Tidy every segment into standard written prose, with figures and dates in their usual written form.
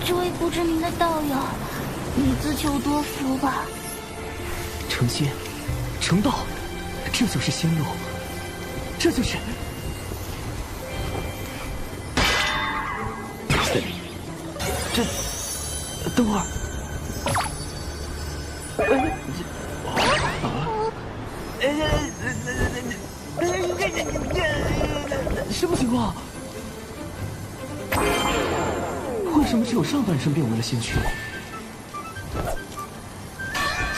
这位不知名的道友，你自求多福吧。成仙，成道，这就是仙路，这就是。等会儿。什么情况？为什么只有上半身变为了仙躯？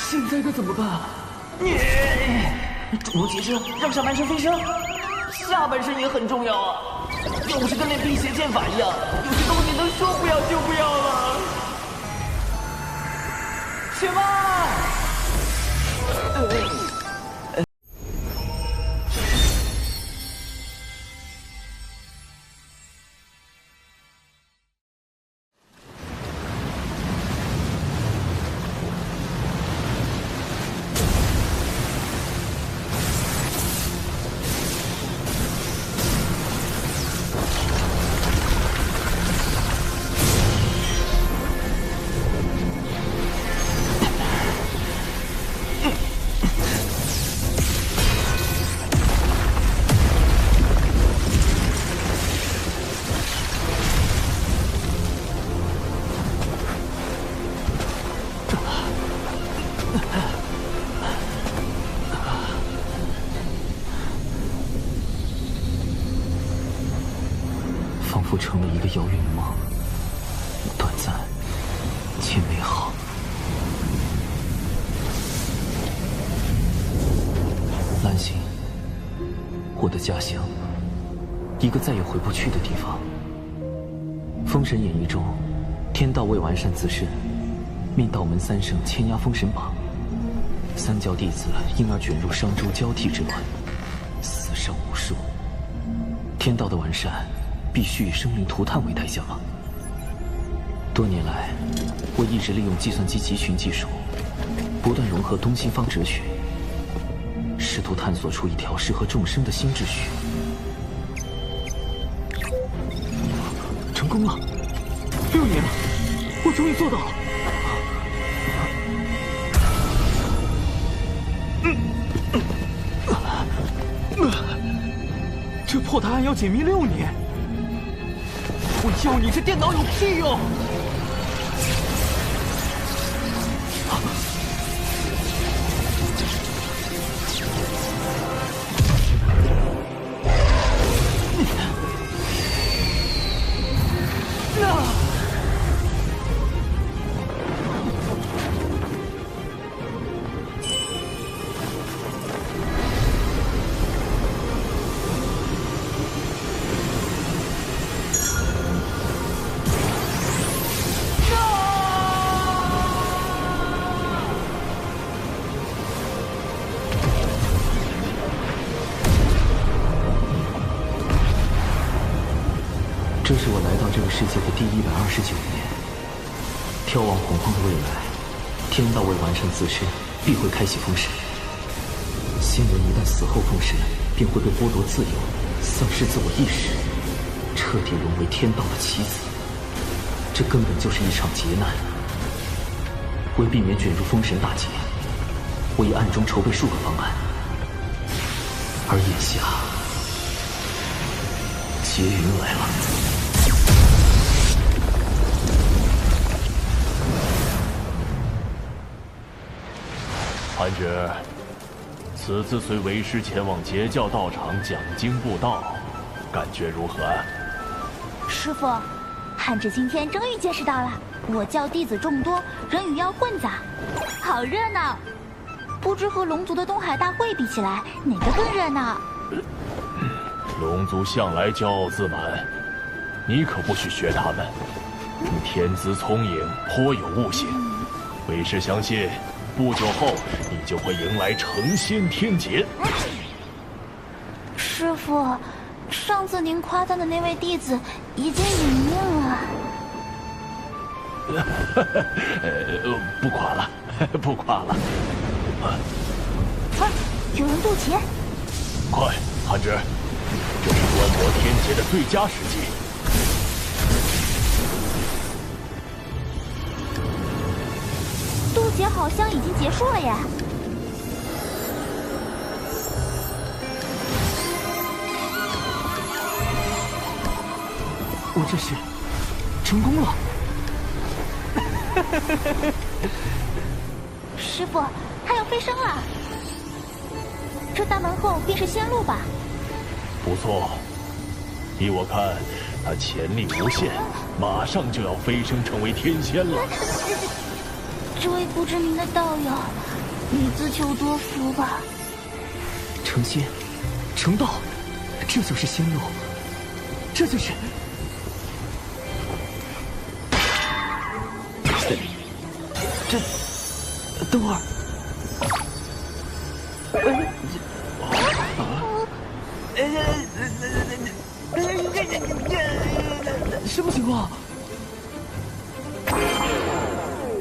现在该怎么办？主魔结阵让上半身飞升，下半身也很重要啊！又不是跟练辟邪剑法一样，有些东西能说不要就不要了。且慢！仿佛成了一个遥远的梦，短暂且美好。兰心，我的家乡，一个再也回不去的地方。《封神演义》中，天道为完善自身，命道门三圣牵压封神榜，三教弟子因而卷入商周交替之乱，死伤无数。天道的完善必须以生灵涂炭为代价吗？多年来，我一直利用计算机集群技术，不断融合东西方哲学，试图探索出一条适合众生的新秩序。成功了！6年了，我终于做到了。这破答案要解密6年，我要你这电脑有屁用！这是我来到这个世界的第129年。眺望洪荒的未来，天道为完善自身，必会开启封神。仙人一旦死后封神，便会被剥夺自由，丧失自我意识，彻底沦为天道的棋子。这根本就是一场劫难。为避免卷入封神大劫，我已暗中筹备数个方案，而眼下，劫云来了。韩爵，此次随为师前往截教道场讲经布道，感觉如何？师傅，汉侄今天终于见识到了我教弟子众多，人与妖混杂，好热闹。不知和龙族的东海大会比起来，哪个更热闹？龙族向来骄傲自满，你可不许学他们。你天资聪颖，颇有悟性，为师相信，不久后你就会迎来成仙天劫。师傅，上次您夸赞的那位弟子已经殒命了。不夸了，不夸了。啊，有人渡劫！快，韩侄，这是观摩天劫的最佳时机。劫好像已经结束了耶！我这是成功了。师傅，他要飞升了。这大门后便是仙路吧？不错，依我看，他潜力无限，马上就要飞升成为天仙了。这位不知名的道友，你自求多福吧。成仙，成道，这就是仙路，这就是。这，等会儿。什么情况？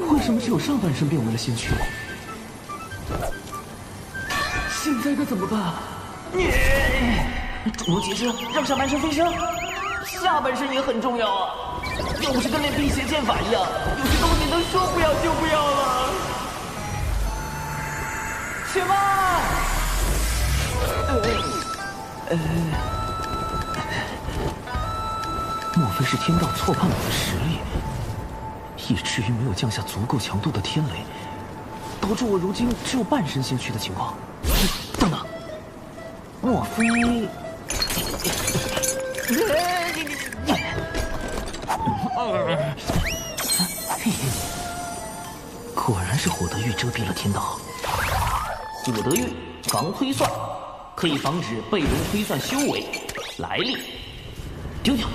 为什么只有上半身变为了仙躯？现在该怎么办？主动劫车，让上半身飞升，下半身也很重要啊！又不是跟练辟邪剑法一样，有些东西能说不要就不要了。且慢！莫非是天道错判我的实力，以至于没有降下足够强度的天雷，导致我如今只有半身仙躯的情况？等等，莫非……果然是火德玉遮蔽了天道。火德玉防推算，可以防止被动推算修为、来历。丢掉。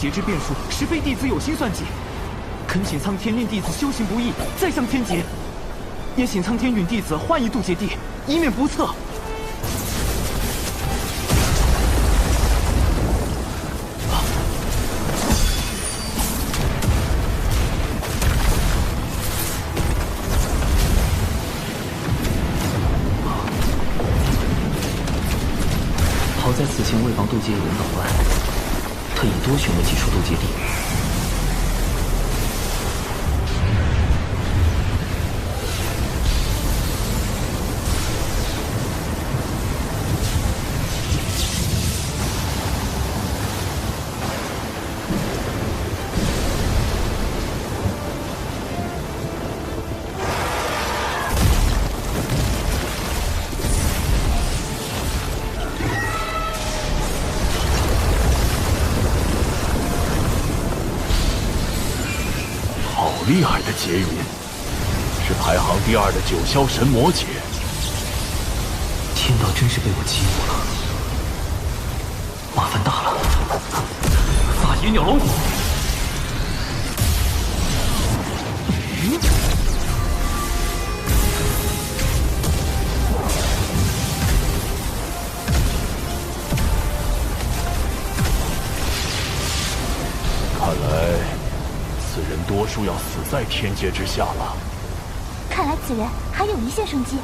劫之变数，实非弟子有心算计。恳请苍天令弟子修行不易，再向天劫。也请苍天允弟子换一渡劫地，以免不测。好在此前为防渡劫有人捣乱，特意多选了几处渡劫地。厉害的劫运，是排行第2的九霄神魔劫。天道真是被我激怒了，麻烦大了。大野鸟龙，看来此人多数要死在天劫之下了。看来此人还有一线生机。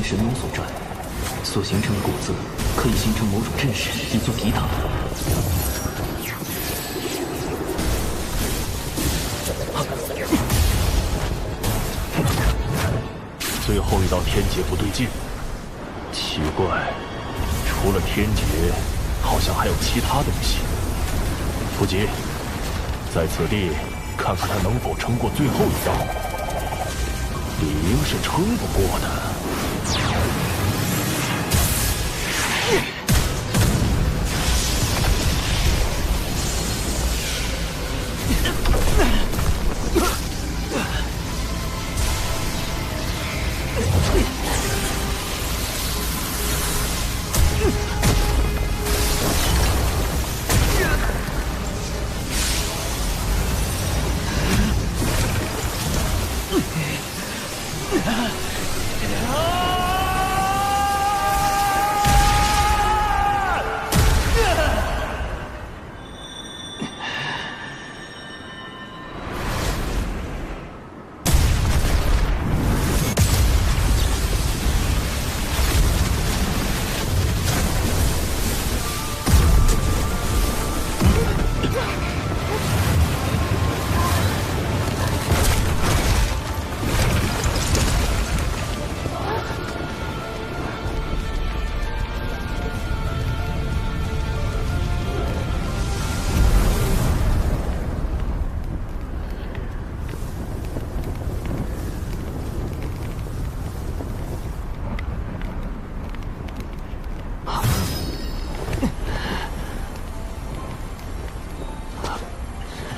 神农所传所形成的果子，可以形成某种阵势，以作抵挡。最后一道天劫不对劲。奇怪，除了天劫，好像还有其他东西。不急，在此地看看他能否撑过最后一道。理应是撑不过的。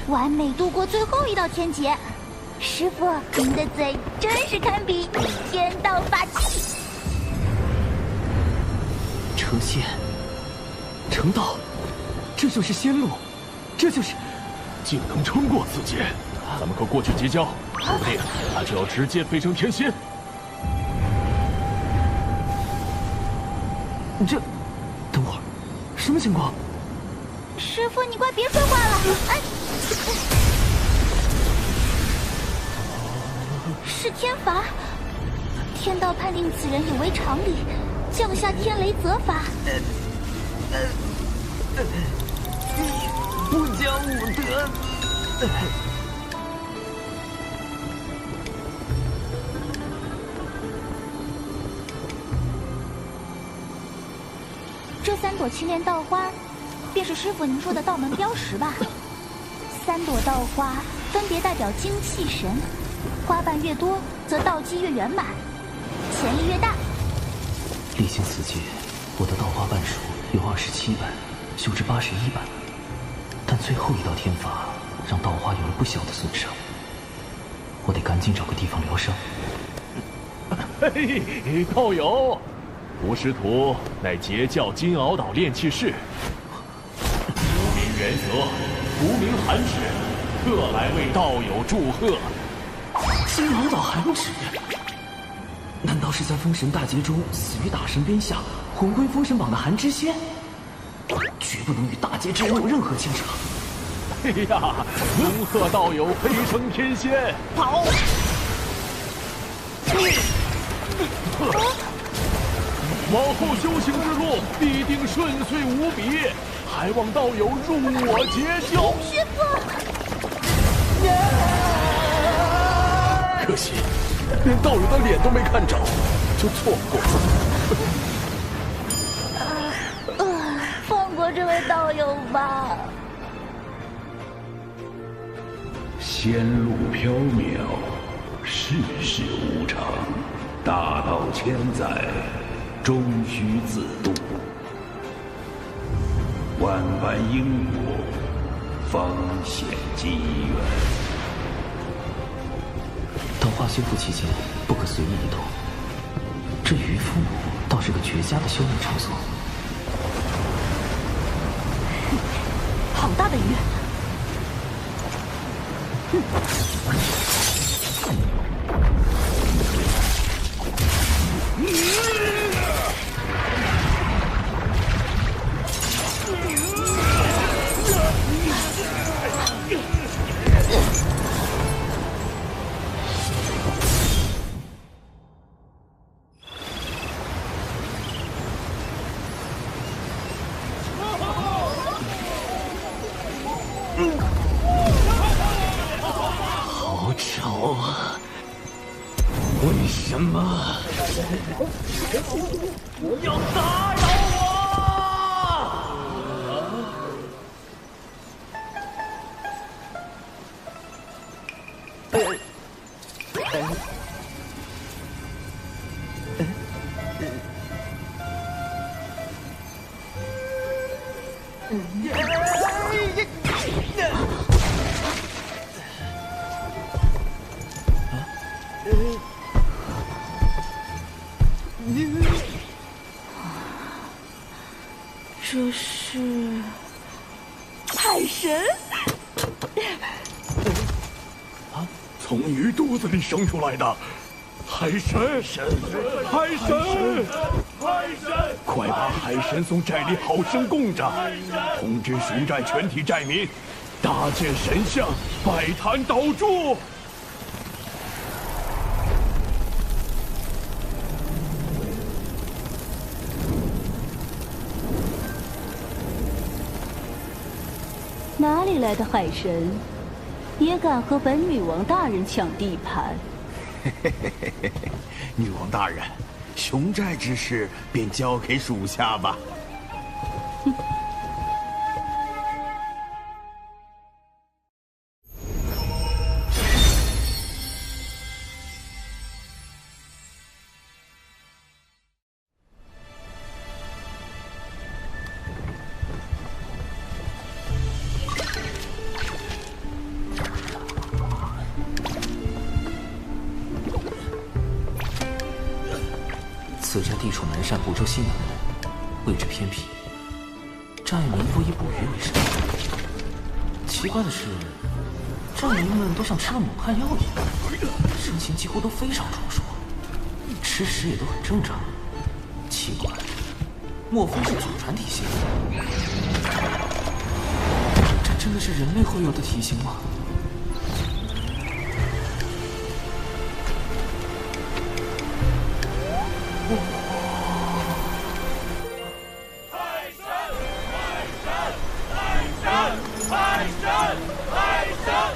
完美度过最后一道天劫，师傅，您的嘴真是堪比天道法器。成仙，成道，这就是仙路，这就是……竟能撑过此劫，咱们可过去结交，说不定他就要直接飞升天仙。这，等会儿，什么情况？师傅，你快别说话了！哎，是天罚，天道判定此人有违常理，降下天雷责罚。不讲武德。这3朵青莲道花，便是师傅您说的道门标识吧？3朵道花分别代表精气神，花瓣越多，则道基越圆满，潜力越大。历经此劫，我的道花瓣数有27瓣，修至81瓣，但最后一道天罚让道花有了不小的损伤，我得赶紧找个地方疗伤。嘿，道友，吾师徒乃截教金鳌岛炼气士，无名元泽，无名寒指，特来为道友祝贺。金鳌岛寒指，难道是在封神大劫中死于大神鞭下，魂归封神榜的寒之仙？绝不能与大劫之人有任何牵扯。哎呀，恭贺道友飞升天仙！跑！往后修行之路必定顺遂无比，还望道友入我截教。师傅，可惜，连道友的脸都没看着，就错过了。放过这位道友吧。仙路缥缈，世事无常，大道千载，终须自渡。万般因果，方显机缘。道花修复期间，不可随意移动。这渔夫倒是个绝佳的修炼场所。好大的鱼！好吵啊！为什么要打扰我？这是海神。从鱼肚子里生出来的海神？海神！快把海神从寨里好生供着，通知熊寨全体寨民，搭建神像，拜坛祷祝。哪里来的海神，也敢和本女王大人抢地盘？女王大人，熊寨之事便交给属下吧。此寨地处南山湖州西南部，位置偏僻，寨民多以捕鱼为生。奇怪的是，寨民们都像吃了猛汉药一样，身形几乎都非常壮硕，吃食也都很正常。奇怪，莫非是祖传体型？这真的是人类会有的体型吗？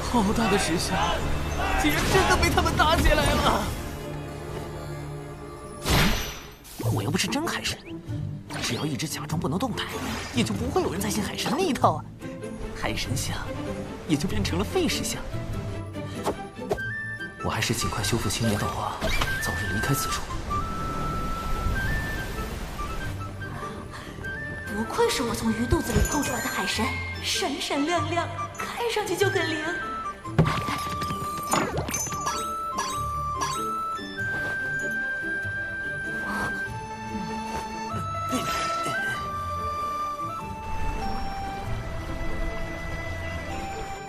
好大的石像，竟然真的被他们打起来了！我又不是真海神，只要一直假装不能动弹，也就不会有人再信海神那一套啊。海神像也就变成了废石像。我还是尽快修复青莲道花，早日离开此处。不愧是我从鱼肚子里剖出来的海神，闪闪亮亮，看上去就很灵。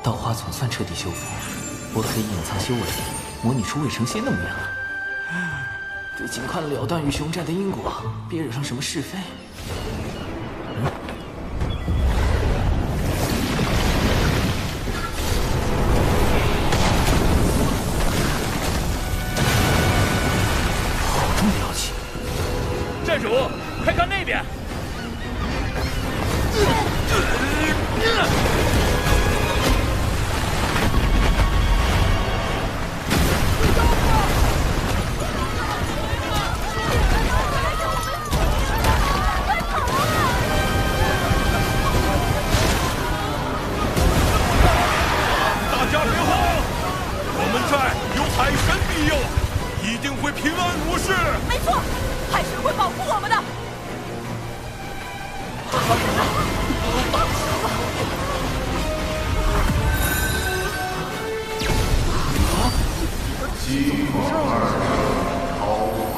道花总算彻底修复，我可以隐藏修为，模拟出未成仙的模样了。得尽快了断与熊寨的因果，别惹上什么是非。好重的妖气！寨主，快看那边！没错，海神会保护我们的。西方儿超凡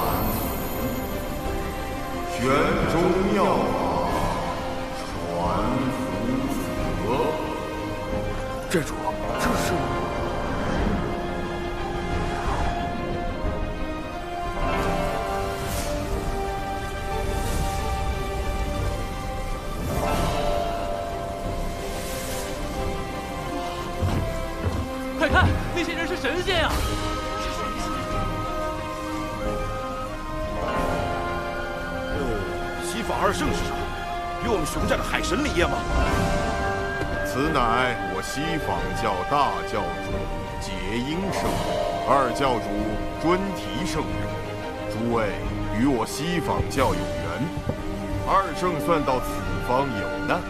玄中妙法，传福泽。寨主，这是……快看，那些人是神仙啊！西法二圣是啥？与我们熊寨的海神里业吗？此乃我西坊教大教主结阴圣，二教主专提圣人，诸位与我西方教有缘，二圣算到此方有难，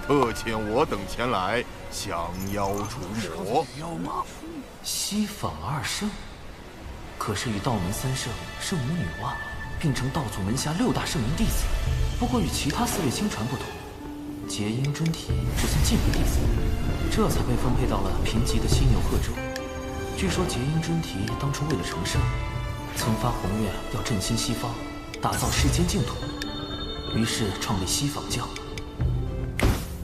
特遣我等前来降妖除魔。西方二圣，可是与道门三圣、圣母女娲并称道祖门下6大圣门弟子。不过与其他4位亲传不同，结阴尊体只算近门弟子，这才被分配到了贫瘠的犀牛贺州。据说结阴尊体当初为了成圣，曾发宏愿要振兴西方，打造世间净土，于是创立西方教。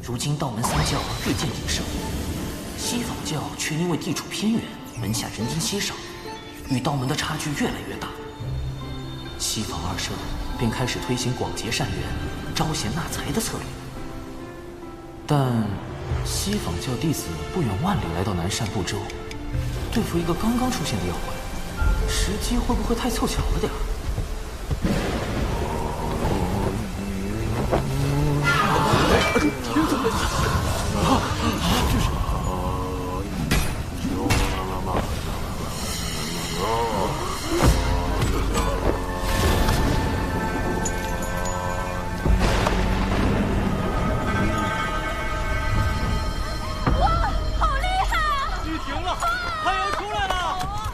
如今道门3教日渐鼎盛，西方教却因为地处偏远，门下人丁稀少，与道门的差距越来越大。西方二圣便开始推行广结善缘、招贤纳才的策略。但西方教弟子不远万里来到南赡部洲，对付一个刚刚出现的妖怪，时机会不会太凑巧了点儿？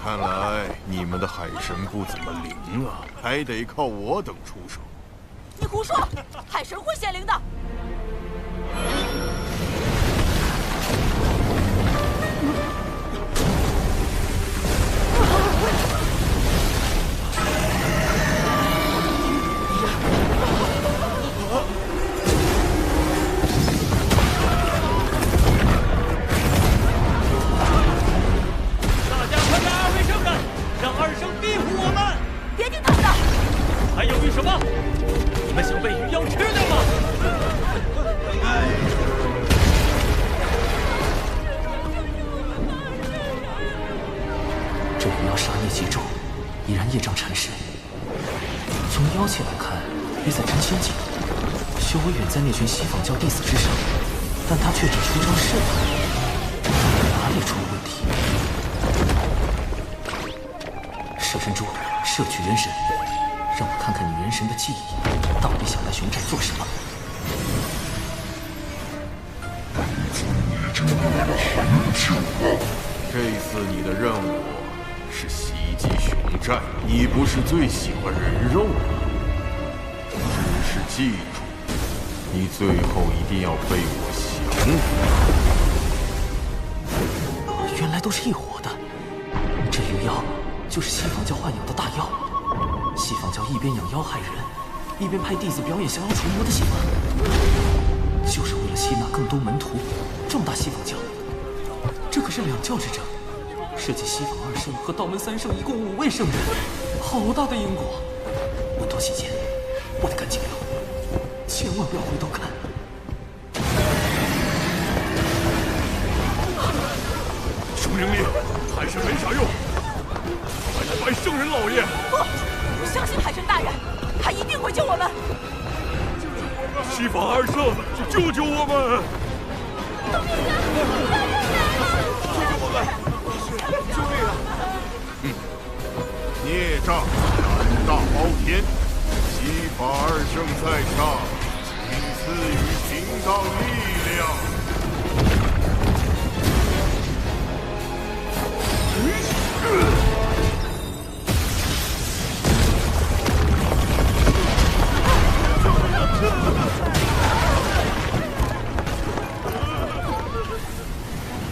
看来你们的海神不怎么灵啊，还得靠我等出手。你胡说，海神会显灵的。在那群西方教弟子之上，但他却只出招试探，哪里出了问题？摄神珠，摄取元神，让我看看你元神的记忆到底想来熊寨做什么。这次你的任务是袭击熊寨，你不是最喜欢人肉吗？只是记住，你最后一定要被我降服。原来都是一伙的，这鱼妖就是西方教豢养的大妖。西方教一边养妖害人，一边派弟子表演降妖除魔的戏码，就是为了吸纳更多门徒，壮大西方教。这可是2教之争，涉及西方2圣和道门3圣，一共5位圣人，好大的因果。稳妥起见，我得赶紧溜，千万不要回头看。熊灵力还是没啥用，快来拜圣人老爷！不，相信海神大人，他一定会救我们。西方2圣，救救我们！救命啊！大人来了！救救我们！救命啊！孽障胆大包天，西方2圣在上，请赐予平当力量。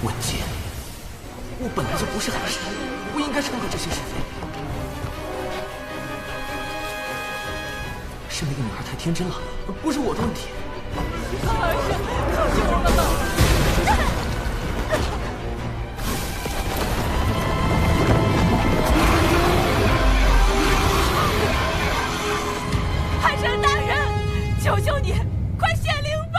文杰，我本来就不是海神，不应该掺和这些是非。是那个女孩太天真了，不是我的问题。二圣，救救我们吧！海神大人，求求你，快显灵吧！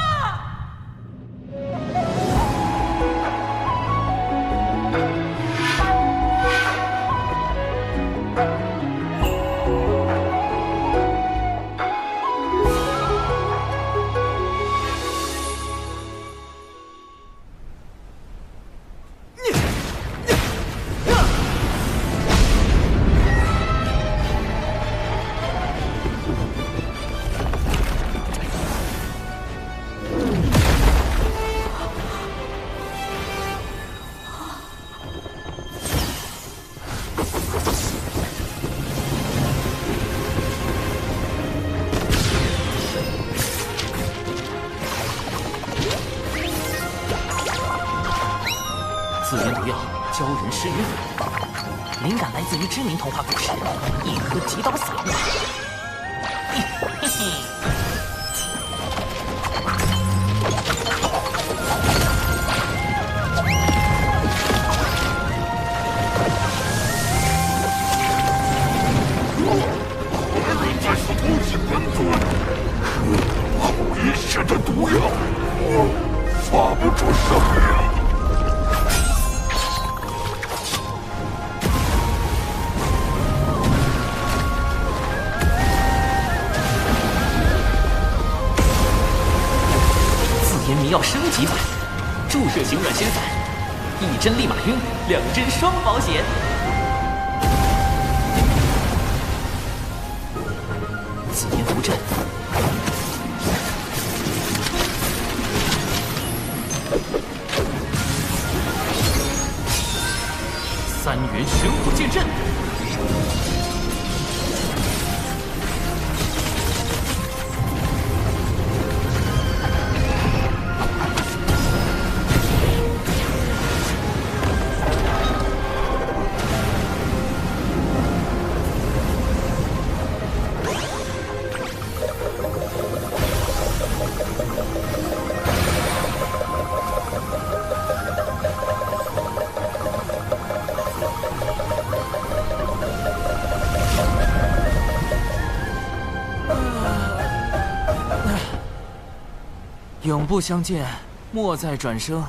吃鱼粉，灵感来自于知名童话故事《一颗极刀撒网》。嘿嘿。这是不是本尊？好一时的毒药，发不出声音。自研迷药升级版，注射型软身散，一针立马晕，2针双保险。自研符阵。3元神火剑阵。永不相见，莫再转生。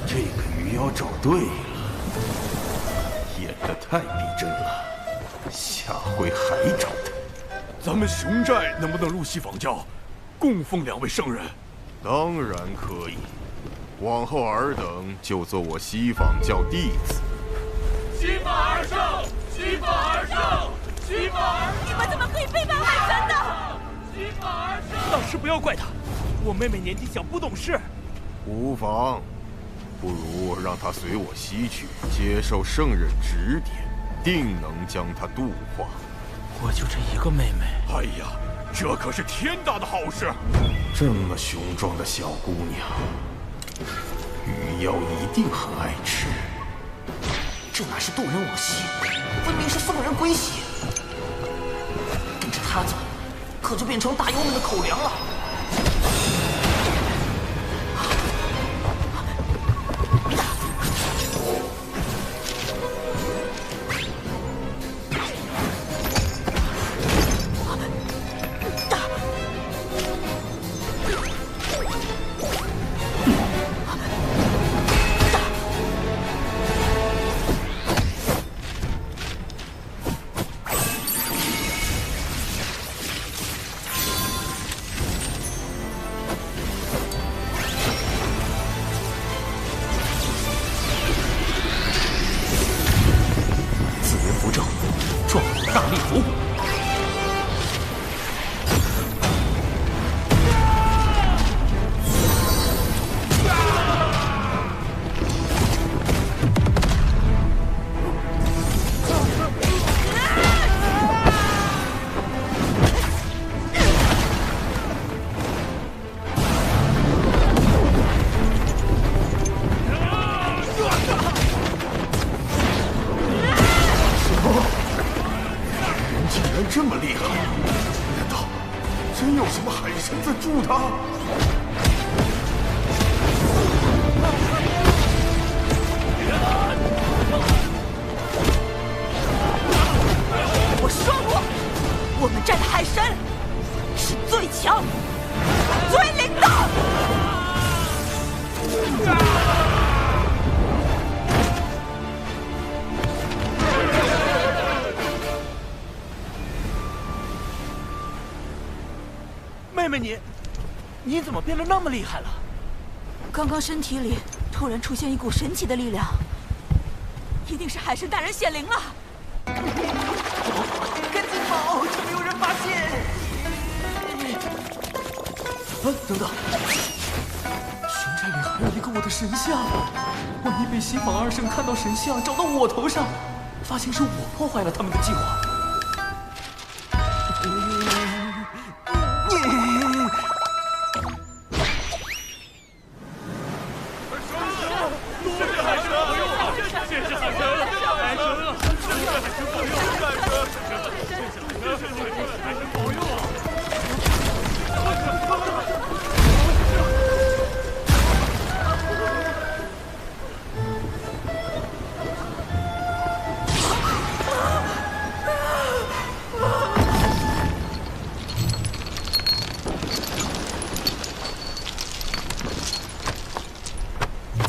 这个鱼妖找对了，演得太逼真了，下回还找他。咱们熊寨能不能入西仿教，供奉2位圣人？当然可以，往后尔等就做我西仿教弟子。西仿二圣，西仿二圣，西仿二圣！你们怎么可以背叛海神呢？西仿二圣！老师不要怪他，我妹妹年纪小不懂事。无妨，不如让他随我西去，接受圣人指点，定能将他度化。我就这一个妹妹。哎呀，这可是天大的好事！这么雄壮的小姑娘，鱼妖一定很爱吃。这哪是渡人往西，分明是送人归西。跟着他走，可就变成大妖们的口粮了。这么厉害，难道真有什么海神在助他？我说过，我们寨的海神是最强、最灵的。妹妹，你怎么变得那么厉害了？刚刚身体里突然出现一股神奇的力量，一定是海神大人显灵了。赶紧跑，趁没有人发现！等等，熊寨里还有一个我的神像，万一被西仿二圣看到神像找到我头上，发现是我破坏了他们的计划。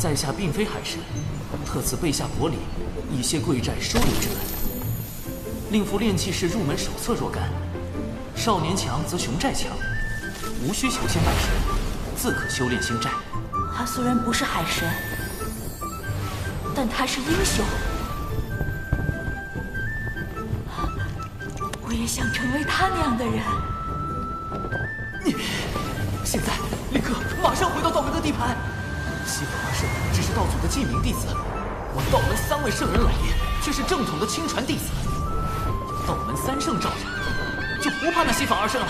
在下并非海神，特赐备下薄礼，以谢贵寨收留之恩。令符炼器士入门手册若干，少年强则雄寨强，无需求仙拜神，自可修炼星寨。他虽然不是海神，但他是英雄。我也想成为他那样的人。你现在立刻马上回到道门的地盘。西方二圣只是道祖的记名弟子，我道门3位圣人来历却是正统的亲传弟子。道门3圣罩着，就不怕那西方二圣了。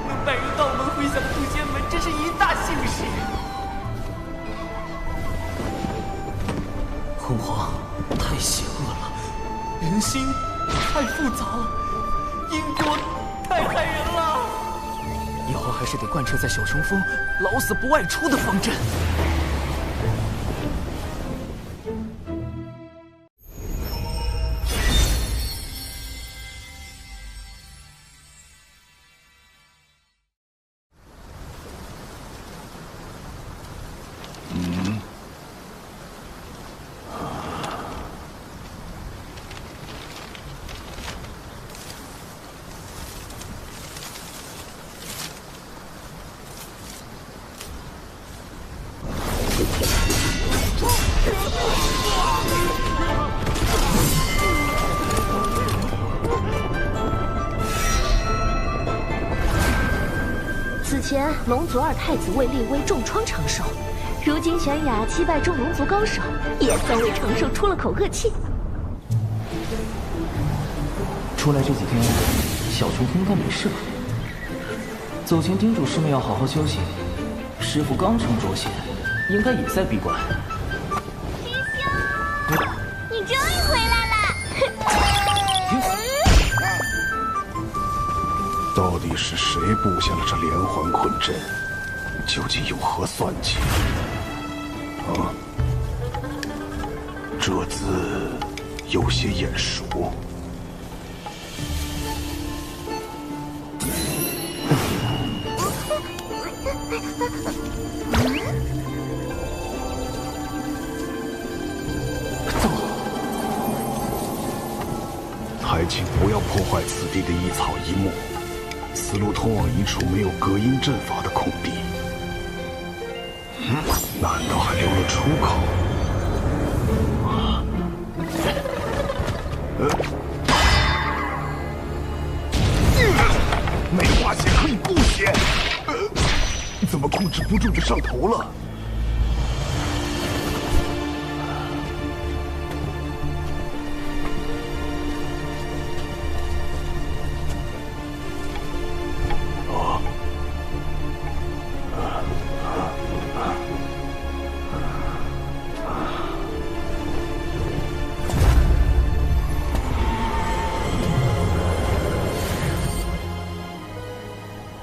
能拜入道门回响渡仙门，真是一大幸事。昏皇太邪恶了，人心太复杂了，因果太害人了。以后还是得贯彻在小冲峰老死不外出的方针。此前龙族2太子为立威重创长寿，如今玄雅击败众龙族高手，也算为长寿出了口恶气。出来这几天，小冲应该没事吧？走前叮嘱师妹要好好休息。师傅刚成卓仙，应该也在闭关。师兄，你终于回来了！到底是谁布下了这连环困阵？究竟有何算计？啊，这字有些眼熟。还请不要破坏此地的一草一木。此路通往一处没有隔音阵法的空地，难道还留了出口？没化血可以不血，怎么控制不住就上头了？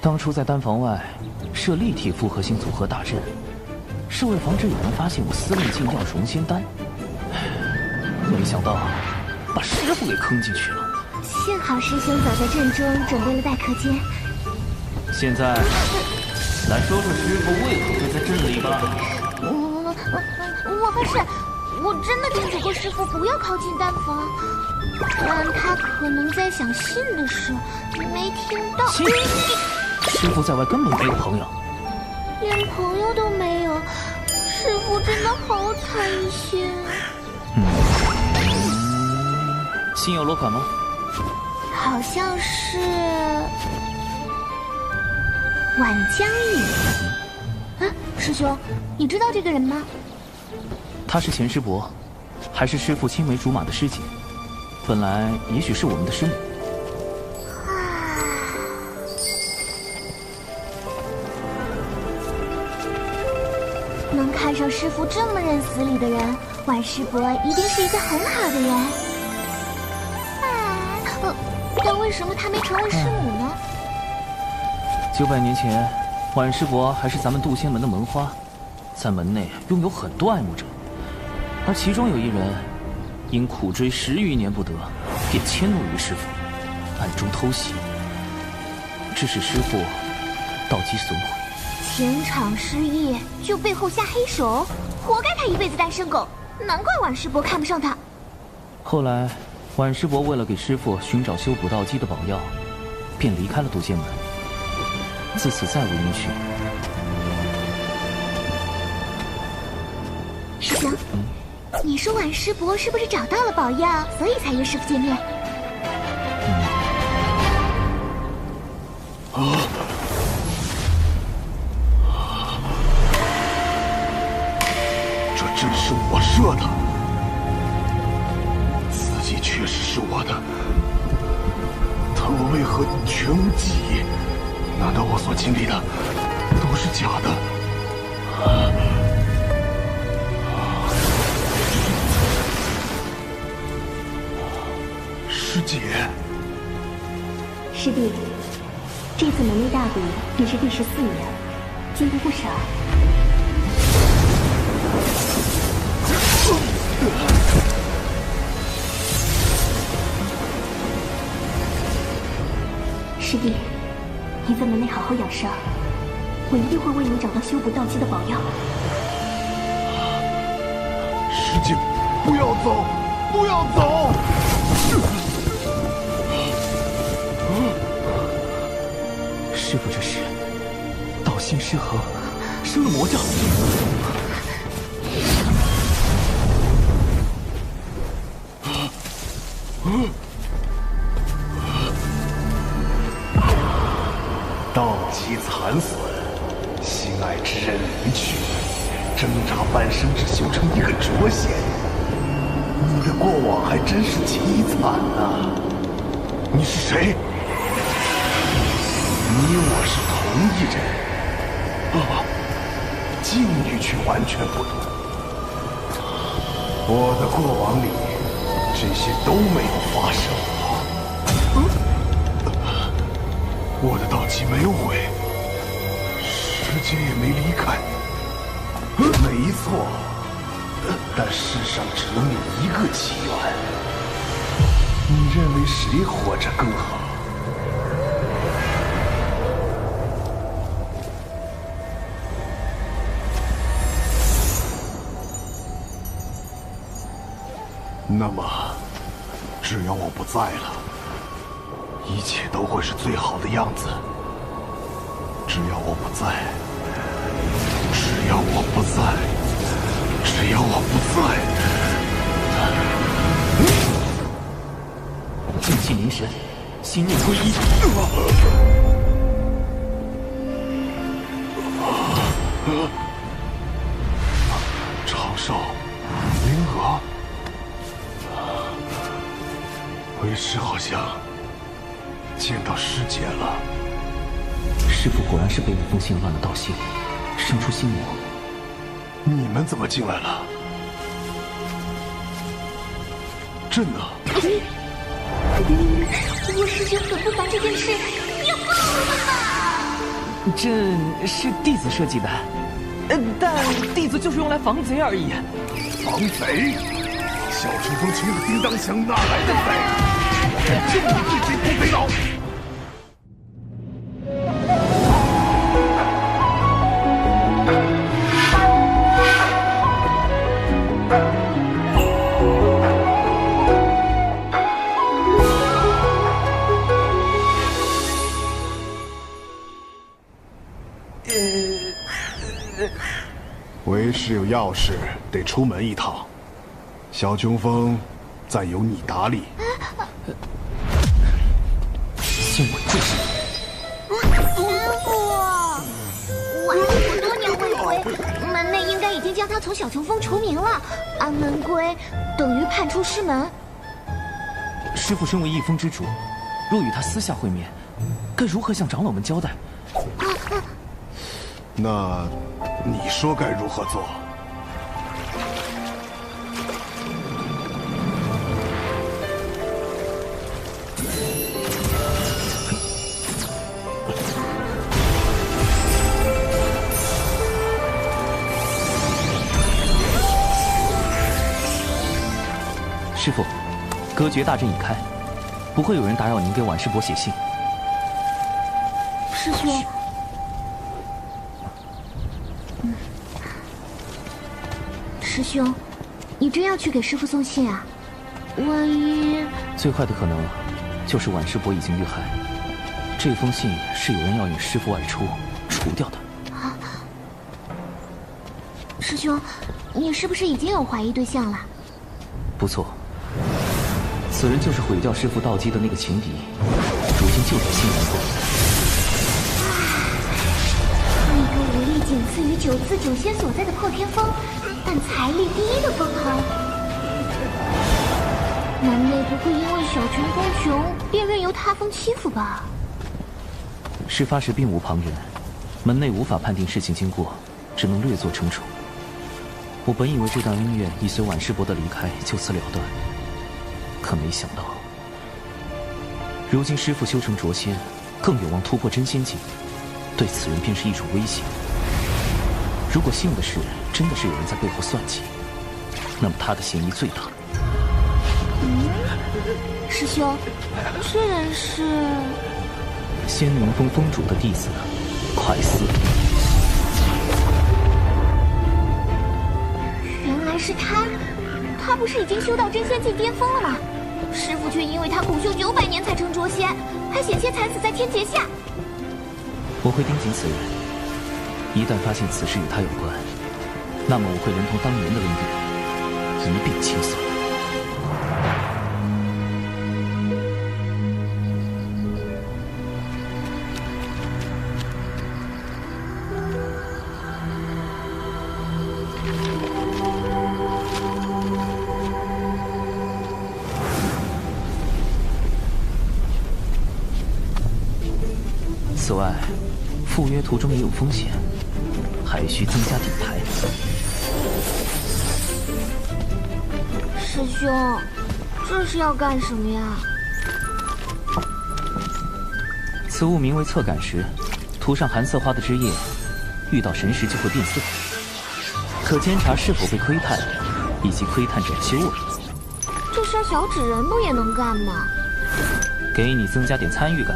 当初在丹房外设立体复合型组合大阵，是为防止有人发现我私炼禁药融仙丹。没想到把师傅给坑进去了。幸好师兄早在阵中准备了待客间。现在来说说师傅为何会在阵里吧。我发誓，我真的叮嘱过师傅不要靠近丹房，但他可能在想信的事，没听到。信？师傅在外根本没有朋友，连朋友都没有，师傅真的好惨心。心有落款吗？好像是晚江影。啊，师兄，你知道这个人吗？他是钱师伯，还是师傅青梅竹马的师姐。本来也许是我们的师母。能看上师傅这么认死理的人，晚师伯一定是一个很好的人。但为什么他没成为师母呢？900年前，晚师伯还是咱们渡仙门的门花，在门内拥有很多爱慕者，而其中有一人因苦追10余年不得，便迁怒于师傅，暗中偷袭，致使师傅道基损毁。情场失意就背后下黑手，活该他一辈子单身狗。难怪婉师伯看不上他。后来，婉师伯为了给师傅寻找修补道基的宝药，便离开了渡仙门，自此再无音讯。师兄，你说婉师伯是不是找到了宝药，所以才约师傅见面？这阵是我设的，此计确实是我的，但我为何全无记忆？难道我所经历的都是假的？师姐，师弟，这次门内大比已是第14年，进步不少。师弟，你在门内好好养伤，我一定会为你找到修补道基的宝药。师姐，不要走，不要走！师傅这是道心失衡，生了魔障。道基残损，心爱之人离去，挣扎半生只修成一个浊仙，你的过往还真是凄惨呐！你是谁？你我是同一人，境遇却完全不同。我的过往里，这些都没有发生。我的道基没有毁，时间也没离开。没错，但世上只能有一个起源。你认为谁活着更好？那么，只要我不在了，一切都会是最好的样子。只要我不在，只要我不在，只要我不在，静气凝神，心念归一。长寿，灵娥，为师好像见到师姐了。师傅果然是被一封信乱了道心，生出心魔。你们怎么进来了？朕呢？我师兄很不凡这件事，要告诉他吧。朕是弟子设计的，但弟子就是用来防贼而已。防贼？小冲锋穷的叮当响，哪来的贼？我敢救你一贼不肥佬！为师有要事得出门一趟，小琼峰再由你打理。先稳住师傅，婉师伯多年未回，门内应该已经将他从小琼峰除名了。安门归等于叛出师门。师父身为一峰之主，若与他私下会面，该如何向长老们交代？那你说该如何做？师父，隔绝大阵已开，不会有人打扰您给婉师伯写信。师兄。师兄，你真要去给师父送信啊？万一……最坏的可能就是婉师伯已经遇害，这封信是有人要引师父外出，除掉的。啊！师兄，你是不是已经有怀疑对象了？不错，此人就是毁掉师父道基的那个情敌，如今就在西南国。那个武力仅次于九次九仙所在的破天峰，但财力第一的封号。南内不会因为小权攻穷，便任由他封欺负吧？事发时并无旁人，门内无法判定事情经过，只能略作惩处。我本以为这段恩怨已随婉师伯的离开就此了断，可没想到，如今师父修成浊仙，更有望突破真仙境，对此人便是一种威胁。如果幸的是真的是有人在背后算计，那么他的嫌疑最大。师兄，这人是仙灵峰峰主的弟子快思。原来是他，他不是已经修到真仙境巅峰了吗？师父却因为他苦修900年才成浊仙，还险些惨死在天劫下。我会盯紧此人，一旦发现此事与他有关，那么我会连同当年的恩怨一并清算。此外，赴约途中也有风险，还需增加底牌。师兄，这是要干什么呀？此物名为侧感石，涂上寒色花的枝叶，遇到神石就会变色，可监察是否被窥探，以及窥探者的修为。这事小纸人不也能干吗？给你增加点参与感。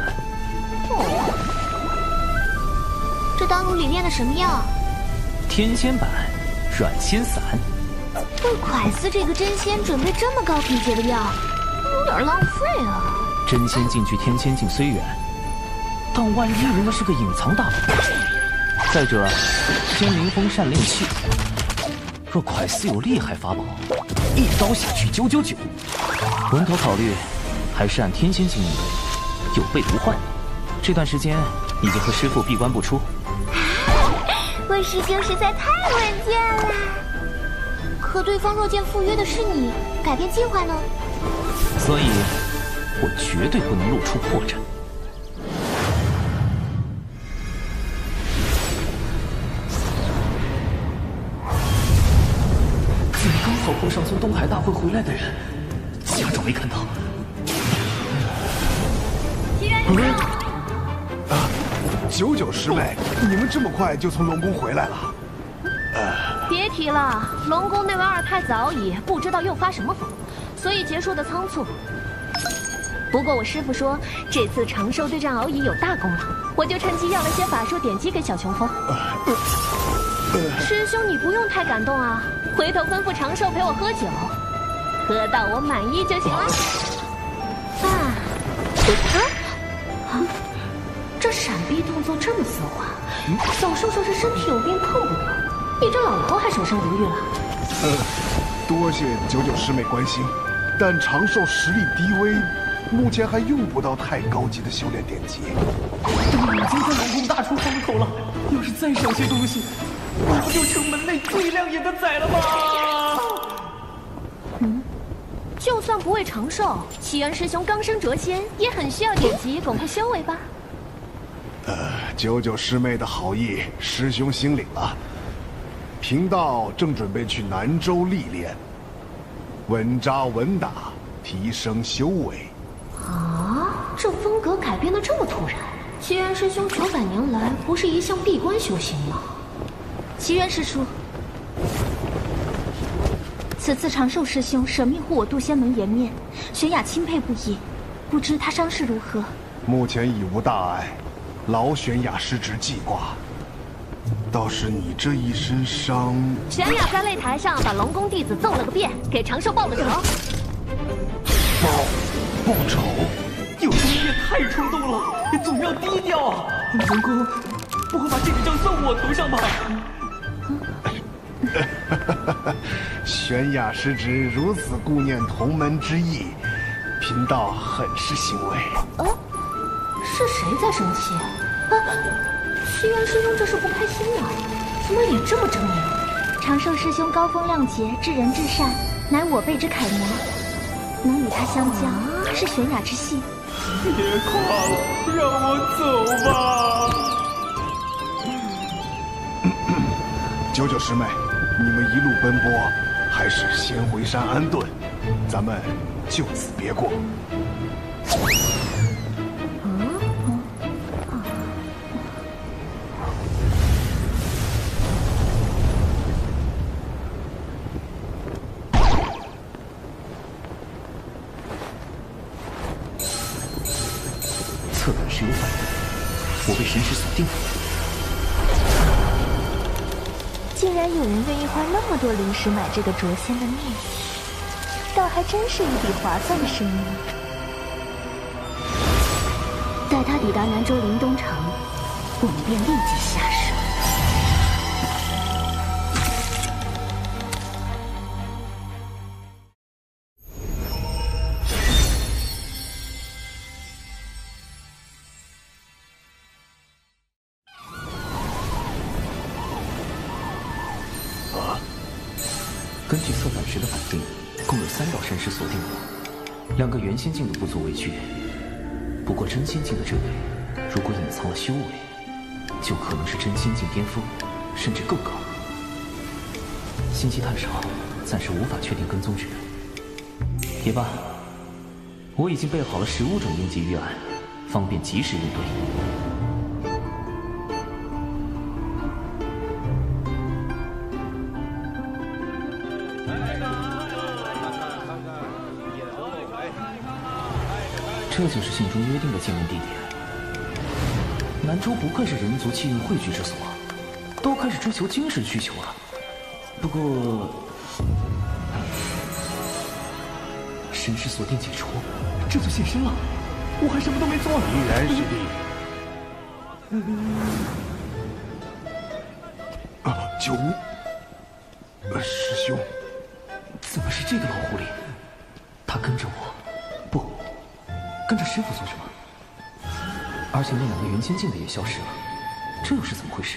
这丹炉里炼的什么药？天仙版软仙散。为蒯斯这个真仙准备这么高品质的药，有点浪费啊。真仙境距天仙境虽远，但万一人家是个隐藏大宝。再者，仙灵峰善炼器，若蒯斯有厉害法宝，一刀下去999。稳妥考虑，还是按天仙境应对，有备无患。这段时间你就和师父闭关不出。温师兄实在太稳健了。可对方若见赴约的是你，改变计划呢？所以，我绝对不能露出破绽。怎么刚好碰上从东海大会回来的人？假装没看到。99师妹，你们这么快就从龙宫回来了？别提了，龙宫那位二太子敖乙不知道又发什么疯，所以结束的仓促。不过我师父说，这次长寿对战敖乙有大功劳，我就趁机要了些法术点击给小琼峰。师兄，你不用太感动啊，回头吩咐长寿陪我喝酒，喝到我满意就行了。这闪避动作这么丝滑，小兽兽是身体有病碰不得，你这老头还守身如玉了。多谢99师妹关心，但长寿实力低微，目前还用不到太高级的修炼典籍。我已经在龙宫大出风头了，要是再少些东西，我不就成门内最亮眼的仔了吗？就算不为长寿，齐恩师兄刚升谪仙，也很需要典籍巩固修为吧？99师妹的好意，师兄心领了。贫道正准备去南州历练，稳扎稳打，提升修为。啊，这风格改变的这么突然。齐元师兄900年来不是一向闭关修行吗？齐元师叔，此次长寿师兄舍命护我渡仙门颜面，玄雅钦佩不已。不知他伤势如何？目前已无大碍，劳玄雅师侄记挂。倒是你这一身伤。玄雅在擂台上把龙宫弟子揍了个遍，给长寿报了仇。报仇？有时你也太冲动了，总要低调啊！龙宫不会把这个账算我头上吧？玄雅师侄如此顾念同门之义，贫道很是欣慰。是谁在生气？西元师兄这是不开心了，怎么脸这么狰狞？长寿师兄高风亮节，至仁至善，乃我辈之楷模。能与他相交，是玄雅之幸。别夸了，让我走吧。九九师妹，你们一路奔波，还是先回山安顿，咱们就此别过。侧本是有反应，我被神识锁定了。竟然有人愿意花那么多灵石买这个诛仙的秘籍，倒还真是一笔划算的生意。待他抵达南州灵东城，我们便立即下手。根据侧反石的反定，共有3道神识锁定我，2个元仙境的不足为惧。不过真仙境的这位，如果隐藏了修为，就可能是真仙境巅峰，甚至更高。信息太少，暂时无法确定跟踪之人。也罢，我已经备好了15种应急预案，方便及时应对。这就是信中约定的见面地点。南州不愧是人族气运汇聚之所，都开始追求精神需求了。不过，神识锁定解除，这就现身了，我还什么都没做呢。依然是弟。九五，师兄，怎么是这个老狐狸？他跟着我，不，跟着师傅做什么？而且那2个元仙境的也消失了，这又是怎么回事？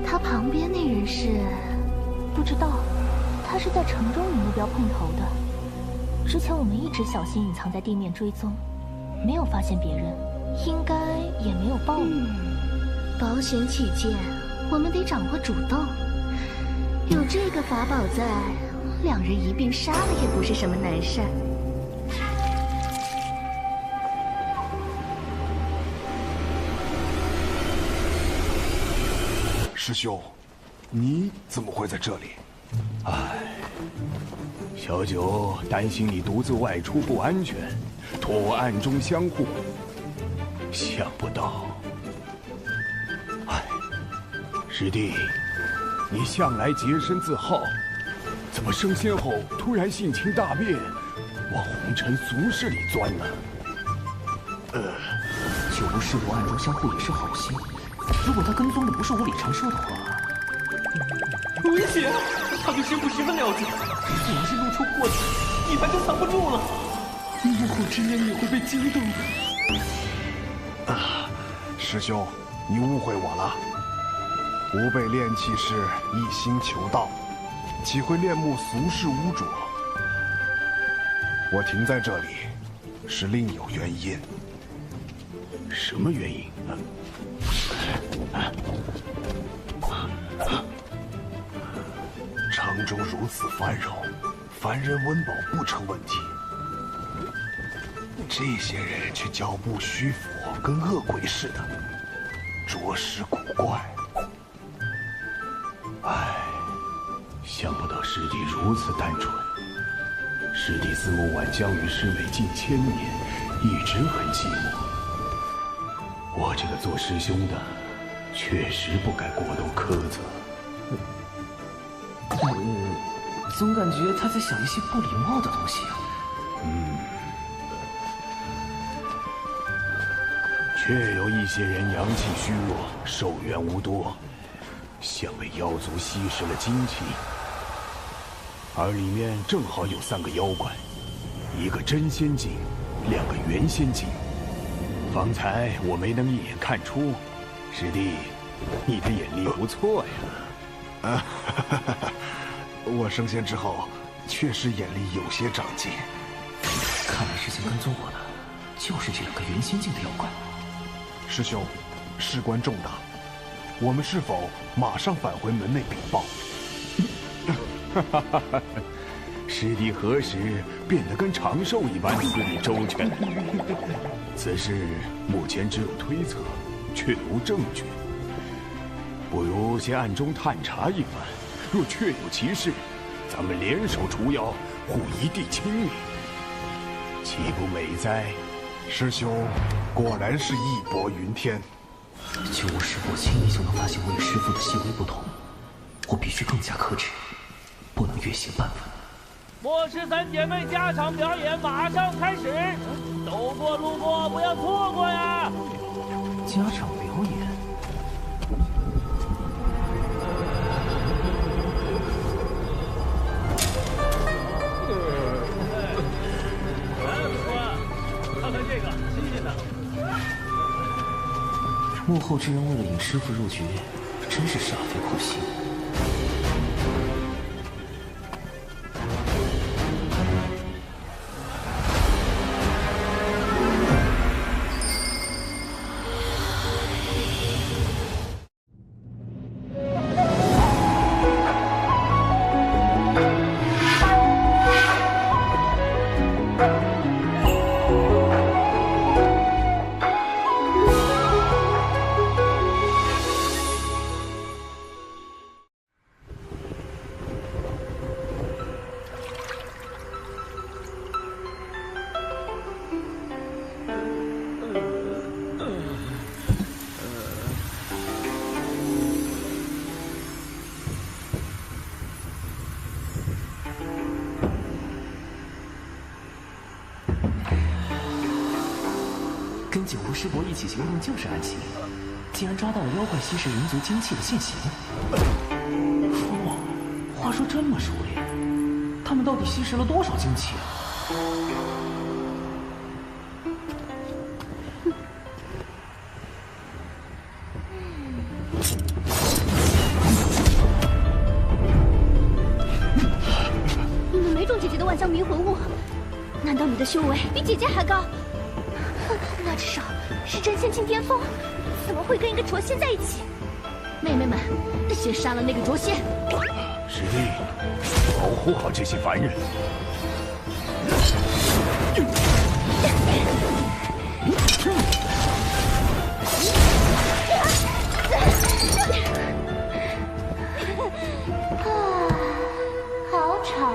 他旁边那人是？不知道，他是在城中与目标碰头的。之前我们一直小心隐藏在地面追踪，没有发现别人，应该也没有暴露。保险起见，我们得掌握主动。有这个法宝在，2人一并杀了也不是什么难事。师兄，你怎么会在这里？小九担心你独自外出不安全，托我暗中相护。想不到，师弟，你向来洁身自好，怎么升仙后突然性情大变，往红尘俗世里钻呢？九无师徒暗中相护也是好心，如果他跟踪的不是我李长寿的话，危险！他对师傅十分了解，只要是露出过错，一般都藏不住了。怒火之年也会被惊动的。师兄，你误会我了。吾辈炼气士一心求道，岂会恋慕俗世污浊？我停在这里，是另有原因。什么原因？城中如此繁荣，凡人温饱不成问题。这些人却脚步虚浮，跟恶鬼似的，着实古怪。唉，想不到师弟如此单纯。师弟自梦晚将与师妹近1000年，一直很寂寞。我这个做师兄的，确实不该过度苛责。总感觉他在想一些不礼貌的东西。确有一些人阳气虚弱，寿元无多，像被妖族吸食了精气。而里面正好有3个妖怪，一个真仙境，2个元仙境。方才我没能一眼看出，师弟，你的眼力不错呀。我升仙之后，确实眼力有些长进。看来之前跟踪我的，就是这2个元仙境的妖怪。师兄，事关重大，我们是否马上返回门内禀报？师弟何时变得跟长寿一般思虑周全？此事目前只有推测，却无证据。不如先暗中探查一番，若确有其事，咱们联手除妖，护一地清明，岂不美哉？师兄果然是义薄云天。就我师伯轻易就能发现我与师父的细微不同，我必须更加克制，不能越线半分。末世3姐妹加场表演马上开始，走过路过不要错过呀！加场表演。看看这个，新鲜的。幕后之人为了引师父入局，真是煞费苦心。跟九无师伯一起行动就是暗器，竟然抓到了妖怪吸食人族精气的现行。话说这么熟练，他们到底吸食了多少精气啊？你们没中姐姐的万象迷魂物，难道你的修为比姐姐还高？我至少是真仙境巅峰，怎么会跟一个浊仙在一起？妹妹们，先杀了那个浊仙！师弟，保护好这些凡人。好吵，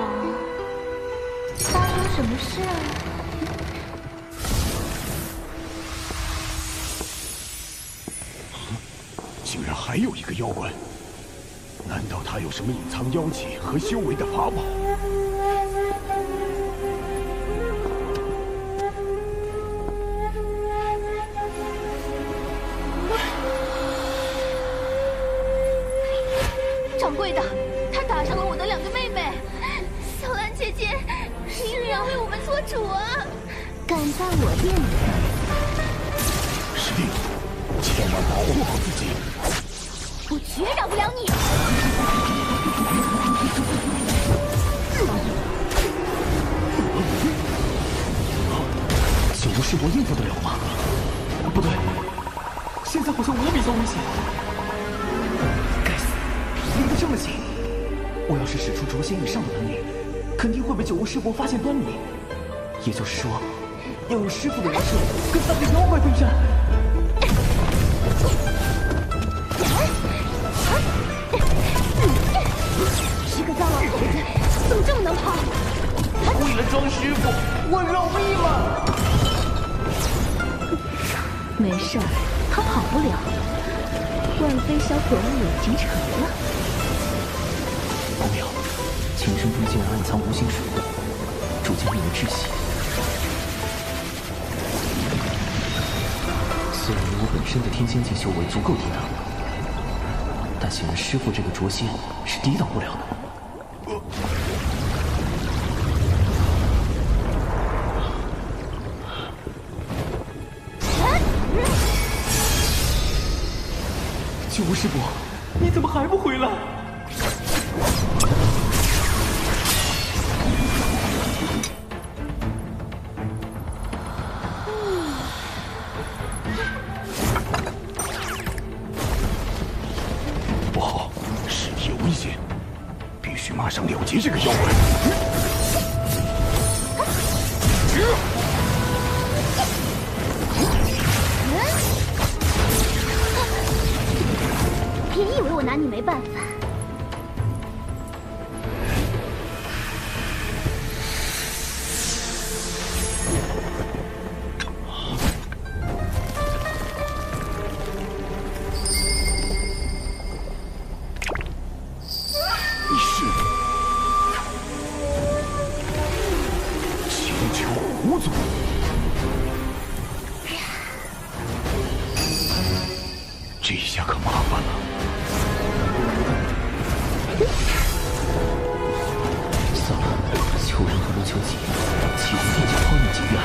发生什么事啊？竟然还有一个妖怪，难道他有什么隐藏妖气和修为的法宝？掌柜的，他打伤了我的2个妹妹，小兰姐姐，你一定要为我们做主啊！敢在我店里干？师弟，千万保护好自己！我绝饶不了你！九无师伯应付得了吗？不对，现在好像我比较危险。该死，离得这么近，我要是使出浊仙以上的能力，肯定会被九无师伯发现端倪。也就是说，要用师傅的人设跟3个妖怪对战。是个糟老头子，怎么这么能跑？为了装师傅，我饶命了。没事儿，他跑不了。万飞小可恶已经成了。不妙，琴声中竟然暗藏无形水雾，逐渐令人窒息。虽然我本身的天仙境修为足够抵挡，但显然师傅这个捉仙是抵挡不了的。九师傅，你怎么还不回来？不好，事体有危险，必须马上了结这个妖怪。别以为我拿你没办法。你是青丘狐族？这下可麻烦了。算了，秋人和陆秋瑾岂会便就抛你几远？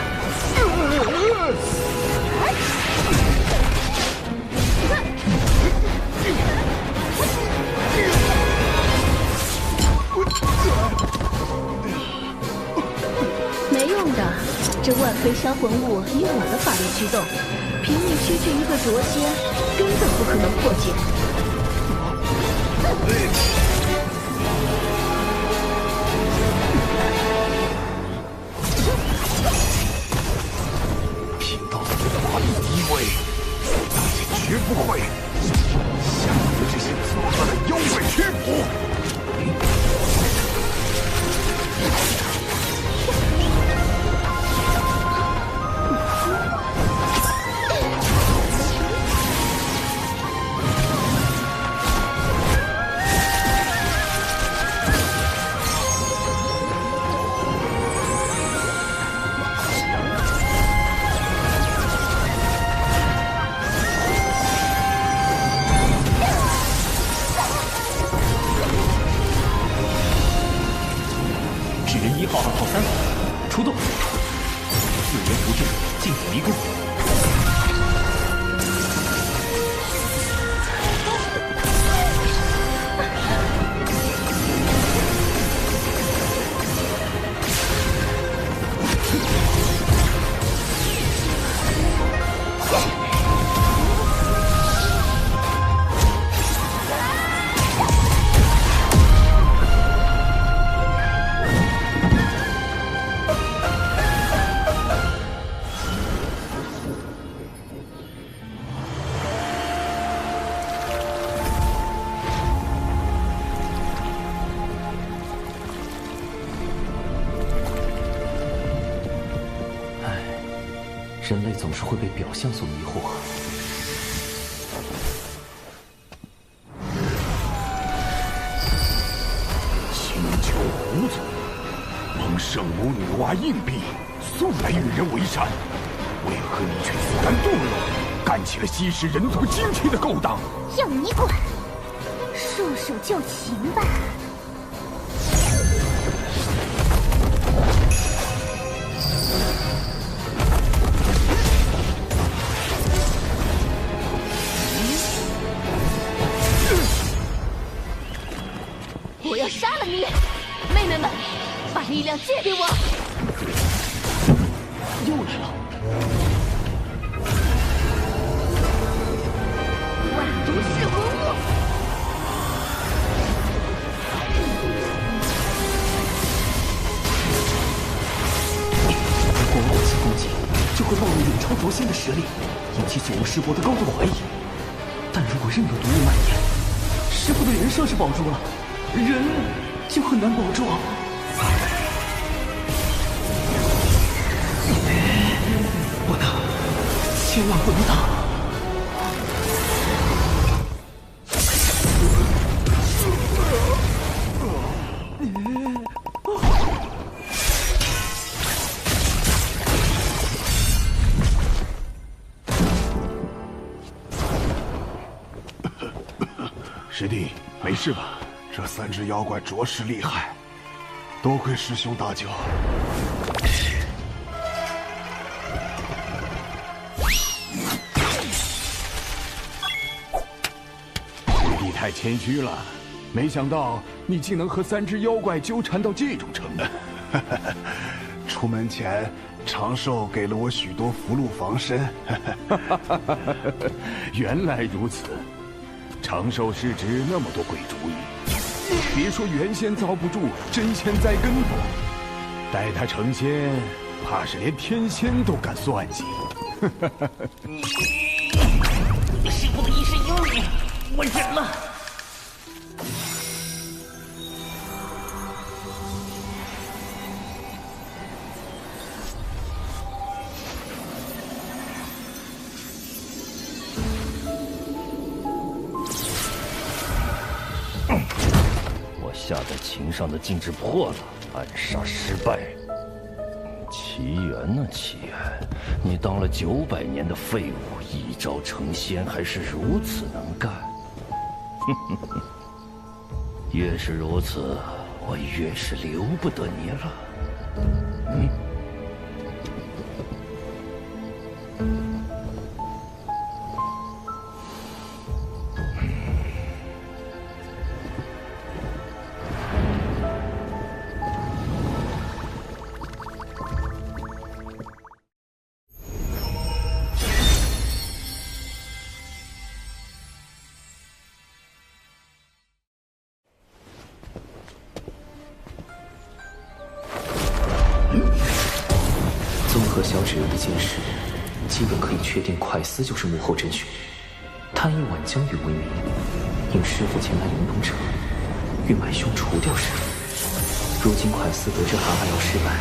没用的，这万飞销魂物以我的法力驱动，凭你区区一个捉仙，根本不可能破解。贫道的法力低微，大家绝不会向你们这些作恶的妖怪屈服。纸人1号、2号、3号，出动！4人扶正，进虎迷宫。人类总是会被表象所迷惑。青丘狐族蒙圣母女娲硬币，素来与人为善，为何你却自甘堕落，干起了吸食人族精气的勾当？要你管！束手就擒吧。我要杀了你！妹妹们，把力量借给我！又来了！万毒噬魂物！如果我往下攻击，的实力，引起九无师伯的高度怀疑。但如果任有毒物蔓延，师傅的人设是保住了，人就很难保住。不能，千万不能打！师弟，没事吧？这3只妖怪着实厉害，多亏师兄大救。师弟太谦虚了，没想到你竟能和3只妖怪纠缠到这种程度。出门前，长寿给了我许多符箓防身。原来如此。长寿师侄那么多鬼主意，别说原仙遭不住，真仙栽跟头。待他成仙，怕是连天仙都敢算计。师傅的一身幽灵，我忍了。下在琴上的禁制破了，暗杀失败。奇缘呐，奇缘，你当了900年的废物，一朝成仙还是如此能干。越是如此，我越是留不得你了。综合小指有一件事，基本可以确定快思就是幕后真凶。他以晚江雨为名，引师傅前来灵东城，欲买凶除掉师傅。如今快思得知蛤蟆药失败，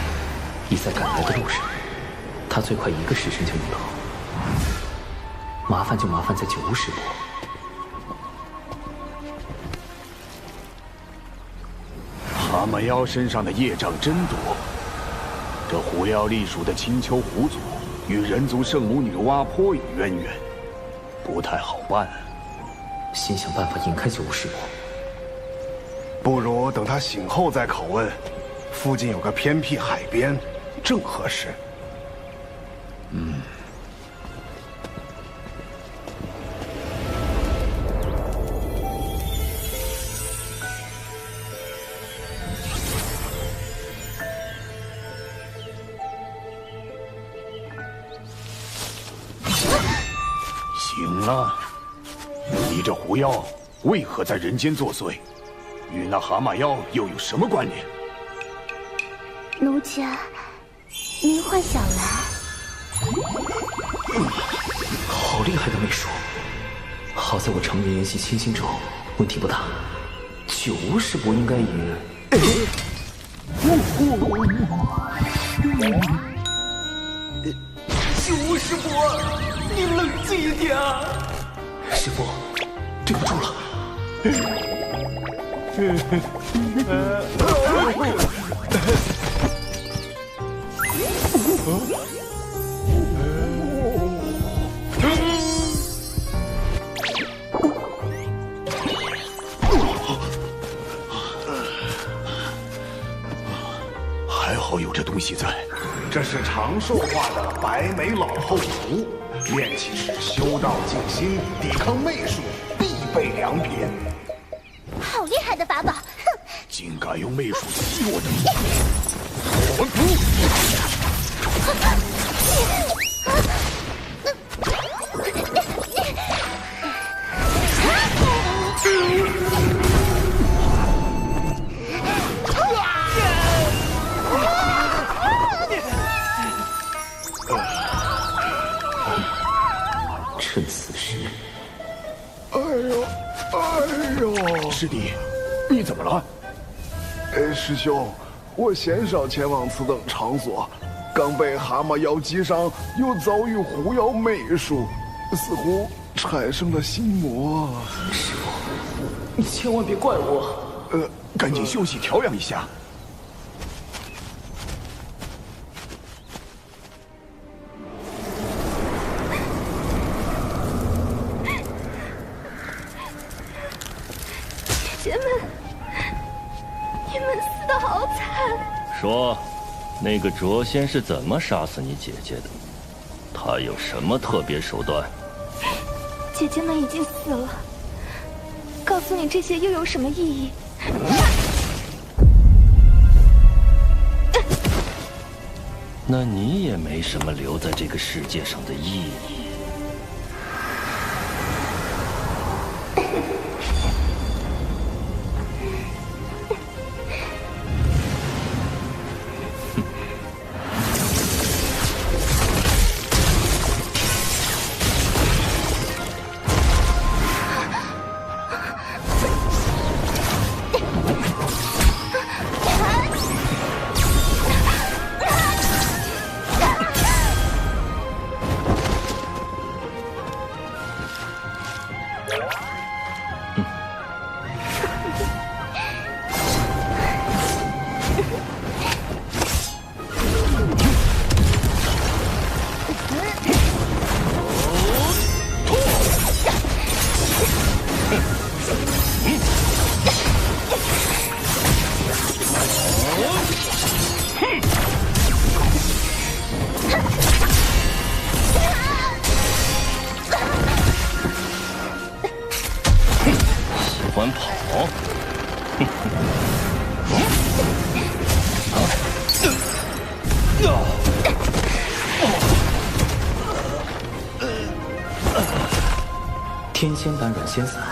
已在赶来的路上。他最快1个时辰就能到。麻烦就麻烦在九无师伯。蛤蟆妖身上的业障真多。这狐妖隶属的青丘狐族，与人族圣母女娲颇有渊源，不太好办。先想办法引开九无师伯。不如等他醒后再拷问。附近有个偏僻海边，正合适。行了，你这狐妖为何在人间作祟？与那蛤蟆妖又有什么关联？奴家，您幻想来。好厉害的媚术！好在我常年研习千星咒，问题不大。九无师伯应该也……九无师伯，你冷静一点啊！师伯，对不住了。还好有这东西在。这是长寿化的白眉老后符，炼气时修道静心，抵抗媚术，必备良品。好厉害的法宝！哼，竟敢用媚术欺我的魂符！趁此时。哎呦！师弟，你怎么了？师兄，我先少前往此等场所，刚被蛤蟆妖击伤，又遭遇狐妖媚术，似乎产生了心魔。师父，你千万别怪我。赶紧休息调养一下。姐姐们，你们死得好惨！说，那个卓仙是怎么杀死你姐姐的？他有什么特别手段？姐姐们已经死了，告诉你这些又有什么意义？那你也没什么留在这个世界上的意义。天仙丹软仙散，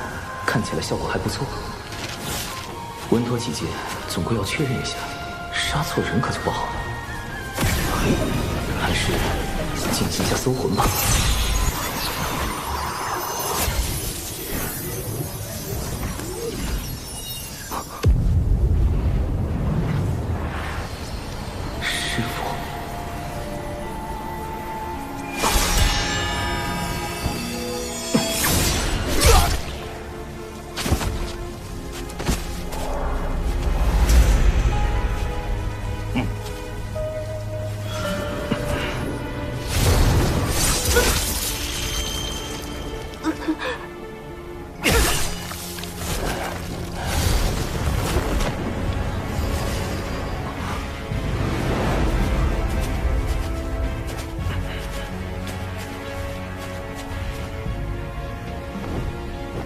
看起来效果还不错。稳妥起见，总归要确认一下，杀错人可就不好了。还是进行一下搜魂吧。师父。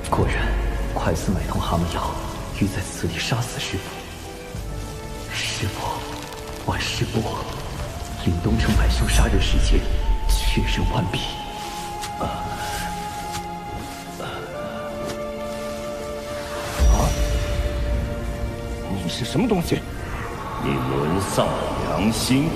果然，快似买通蛤蟆妖，欲在此地杀死师父。师父，万事不枉，令东城百兄杀人事件确认完毕。你是什么东西？你沦丧了良心！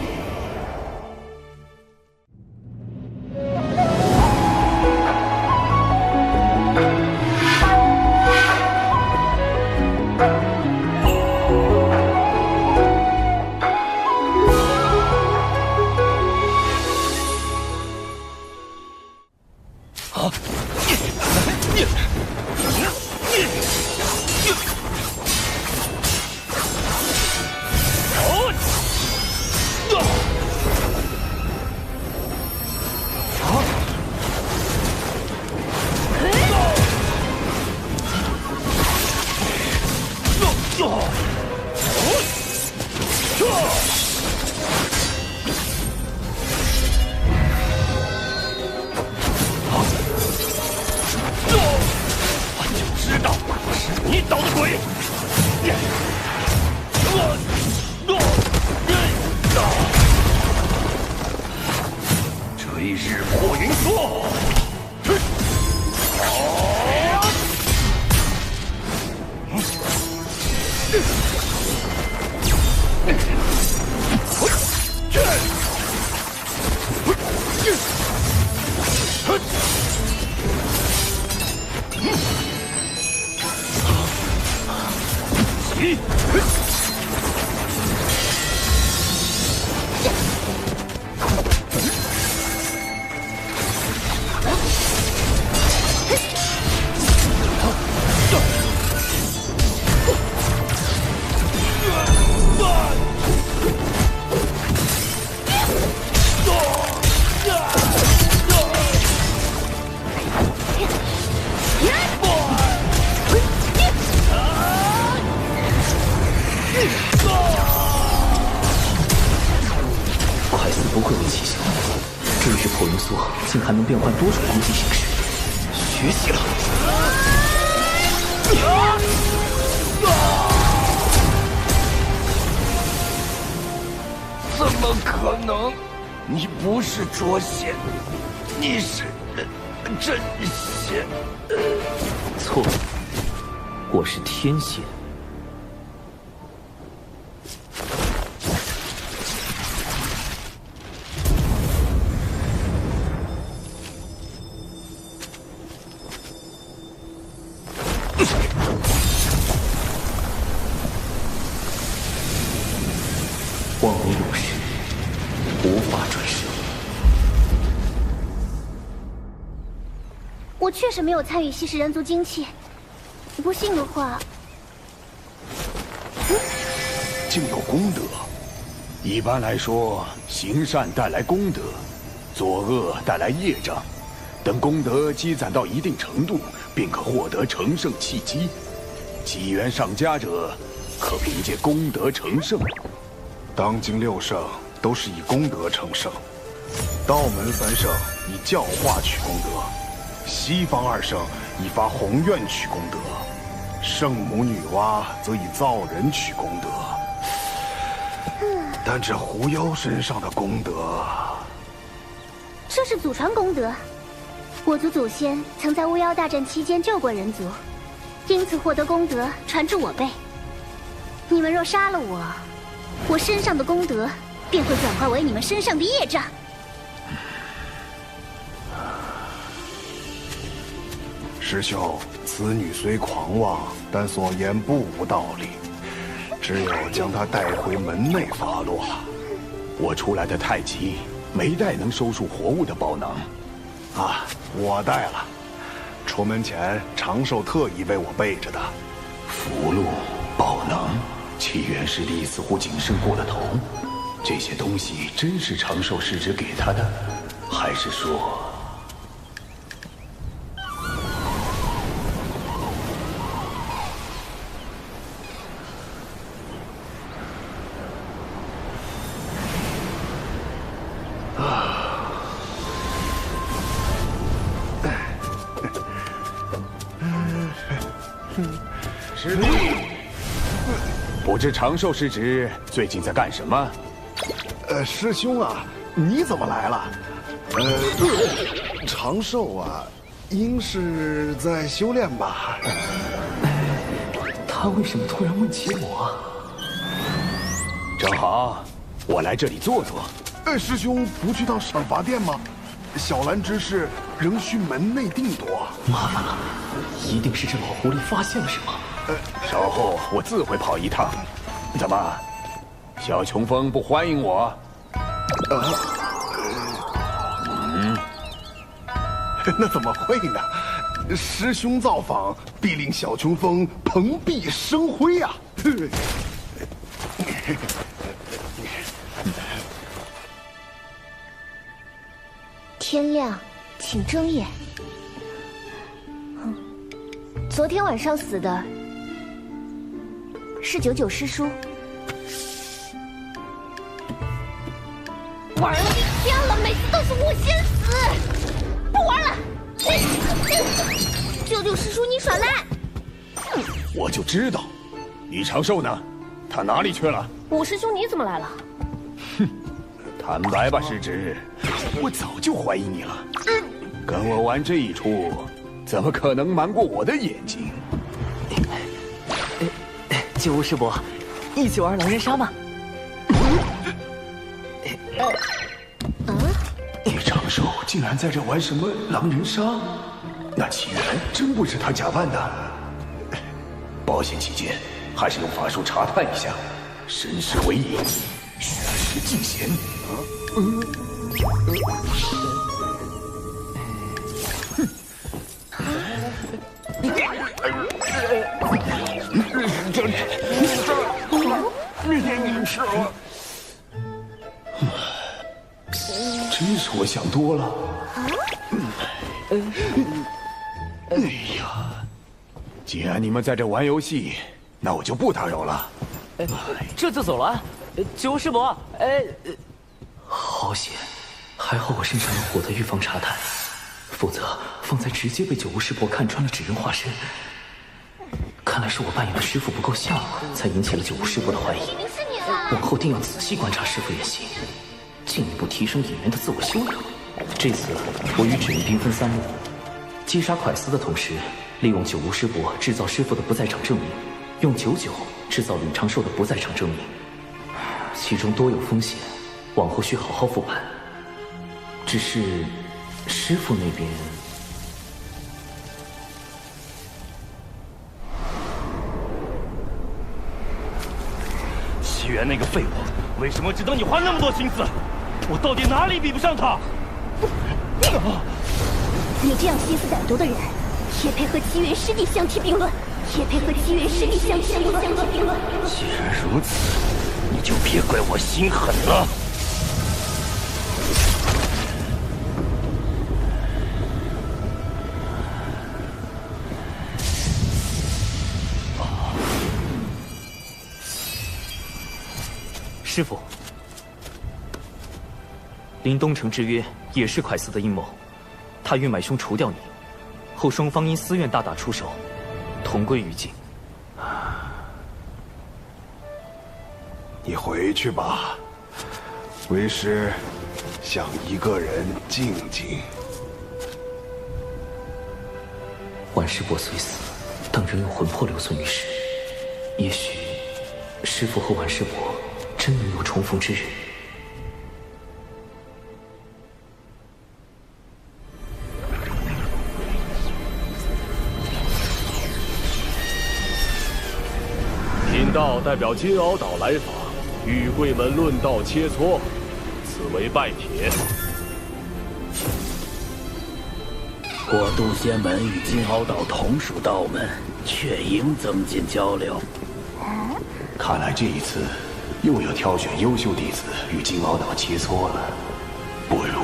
追日破云梭。快死不愧为奇效，这是破云梭，竟还能变换多种攻击形式，学习了。怎么可能？你不是捉仙，你是真仙。错，我是天仙。望为永世，无法转世。我确实没有参与吸食人族精气，不信的话，竟有功德。一般来说，行善带来功德，作恶带来业障。等功德积攒到一定程度，便可获得成圣契机。机缘上佳者，可凭借功德成圣。当今6圣都是以功德成圣，道门3圣以教化取功德，西方2圣以发宏愿取功德，圣母女娲则以造人取功德。但这狐妖身上的功德，这是祖传功德。我族祖先曾在巫妖大战期间救过人族，因此获得功德传至我辈。你们若杀了我，我身上的功德便会转化为你们身上的业障。师兄，此女虽狂妄，但所言不无道理。只有将她带回门内发落了。我出来的太急，没带能收束活物的宝囊。啊，我带了。出门前，长寿特意为我备着的。符箓、宝囊。契元师弟似乎谨慎过了头，这些东西真是长寿师侄给他的，还是说……师弟。不知长寿师侄最近在干什么？师兄啊，你怎么来了？长寿啊，应是在修炼吧？他为什么突然问起我？正好，我来这里坐坐。师兄不去到赏罚殿吗？小兰之事仍需门内定夺。麻烦了，一定是这老狐狸发现了什么。稍后我自会跑一趟。怎么，小琼峰不欢迎我？那怎么会呢？师兄造访，必令小琼峰蓬荜生辉啊！天亮，请睁眼。昨天晚上死的是99师叔。玩了一天了，每次都是我先死，不玩了。99师叔，你耍赖！我就知道，李长寿呢？他哪里去了？五师兄，你怎么来了？哼，坦白吧，师侄，我早就怀疑你了。跟我玩这一出，怎么可能瞒过我的眼睛？九无师伯，一起玩狼人杀吗？李长寿竟然在这玩什么狼人杀？那起源真不是他假扮的。保险起见，还是用法术查探一下。身世为引，虚实尽显。你吃了。真是我想多了。哎呀，既然你们在这玩游戏，那我就不打扰了。这就走了？九无师伯，好险，还好我身上有火的预防查探，否则方才直接被九无师伯看穿了纸人化身。看来是我扮演的师傅不够像，才引起了九无师伯的怀疑。往后定要仔细观察师傅演习，进一步提升演员的自我修养。这次我与纸人兵分3路，击杀蒯斯的同时，利用九无师伯制造师傅的不在场证明，用99制造李长寿的不在场证明。其中多有风险，往后需好好复盘。只是师傅那边……西元那个废物，为什么值得你花那么多心思？我到底哪里比不上他？你这样心思歹毒的人，也配和七元师弟相提并论？也配和七元师弟相提并论？既然如此，你就别怪我心狠了。师傅，临东城之约也是蒯斯的阴谋，他欲买凶除掉你，后双方因私怨大打出手，同归于尽。你回去吧，为师想一个人静静。万师伯虽死，但仍有魂魄留存于世，也许师傅和万师伯真能有重逢之日。贫道代表金鳌岛来访，与贵门论道切磋，此为拜帖。我渡仙门与金鳌岛同属道门，却应增进交流。看来这一次又要挑选优秀弟子与金鳌岛切磋了，不如……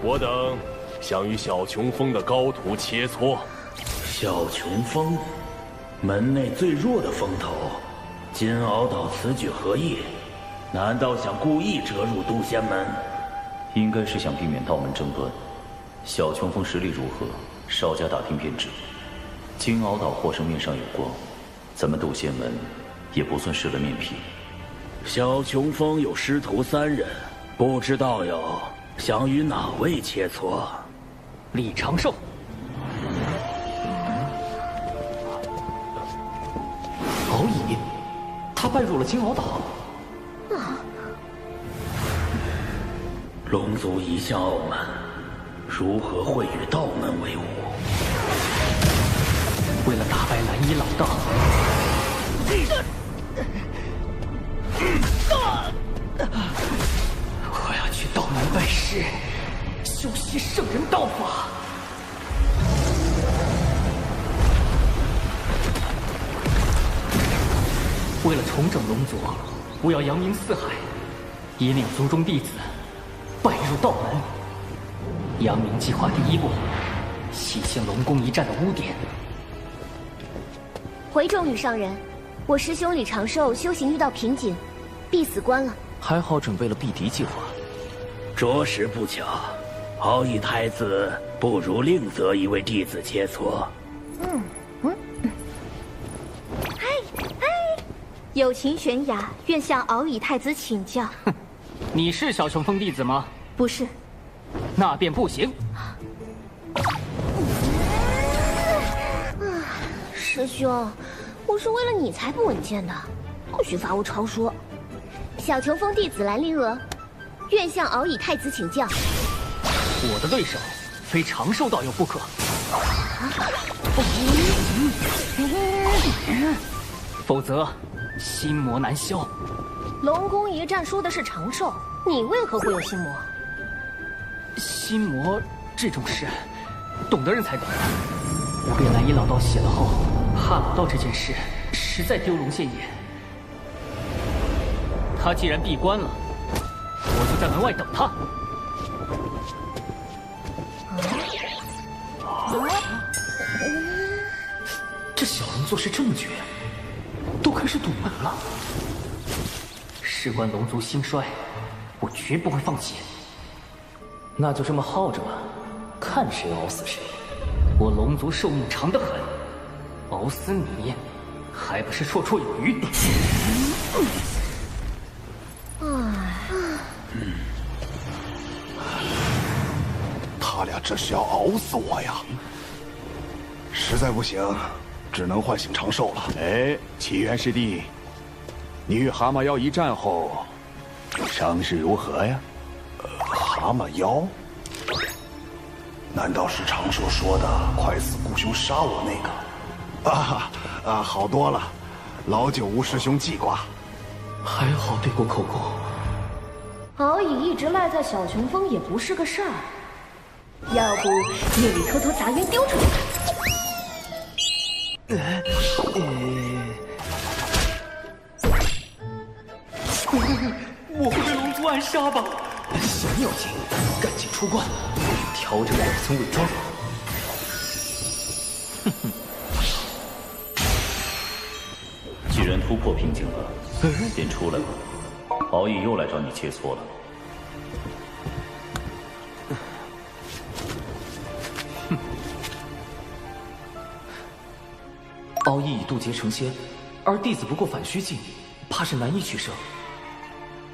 我等想与小琼峰的高徒切磋。小琼峰，门内最弱的峰头，金鳌岛此举何意？难道想故意折入渡仙门？应该是想避免道门争端。小琼峰实力如何，稍加打听便知。金鳌岛获胜面上有光，咱们渡仙门也不算失了面皮。小琼峰有师徒3人，不知道友想与哪位切磋？李长寿。敖乙，他拜入了金鳌岛。龙族一向傲慢，如何会与道门为伍？为了打败蓝衣老道，我要去道门拜师，修习圣人道法。为了重整龙族，我要扬名四海，引领族中弟子拜入道门。扬名计划第1步，洗清龙宫一战的污点。回众女上人，我师兄李长寿修行遇到瓶颈，必死关了。还好准备了避敌计划。着实不巧，敖乙太子不如另择一位弟子切磋。友情悬崖，愿向敖乙太子请教。你是小琼峰弟子吗？不是。那便不行。师兄，我是为了你才不稳健的，不许罚我抄说。小琼峰弟子兰陵娥，愿向敖乙太子请教。我的对手非长寿道友不可，否则心魔难消。龙宫一战说的是长寿，你为何会有心魔？心魔这种事，懂的人才懂。我给蓝衣老道写了后，怕老道这件事实在丢龙现眼。他既然闭关了，我就在门外等他。这小龙做事这么绝，都开始堵门了。事关龙族兴衰，我绝不会放弃。那就这么耗着吧，看谁熬死谁。我龙族寿命长得很，熬死你还不是绰绰有余。他俩这是要熬死我呀！实在不行，只能唤醒长寿了。哎，启元师弟，你与蛤蟆妖一战后，伤势如何呀？蛤蟆妖？难道是长寿说的快死顾兄杀我那个？好多了，老九吴师兄记挂。还好对过口供。敖乙一直赖在小琼峰也不是个事儿，要不夜里偷偷砸晕丢出去。我会被龙族暗杀吧？小妖精，赶紧出关，调整2层伪装。哼哼。既然突破瓶颈了，便出来吧。敖乙又来找你切磋了。敖乙已渡劫成仙，而弟子不过反虚境，怕是难以取胜。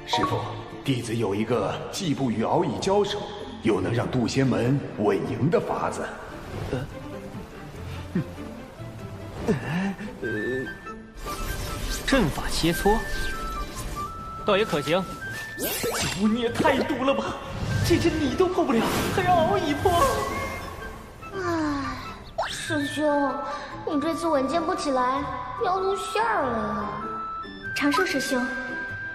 师傅，弟子有一个既不与敖乙交手，又能让渡仙门稳赢的法子。阵法切磋，倒也可行。九你也太毒了吧！这阵你都破不了，还让敖乙破？唉，师兄，你这次稳健不起来，要露馅儿了。长寿师兄，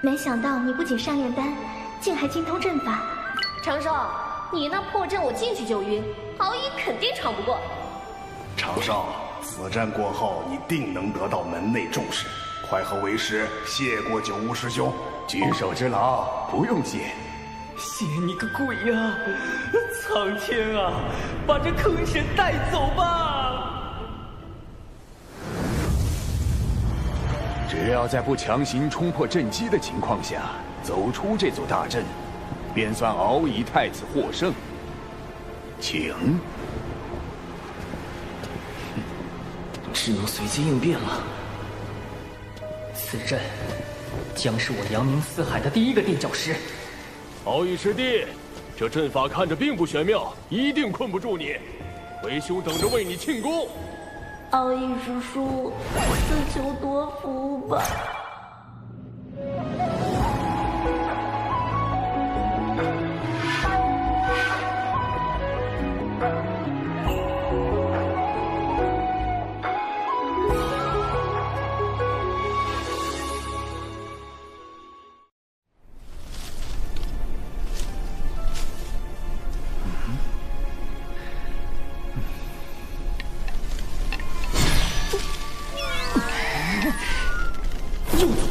没想到你不仅上炼丹，竟还精通阵法。长寿，你那破阵我进去就晕，敖乙肯定闯不过。长寿，此战过后，你定能得到门内重视。快和为师谢过九乌师兄，举手之劳，不用谢。谢你个鬼呀！苍天啊，把这坑神带走吧！只要在不强行冲破阵基的情况下走出这座大阵，便算敖乙太子获胜。请。只能随机应变了。此阵将是我扬名四海的第一个垫脚石。敖乙师弟，这阵法看着并不玄妙，一定困不住你。为兄等着为你庆功。敖乙师叔，自求多福吧。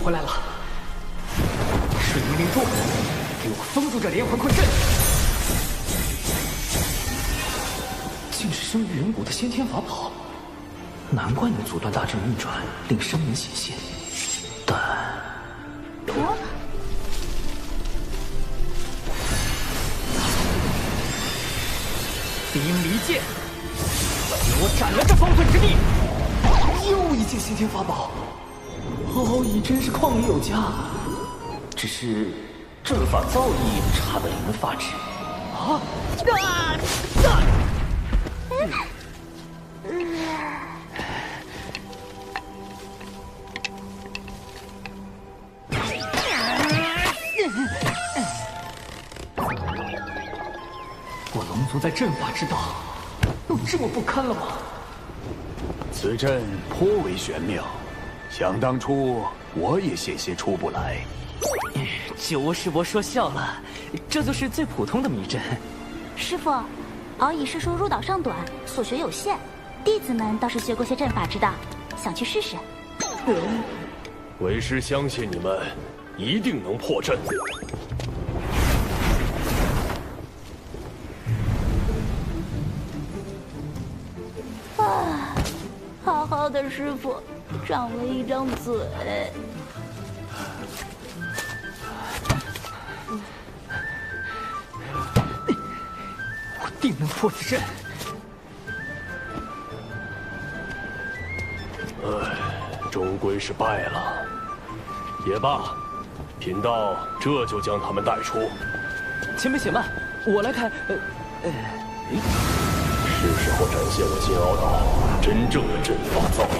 回来了！水灵灵珠，给我封住这连环困阵！竟是生于人骨的先天法宝，难怪能阻断大阵运转，令生人显现。但……冰离剑，给我斩了这方寸之地！又一件先天法宝。敖乙真是旷里有家，只是阵法造诣差得令人发指。我龙族在阵法之道有这么不堪了吗？此阵颇为玄妙，想当初我也险些出不来。酒窝师伯说笑了，这就是最普通的迷阵。师傅，敖乙师叔入岛尚短，所学有限，弟子们倒是学过些阵法之道，想去试试。为师相信你们一定能破阵。啊，好好的师傅，长了一张嘴。我定能破此阵。终归是败了，也罢，贫道这就将他们带出。前辈且慢，我来开。是时候展现我金鳌岛真正的阵法造诣。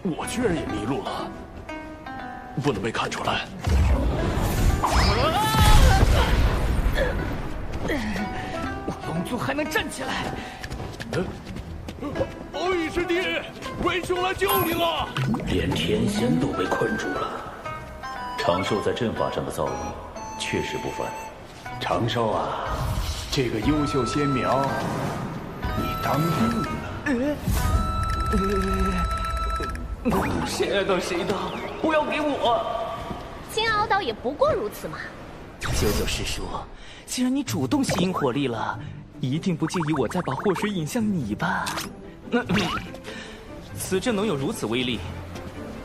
我居然也迷路了，不能被看出来。我龙族还能站起来。敖乙师弟，为兄来救你了！连天仙都被困住了。长寿在阵法上的造诣确实不凡。长寿啊，这个优秀仙苗，你当定了。谁爱当谁当，不要给我！金鳌岛也不过如此嘛。九九师叔，既然你主动吸引火力了，一定不介意我再把祸水引向你吧？此阵能有如此威力，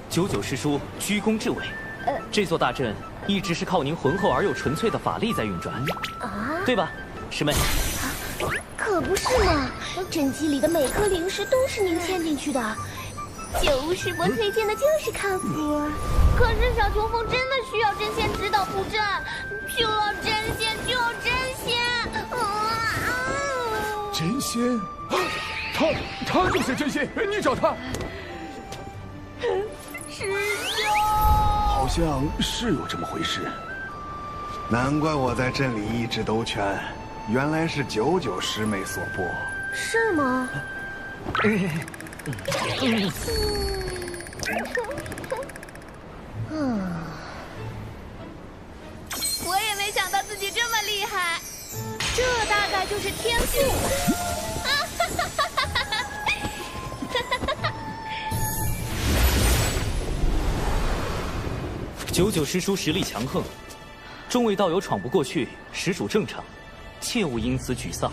九九师叔居功至伟。这座大阵一直是靠您浑厚而又纯粹的法力在运转，对吧，师妹？可不是嘛，阵基里的每颗灵石都是您嵌进去的。九巫师伯推荐的就是靠谱。可是小琼峰真的需要真仙指导布阵，就要真仙，就要真仙！真仙？他就是真仙，你找他。师兄，好像是有这么回事。难怪我在镇里一直兜圈，原来是九九师妹所拨。是吗？我也没想到自己这么厉害，这大概就是天赋吧。九九师叔实力强横，众位道友闯不过去，实属正常，切勿因此沮丧。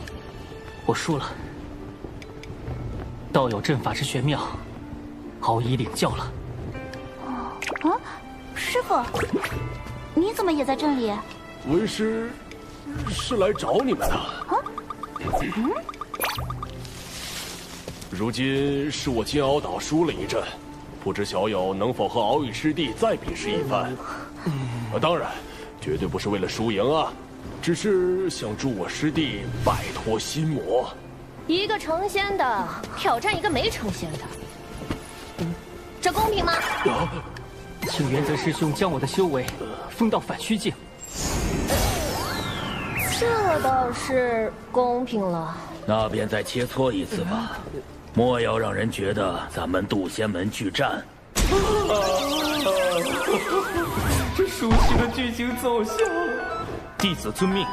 我输了。道友阵法之玄妙，敖乙领教了。师傅，你怎么也在镇里？为师是来找你们的。如今是我金鳌岛输了一阵，不知小友能否和敖乙师弟再比试一番？当然，绝对不是为了输赢啊，只是想助我师弟摆脱心魔。一个成仙的挑战一个没成仙的，这公平吗？请元泽师兄将我的修为封到反虚境。这倒是公平了。那便再切磋一次吧，莫要让人觉得咱们渡仙门拒战。这熟悉的剧情走向，弟子遵命。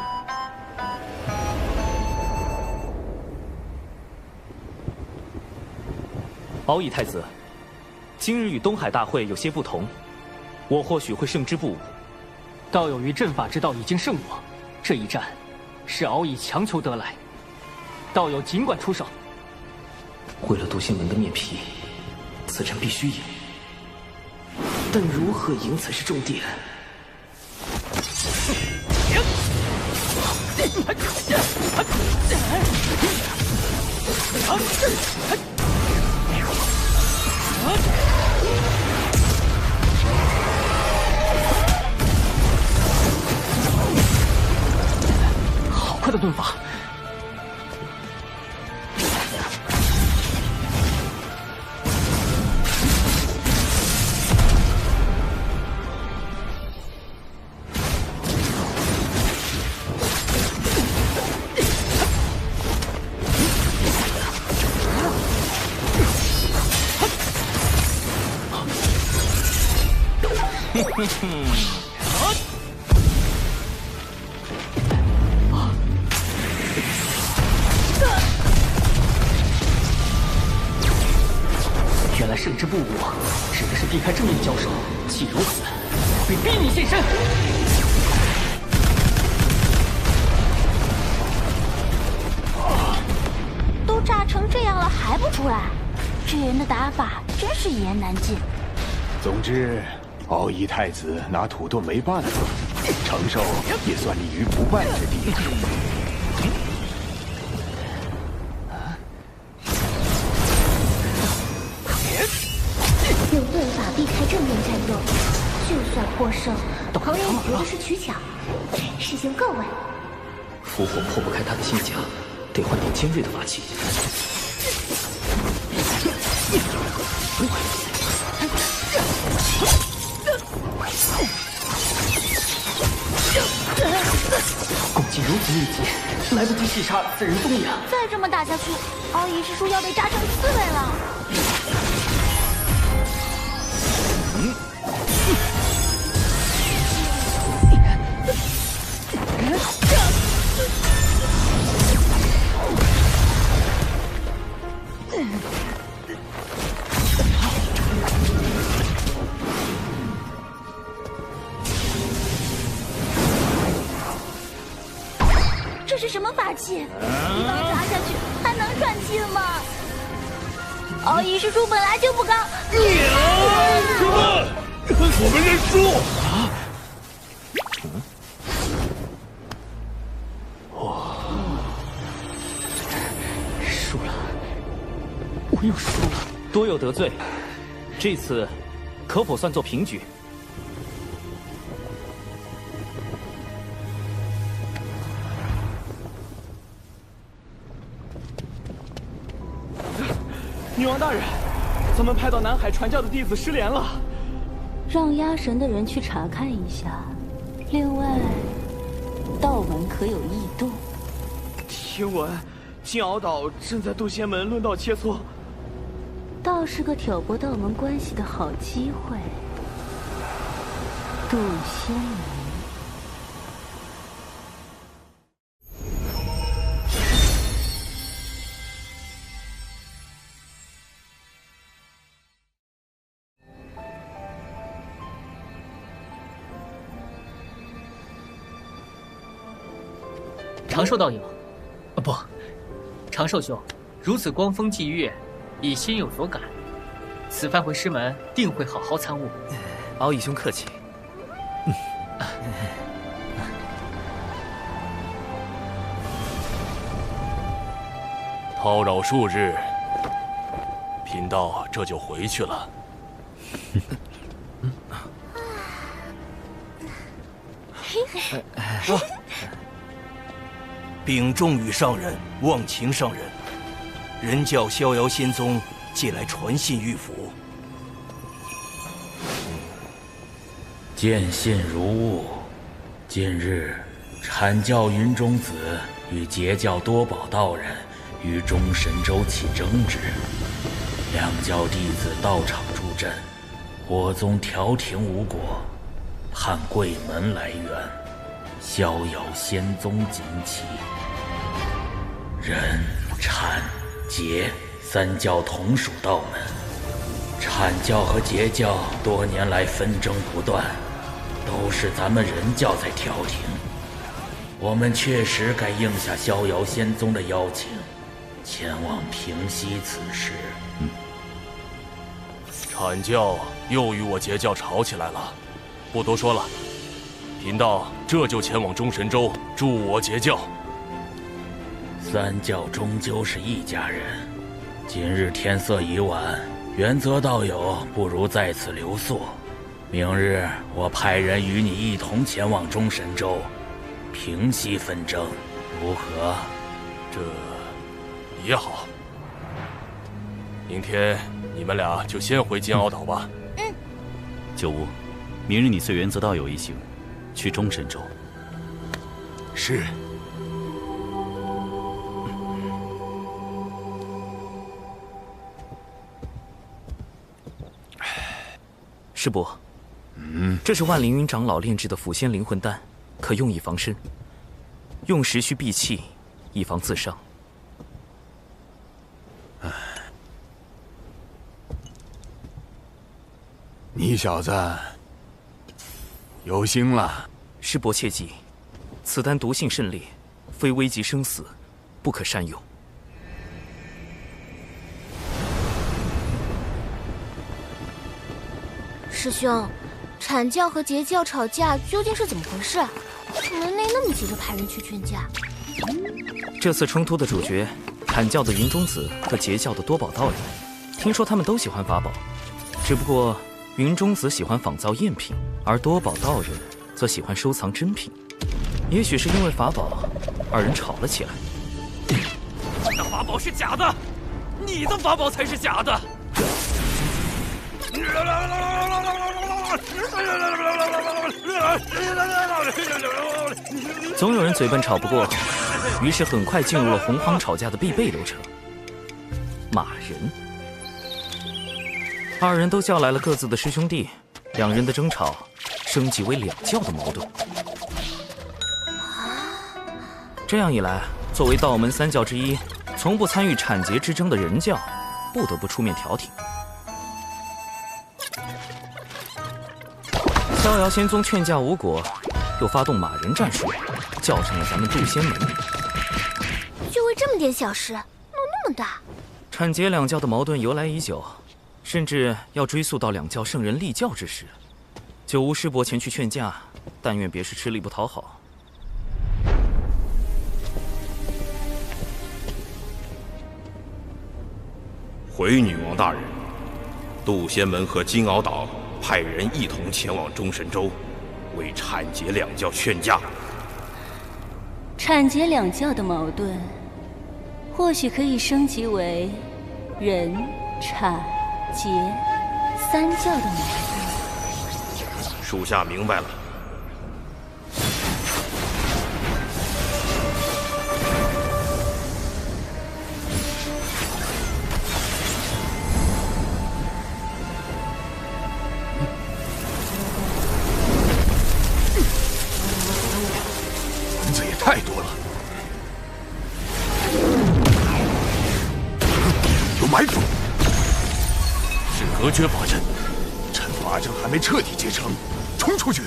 敖乙太子，今日与东海大会有些不同，我或许会胜之不武。道友于阵法之道已经胜我，这一战是敖乙强求得来，道友尽管出手。为了渡仙门的面皮，此战必须赢，但如何赢才是重点。好快的盾法！原来胜之不武，指的是避开正面交手。既如此，我便逼你现身。都炸成这样了还不出来，这人的打法真是一言难尽。总之，敖乙太子拿土遁没办法，承受也算立于不败之地。用盾法避开正面战斗，就算获胜，旁人也觉得是取巧。师兄够稳。伏火破不开他的心墙，得换点尖锐的法器。攻击如此密集，来不及细查此人踪影。再这么打下去，敖乙师叔要被炸成刺猬了。这是什么法器？一棒砸下去还能转气吗？敖乙师叔本来就不高。师们，我们认输。输了，我又输了。多有得罪，这次可否算作平局？女王大人，咱们派到南海传教的弟子失联了，让压神的人去查看一下。另外，道门可有异动？听闻金鳌岛正在渡仙门论道切磋，倒是个挑拨道门关系的好机会。渡仙门。长寿道友，不，长寿兄，如此光风霁月，已心有所感。此番回师门，定会好好参悟。敖乙兄客气。叨扰数日，贫道这就回去了。禀众羽上人，望秦上人，人教逍遥仙宗借来传信玉符。见信如晤。近日，阐教云中子与截教多宝道人于中神州起争执，两教弟子到场助阵，我宗调停无果，盼贵门来援，逍遥仙宗锦旗。人、阐、截三教同属道门，阐教和截教多年来纷争不断，都是咱们人教在调停。我们确实该应下逍遥仙宗的邀请，前往平息此事。阐教又与我截教吵起来了，不多说了，贫道这就前往中神州助我截教。三教终究是一家人。今日天色已晚，原则道友不如在此留宿。明日我派人与你一同前往中神州，平息纷争，如何？这也好。明天你们俩就先回金鳌岛吧。九乌，明日你随原则道友一行去中神州。是。师伯，这是万凌云长老炼制的腐仙灵魂丹，可用以防身。用时需闭气，以防自伤。你小子有心了。师伯切记，此丹毒性甚烈，非危及生死，不可擅用。师兄，阐教和截教吵架究竟是怎么回事？门内那么急着派人去劝架。这次冲突的主角，阐教的云中子和截教的多宝道人，听说他们都喜欢法宝，只不过云中子喜欢仿造赝品，而多宝道人则喜欢收藏真品。也许是因为法宝，二人吵了起来。那法宝是假的，你的法宝才是假的。总有人嘴笨吵不过，于是很快进入了洪荒吵架的必备流程——骂人。二人都叫来了各自的师兄弟，两人的争吵升级为两教的矛盾。这样一来，作为道门三教之一，从不参与阐劫之争的人教，不得不出面调停。逍遥仙宗劝架无果，又发动骂人战术，叫上了咱们渡仙门。就为这么点小事，闹那么大？阐劫两教的矛盾由来已久，甚至要追溯到两教圣人立教之时。九无师伯前去劝架，但愿别是吃力不讨好。回女王大人，渡仙门和金鳌岛派人一同前往中神州，为阐劫两教劝架。阐劫两教的矛盾，或许可以升级为人、阐、劫三教的矛盾。属下明白了。太多了，有埋伏，是隔绝法阵，趁法阵还没彻底结成，冲出去！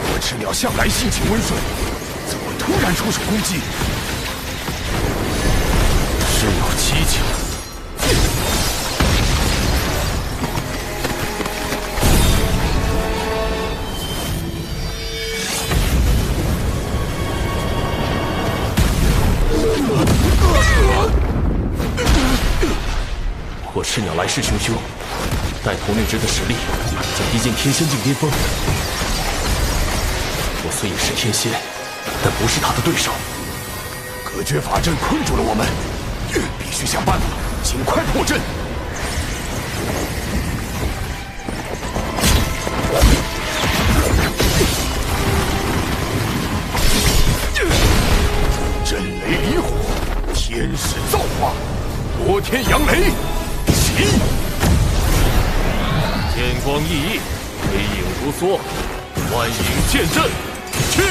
我赤鸟向来性情温顺。突然出手攻击，事有蹊跷。我赤鸟来势汹汹，带头那只的实力将逼近天仙境巅峰。我虽也是天仙，但不是他的对手。隔绝法阵困住了我们，必须想办法尽快破阵。震雷离火，天使造化，摩天扬雷，起！天光熠熠，黑影如梭，万影剑阵，去！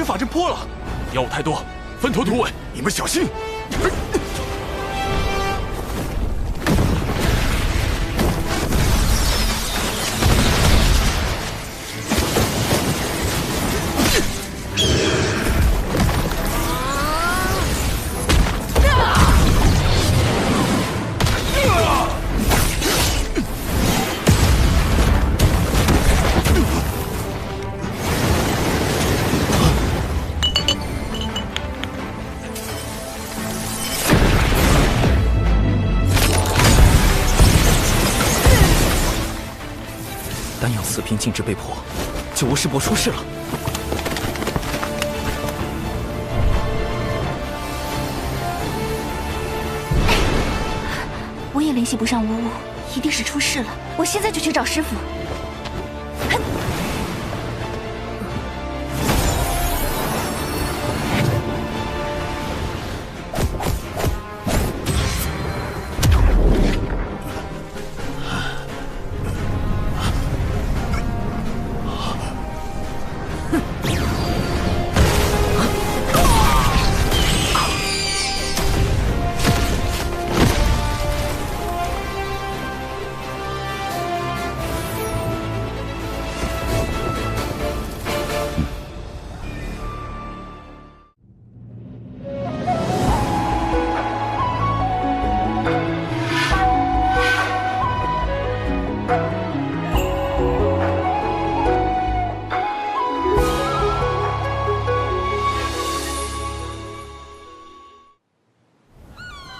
法阵破了，妖物太多，分头突围，你们小心！丹阳四品禁制被破，九无师伯出事了。我也联系不上无误，一定是出事了。我现在就去找师傅。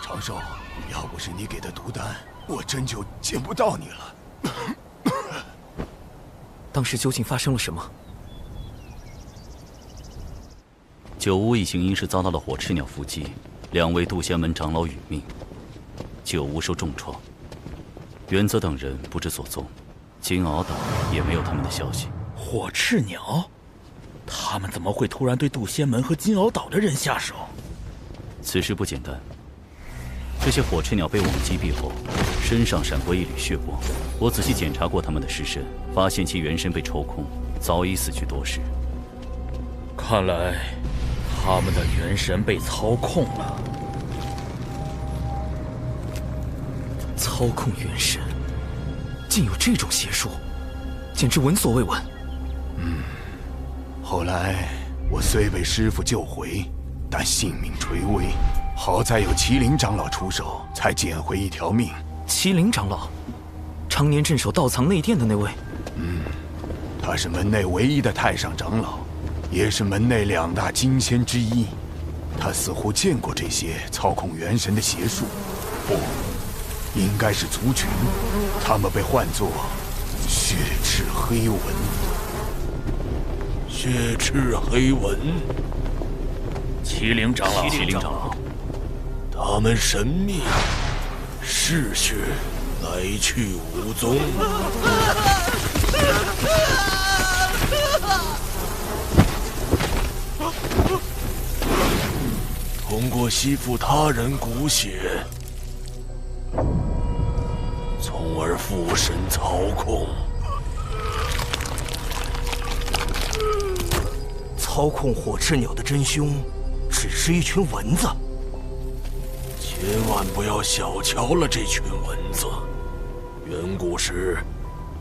长寿，要不是你给的毒丹，我真就见不到你了。当时究竟发生了什么？九巫一行因是遭到了火赤鸟伏击，2位渡仙门长老殒命，九巫受重创，元泽等人不知所踪，金鳌岛也没有他们的消息。火赤鸟，他们怎么会突然对渡仙门和金鳌岛的人下手？此事不简单。这些火赤鸟被我们击毙后，身上闪过一缕血光。我仔细检查过他们的尸身，发现其元神被抽空，早已死去多时。看来，他们的元神被操控了。操控元神，竟有这种邪术，简直闻所未闻。后来我虽被师父救回，但性命垂危。好在有麒麟长老出手，才捡回一条命。麒麟长老，常年镇守道藏内殿的那位。他是门内唯一的太上长老，也是门内2大金仙之一。他似乎见过这些操控元神的邪术，不，应该是族群。他们被唤作血赤黑纹。血赤黑纹，麒麟长老，麒麟长老。他们神秘，嗜血，来去无踪。通过吸附他人骨血，从而附身操控。操控火赤鸟的真凶，只是一群蚊子。千万不要小瞧了这群蚊子。远古时，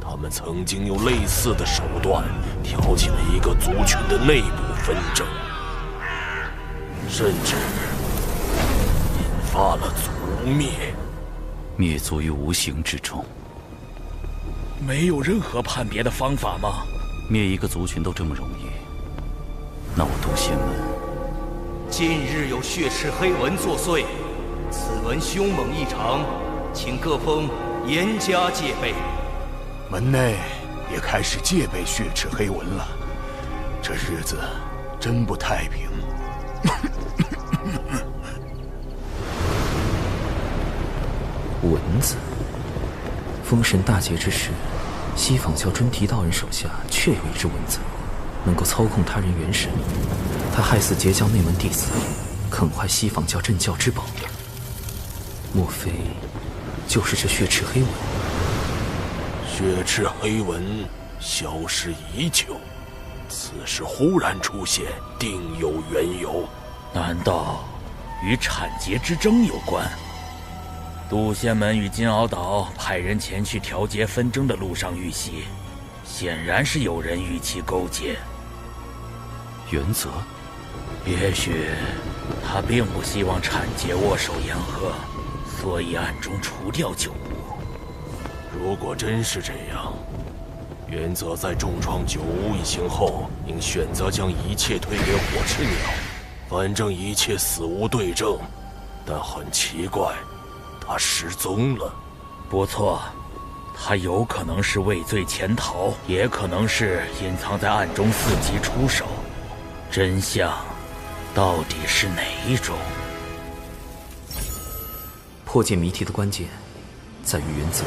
他们曾经用类似的手段挑起了一个族群的内部纷争，甚至引发了族灭。灭族于无形之中。没有任何判别的方法吗？灭一个族群都这么容易，那我渡仙门。近日有血赤黑纹作祟。此文凶猛异常，请各封严加戒备。门内也开始戒备血赤黑纹了，这日子真不太平。蚊子，封神大劫之时，西坊教尊提道人手下确有一只蚊子，能够操控他人元神。他害死截教内门弟子，啃坏西坊教镇教之宝。莫非就是这血赤黑纹？血赤黑纹消失已久，此事忽然出现，定有缘由。难道与产劫之争有关？渡仙门与金鳌岛派人前去调节纷争的路上遇袭，显然是有人与其勾结。原则？也许他并不希望产劫握手言和，所以暗中除掉九屋。如果真是这样，原则在重创九屋一行后，应选择将一切推给火赤鸟，反正一切死无对证。但很奇怪，他失踪了。不错，他有可能是畏罪潜逃，也可能是隐藏在暗中伺机出手。真相到底是哪一种？破解谜题的关键在于原则。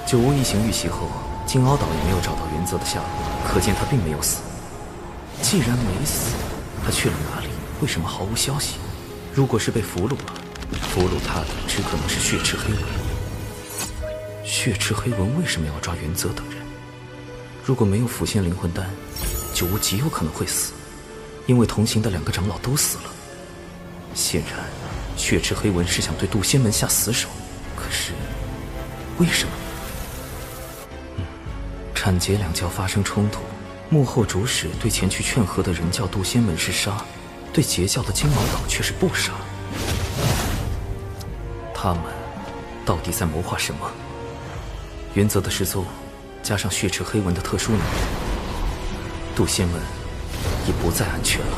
九屋一行遇袭后，金鳌岛也没有找到原则的下落，可见他并没有死。既然没死，他去了哪里？为什么毫无消息？如果是被俘虏了，俘虏他的只可能是血赤黑纹。血赤黑纹为什么要抓原则等人？如果没有腐仙灵魂丹，九屋极有可能会死，因为同行的2个长老都死了。显然，血赤黑纹是想对渡仙门下死手，可是为什么？产劫两教发生冲突，幕后主使对前去劝和的人教渡仙门是杀，对截教的金鳌岛却是不杀。他们到底在谋划什么？原则的失踪，加上血赤黑纹的特殊能力，渡仙门已不再安全了。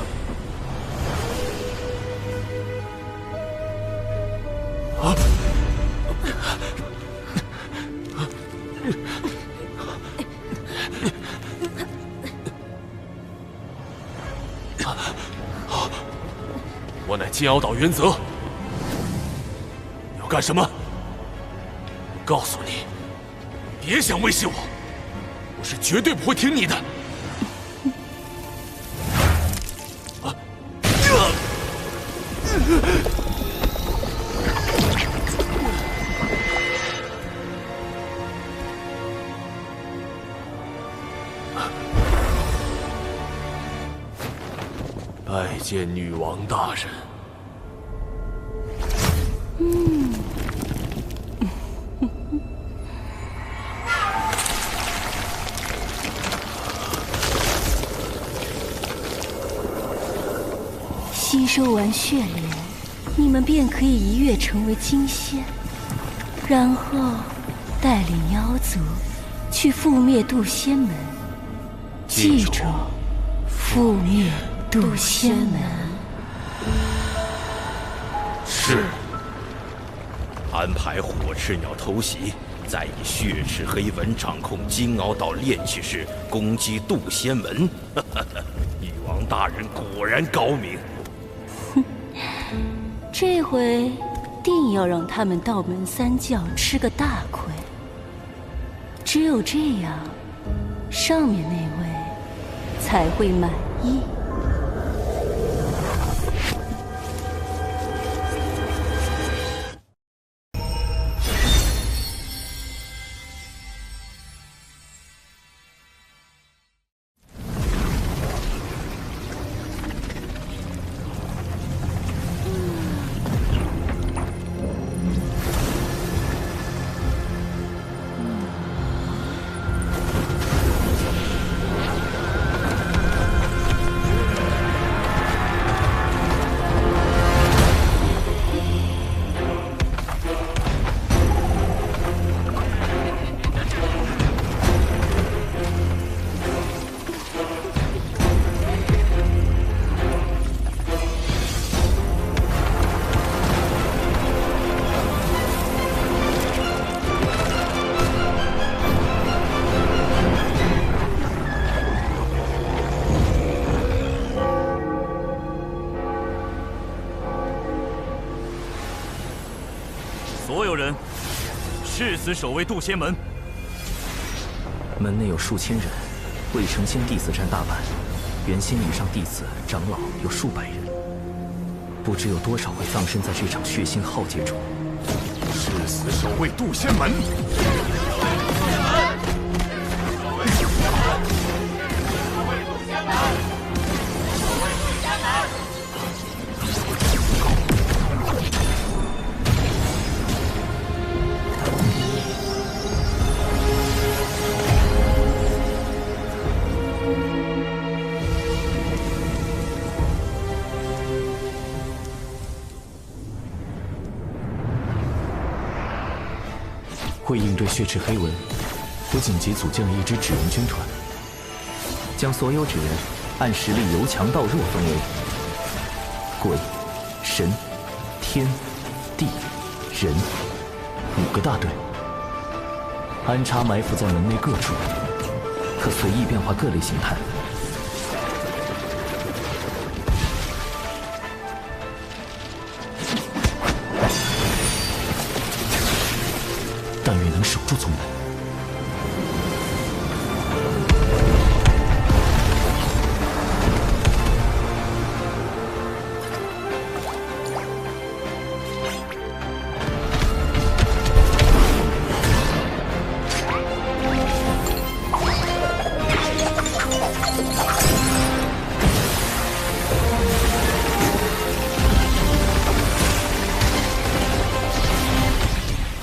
我乃金鳌岛原则，要干什么？我告诉你，别想威胁我，我是绝对不会听你的。拜见女王大人。吸收完血莲，你们便可以一跃成为金仙，然后带领妖族去覆灭渡仙门。记住，覆灭渡仙门。是。安排火赤鸟偷袭，再以血赤黑纹掌控金鳌岛炼气室，攻击渡仙门。女王大人果然高明。这回定要让他们道门三教吃个大亏。只有这样，上面那位才会满意。所有人誓死守卫渡仙门。门内有数千人，未成仙弟子占大半，元仙以上弟子、长老有数百人，不知有多少会葬身在这场血腥浩劫中。誓死守卫渡仙门。为应对血赤黑纹，我紧急组建了一支纸人军团，将所有纸人按实力由强到弱分为鬼、神、天、地、人5个大队，安插埋伏在门内各处，可随意变化各类形态。但愿能守住宗门。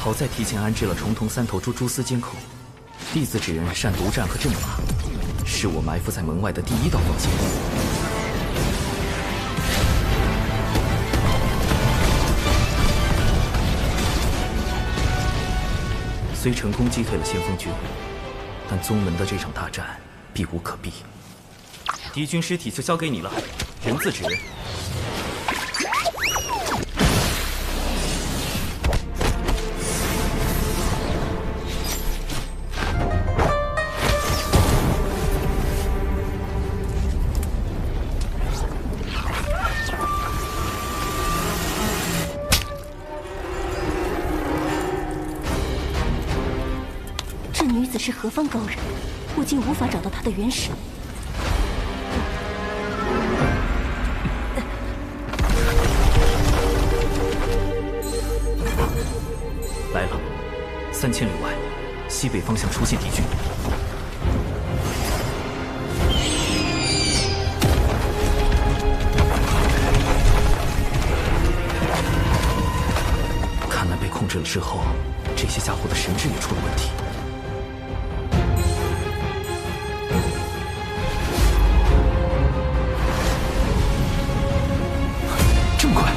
好在提前安置了重瞳3头蛛蛛丝监控，弟子纸人善独战和阵法，是我埋伏在门外的第一道防线。虽成功击退了先锋军，但宗门的这场大战避无可避。敌军尸体就交给你了，人字纸人。是何方高人？我竟无法找到他的原始。来了，3000里外，西北方向出现敌军。看来被控制了之后，这些家伙的神智也出了问题。这么快！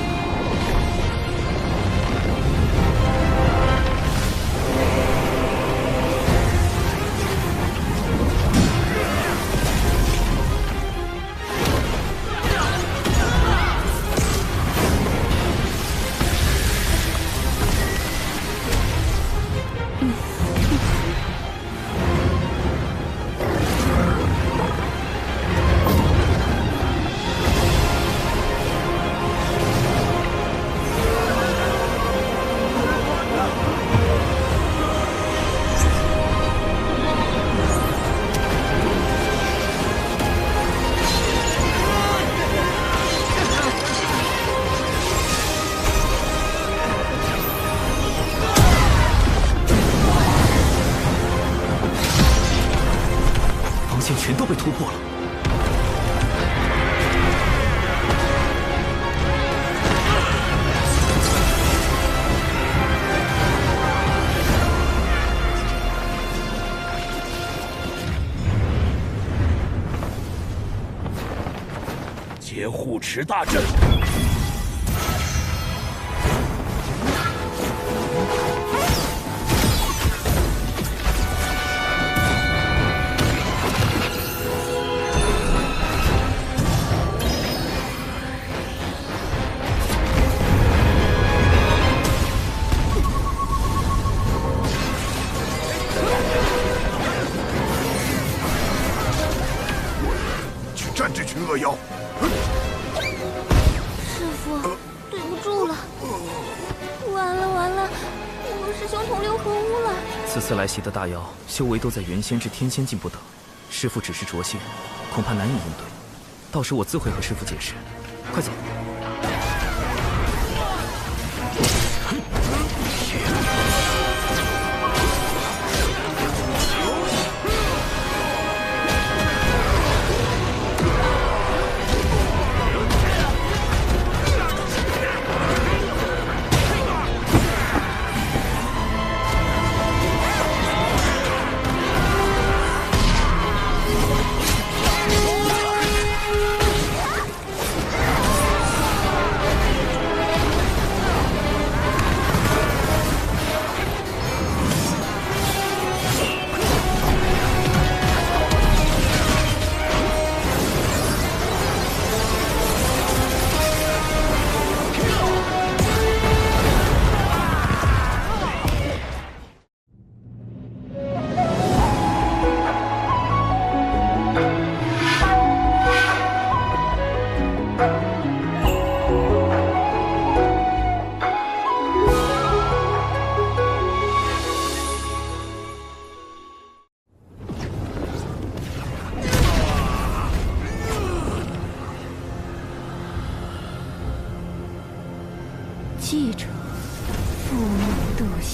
全都被突破了。劫护池大阵。战这群恶妖！师父，对不住了。完了完了，我们师兄同流合污了。此次来袭的大妖，修为都在元仙至天仙境不等，师父只是着仙，恐怕难以应对。到时我自会和师父解释。快走！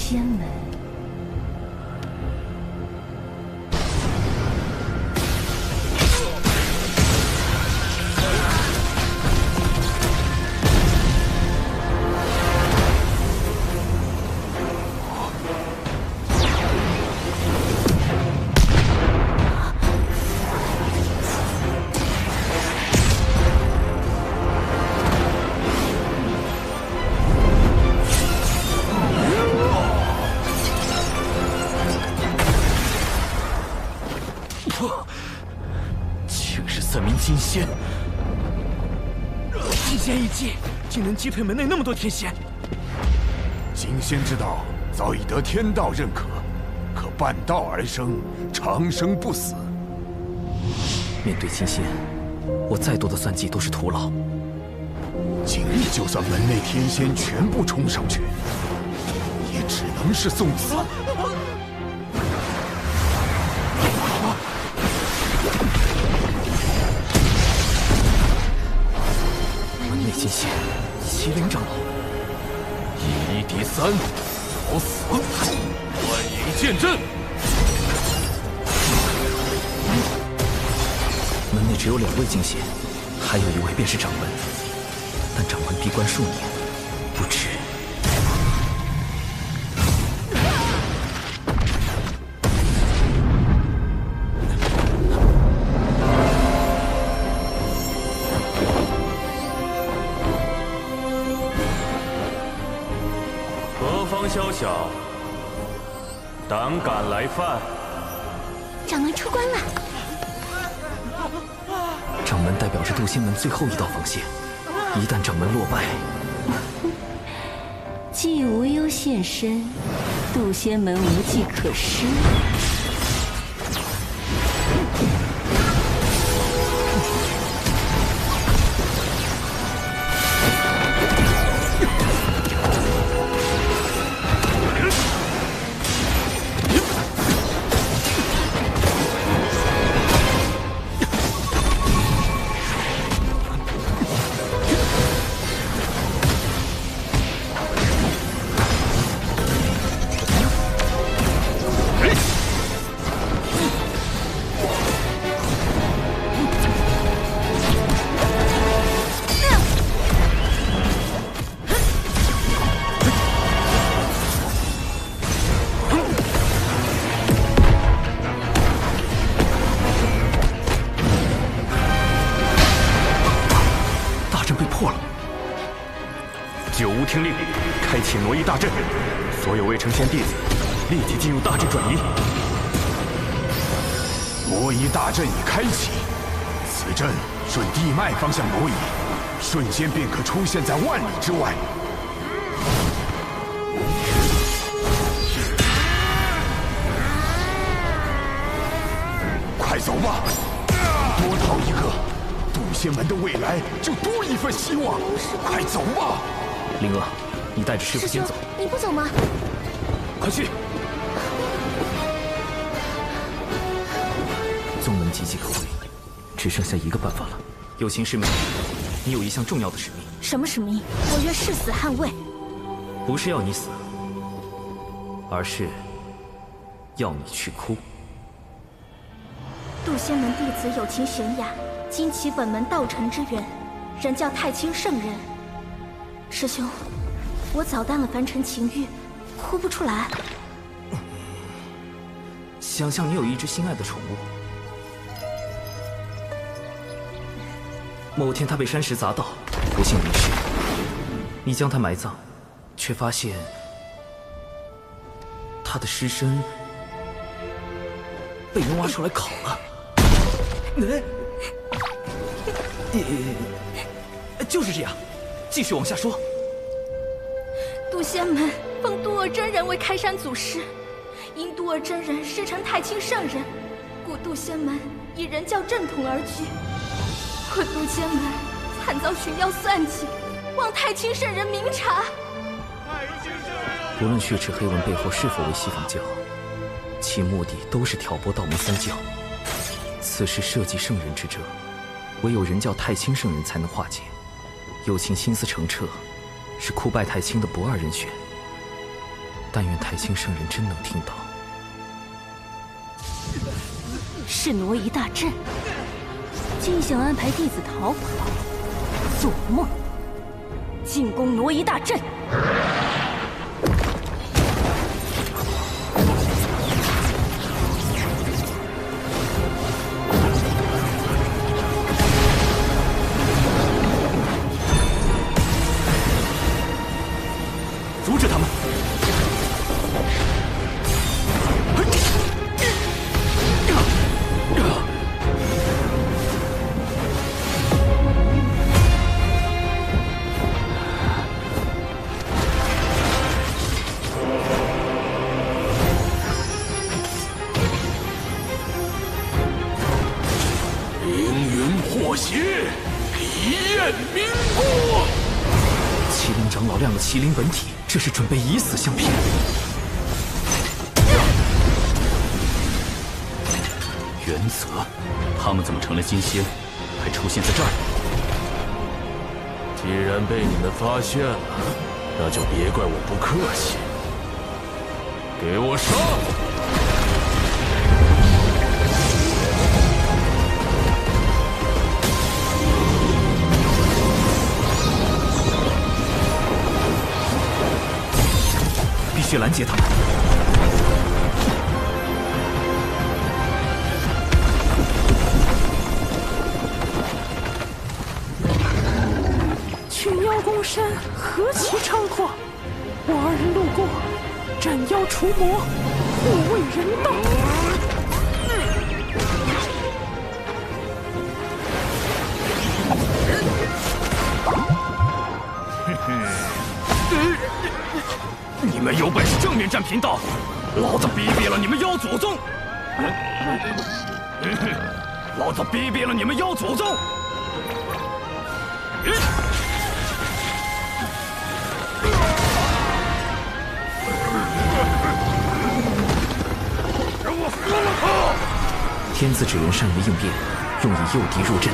仙门。竟是3名金仙！一剑一击，竟能击退门内那么多天仙。金仙之道早已得天道认可，可半道而生，长生不死。面对金仙，我再多的算计都是徒劳。今日就算门内天仙全部冲上去，也只能是送死。门内金仙，麒麟长老，以1敌3，找死！幻影剑阵。门内只有2位金仙，还有1位便是掌门，但掌门闭关数年，不知。何方宵小，胆敢来犯？掌门出关了。掌门代表着渡仙门最后一道防线，一旦掌门落败，既无忧现身，渡仙门无计可施。九无听令，开启挪移大阵，所有未成仙弟子立即进入大阵转移。挪移大阵已开启，此阵顺地脉方向挪移，瞬间便可出现在万里之外。快走吧，多逃一个，渡仙门的未来就多一份希望。快走吧！灵儿，你带着师傅先走。你不走吗？快去！宗门岌岌可危，只剩下一个办法了。有情师妹，你有一项重要的使命。什么使命？我愿誓死捍卫。不是要你死，而是要你去哭。渡仙门弟子有情玄雅，今起本门道成之缘，人叫太清圣人。师兄，我早淡了凡尘情欲，哭不出来。想象你有一只心爱的宠物，某天它被山石砸到，不幸离世，你将它埋葬，却发现它的尸身被人挖出来烤了。就是这样，继续往下说。渡仙门奉渡厄真人为开山祖师，因渡厄真人师承太清圣人，故渡仙门以人教正统而居。我渡仙门惨遭寻妖算计，望太清圣人明察。无论血池黑纹背后是否为西方教，其目的都是挑拨道门三教。此事涉及圣人之争，唯有人教太清圣人才能化解。有情心思澄澈，是哭拜太清的不二人选。但愿太清圣人真能听到。是挪移大阵，竟想安排弟子逃跑，做梦！进攻挪移大阵！阻止他们！破邪，一焰明光。麒麟长老亮了麒麟本体，这是准备以死相拼。原则，他们怎么成了金仙，还出现在这儿？既然被你们发现了，那就别怪我不客气。给我上！必须拦截他们！群妖攻山，何其猖狂！我二人路过，斩妖除魔，护卫人道。你们有本事正面战贫道，老子逼毙了你们妖祖宗！老子逼毙了你们妖祖宗！让我服了他！天子只缘善于应变，用以诱敌入阵。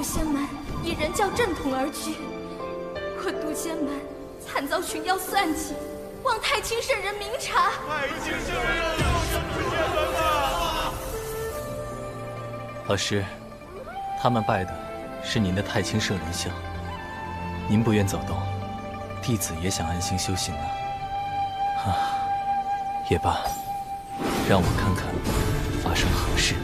仙门以人教正统而居，我渡仙门惨遭群妖算计，望太清圣人明察。太清圣人要出仙门了！老师，他们拜的是您的太清圣人像，您不愿走动，弟子也想安心修行啊。也罢，让我看看发生何事。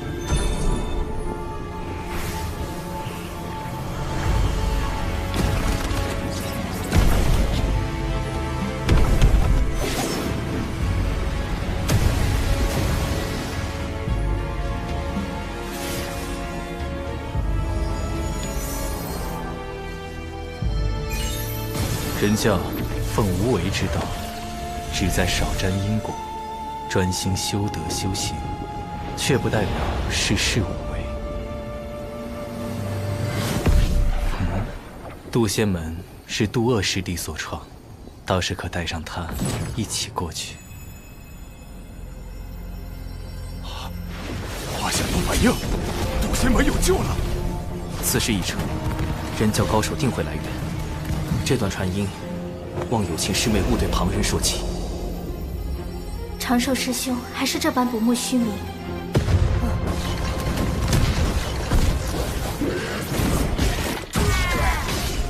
人教奉无为之道，旨在少沾因果，专心修德修行，却不代表事事无为。渡仙门是渡恶师弟所创，倒是可带上他一起过去。华夏有反应，渡仙门有救了。此事已成，人教高手定会来援。这段传音，望有情师妹勿对旁人说起。长寿师兄还是这般不慕虚名。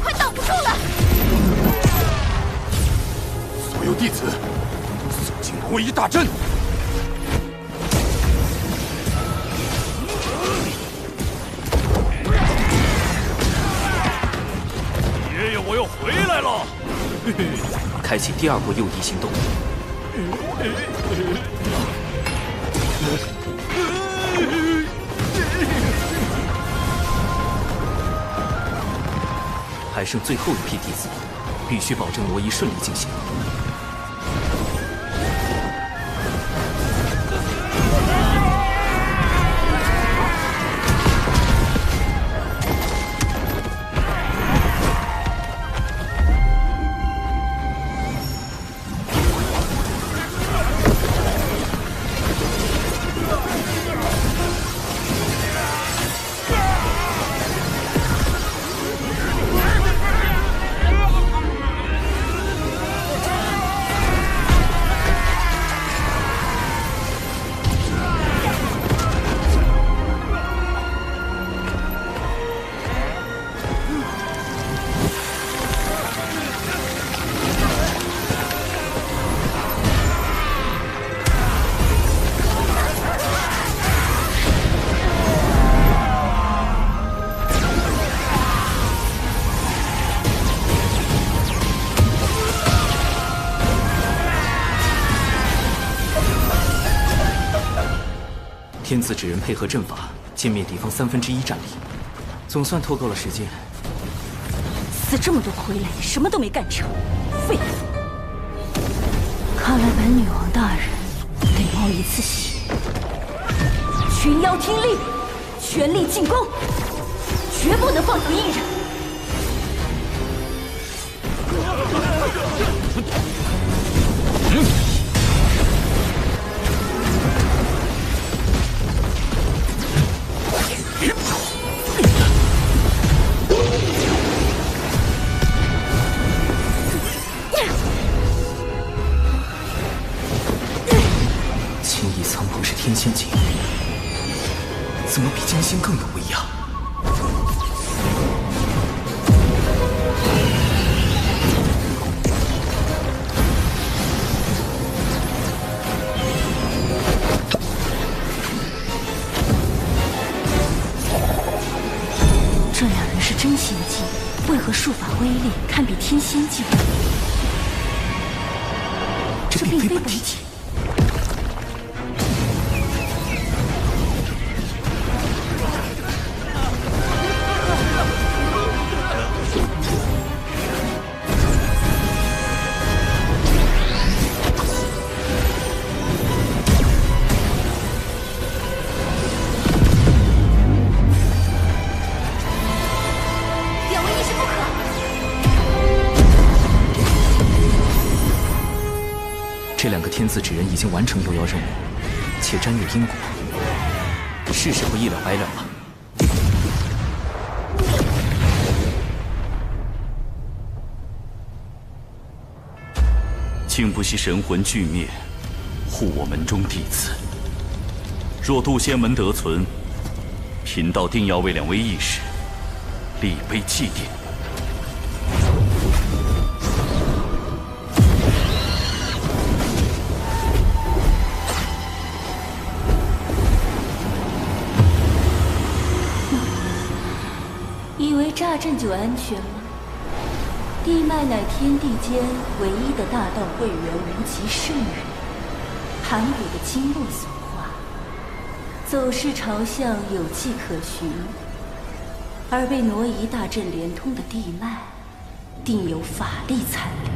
快挡不住了！弟子走进魔夷大阵。爷爷，我又回来了！嘿嘿，开启第2波诱敌行动。还剩最后一批弟子，必须保证魔夷顺利进行。天子指人配合阵法，歼灭敌方1/3战力，总算拖够了时间。死这么多傀儡，什么都没干成，废物！看来本女王大人得冒一次险。群妖听令，全力进攻，绝不能放走一人。天仙境，怎么比金星更有威压？这两人是真仙境，为何术法威力堪比天仙境？这并非本体。这2个天子指人已经完成幽妖任务，且沾有因果，是时候一了百了了。竟不惜神魂俱灭，护我门中弟子。若渡仙门得存，贫道定要为2位义士立碑祭奠。以为炸阵就安全吗？地脉乃天地间唯一的大道会员无极圣人，盘古的经络所化，走势朝向有迹可循，而被挪移大阵连通的地脉，定有法力残留。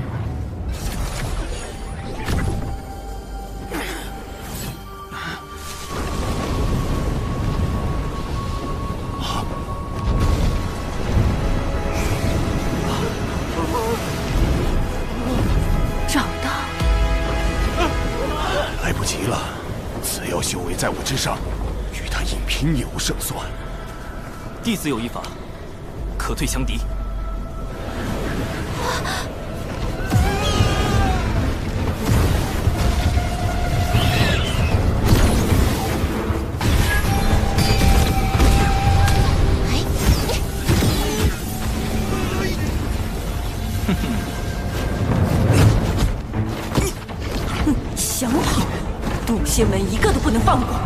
修为在我之上，与他硬拼也无胜算。弟子有一法，可退降敌。想跑，渡仙门一个都不能放过。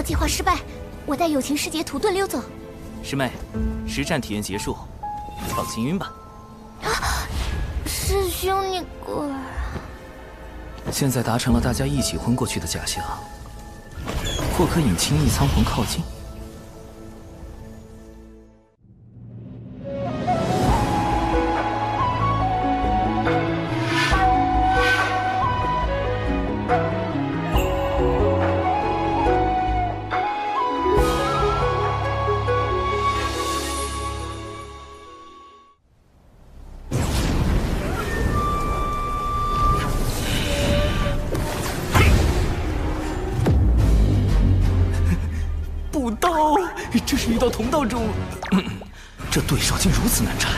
计划失败，我带友情师节屠遁溜走。师妹，实战体验结束，放行云吧。师兄，你果然……现在达成了大家一起昏过去的假象，或可引轻易苍魂靠近。这是一道同道中，这对手竟如此难缠。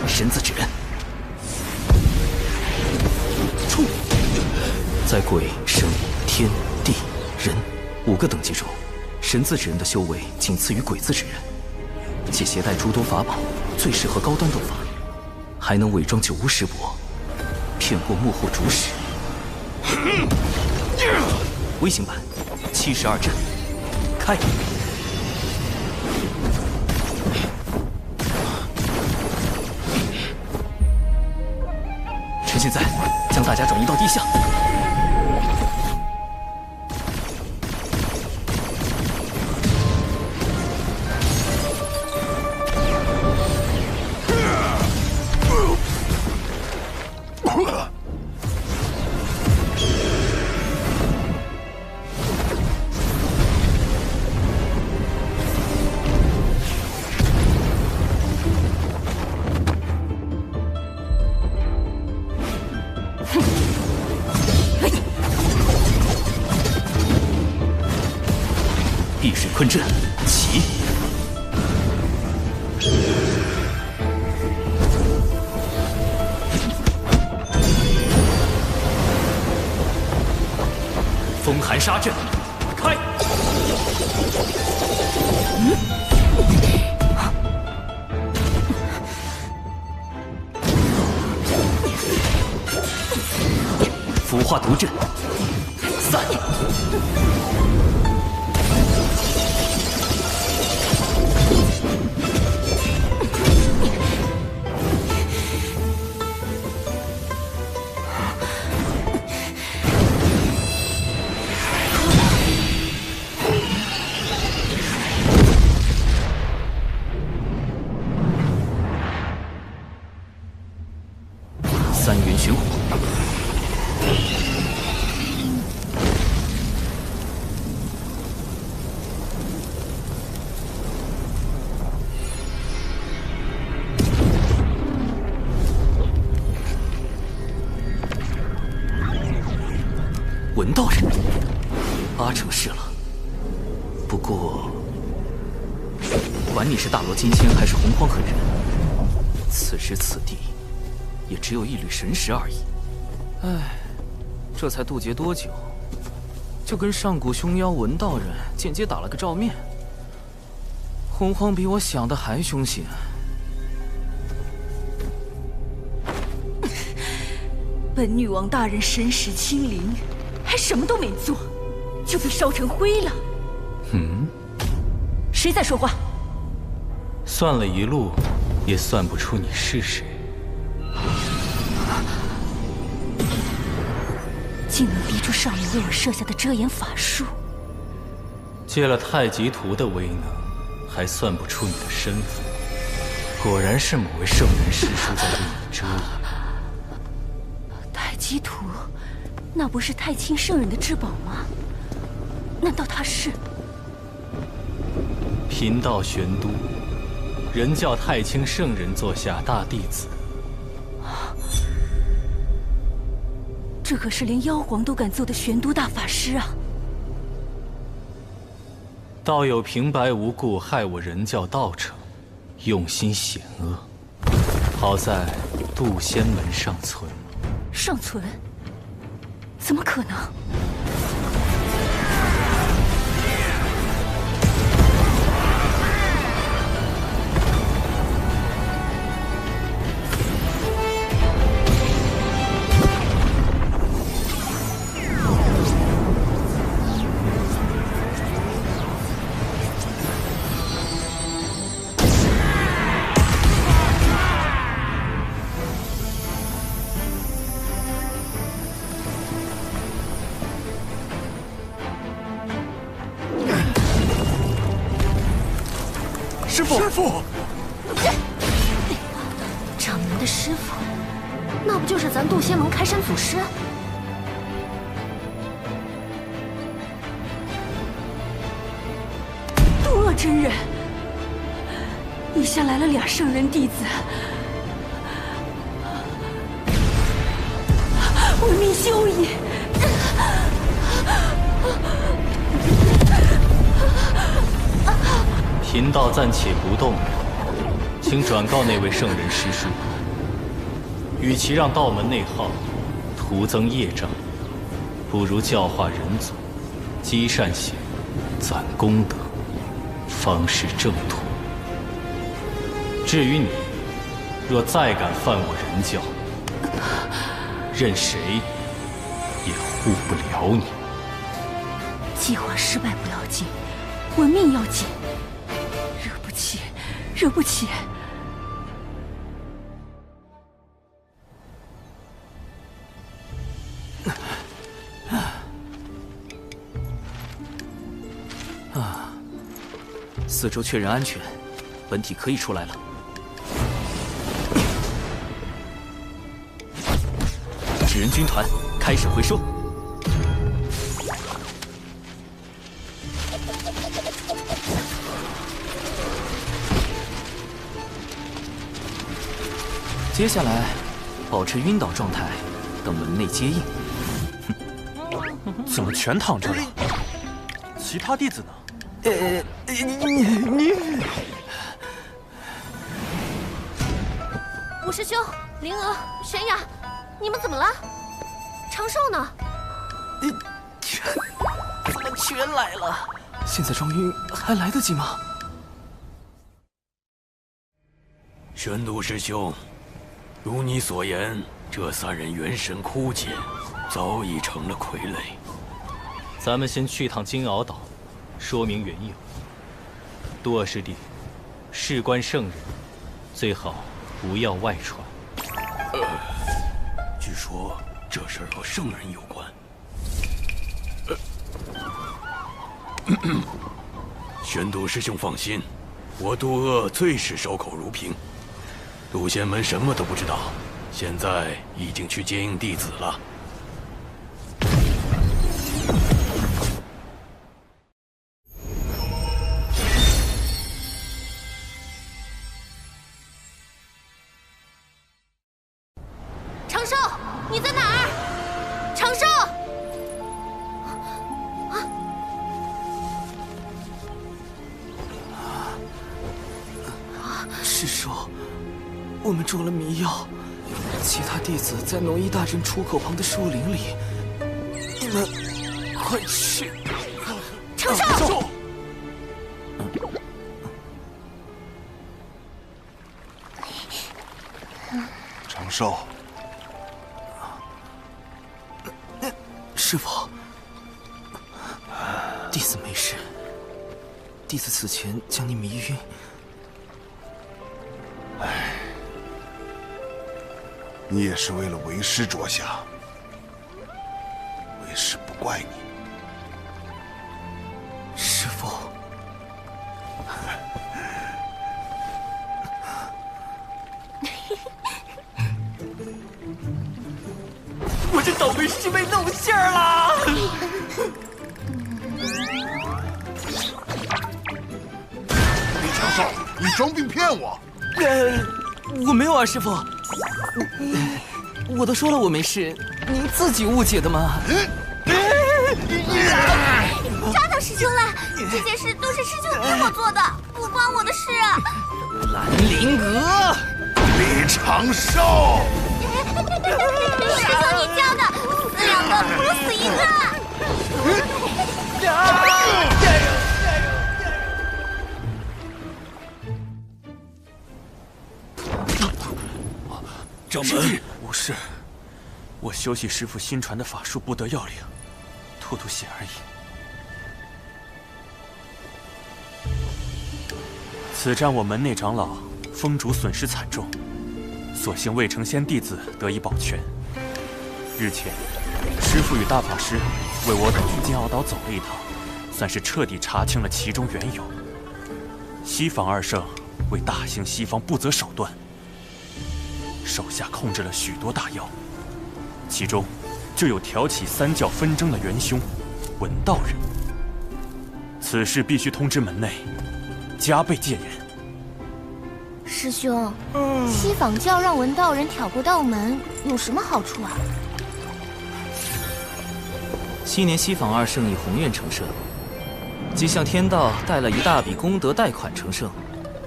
神字指人，冲！在鬼、神、天、地、人5个等级中，神字指人的修为仅次于鬼字指人，且携带诸多法宝，最适合高端斗法，还能伪装九巫师伯，骗过幕后主使。微型版72阵，开！趁现在，将大家转移到地下。碧水坤阵，起！风寒杀阵，开！腐化毒阵，散！三元玄火，文道人，8成是了。不过，管你是大罗金仙还是洪荒狠人，此时此地。也只有一缕神识而已。唉，这才渡劫多久，就跟上古凶妖文道人间接打了个照面。洪荒比我想的还凶险。本女王大人神识清零，还什么都没做，就被烧成灰了。谁在说话？算了一路，也算不出你是谁。竟能逼出少年为我设下的遮掩法术，借了太极图的威能，还算不出你的身份。果然是某位圣人师叔在为你遮掩。太极图，那不是太清圣人的至宝吗？难道他是？贫道玄都，人教太清圣人座下大弟子。这可是连妖皇都敢揍的玄都大法师啊！道友平白无故害我人教道成，用心险恶。好在渡仙门尚存。尚存？怎么可能？师傅，掌门的师傅，那不就是咱渡仙门开山祖师？渡恶真人，以下来了俩圣人弟子，闻名休矣。贫道暂且不动，请转告那位圣人师叔，与其让道门内耗，徒增业障，不如教化人族，积善行，攒功德，方是正途。至于你，若再敢犯我人教，任谁也护不了你。计划失败不要紧，闻命要紧。惹不起！四周确认安全，本体可以出来了。纸人军团开始回收。接下来，保持晕倒状态，等门内接应。怎么全躺着了？其他弟子呢？你，五师兄、灵娥、玄雅，你们怎么了？长寿呢？怎么全来了？现在装晕还来得及吗？玄都师兄。如你所言，这三人元神枯竭，早已成了傀儡。咱们先去趟金鳌岛，说明缘由。杜二师弟，事关圣人，最好不要外传。据说这事儿和圣人有关。玄都师兄放心，我渡恶最是守口如瓶。渡仙门什么都不知道，现在已经去接应弟子了。长寿，你在哪儿？长寿！师叔。我们中了迷药，其他弟子在农医大阵出口旁的树林里。你们快去！长寿！长寿，师父，弟子没事。弟子此前将你迷晕。你也是为了为师着想，为师不怪你。师父，我真倒霉！是被弄馅儿了。李长寿，你装病骗我！我没有啊，师傅。我都说了我没事，您自己误解的吗？抓到师兄了！这件事都是师兄逼我做的，不关我的事啊！兰陵娥，李长寿，师兄你教的，死两个不如死一个。掌门，无事，我修习师傅新传的法术，不得要领，吐吐血而已。此战我门内长老风主损失惨重，所幸未成仙弟子得以保全。日前，师傅与大法师为我等去金鳌岛走了一趟，算是彻底查清了其中缘由。西方二圣为大兴西方不择手段，手下控制了许多大妖，其中就有挑起三教纷争的元凶文道人。此事必须通知门内，加倍戒严。师兄，西坊教让文道人挑拨道门，有什么好处啊？昔年西坊二圣以宏愿成圣，即向天道贷了一大笔功德贷款成圣，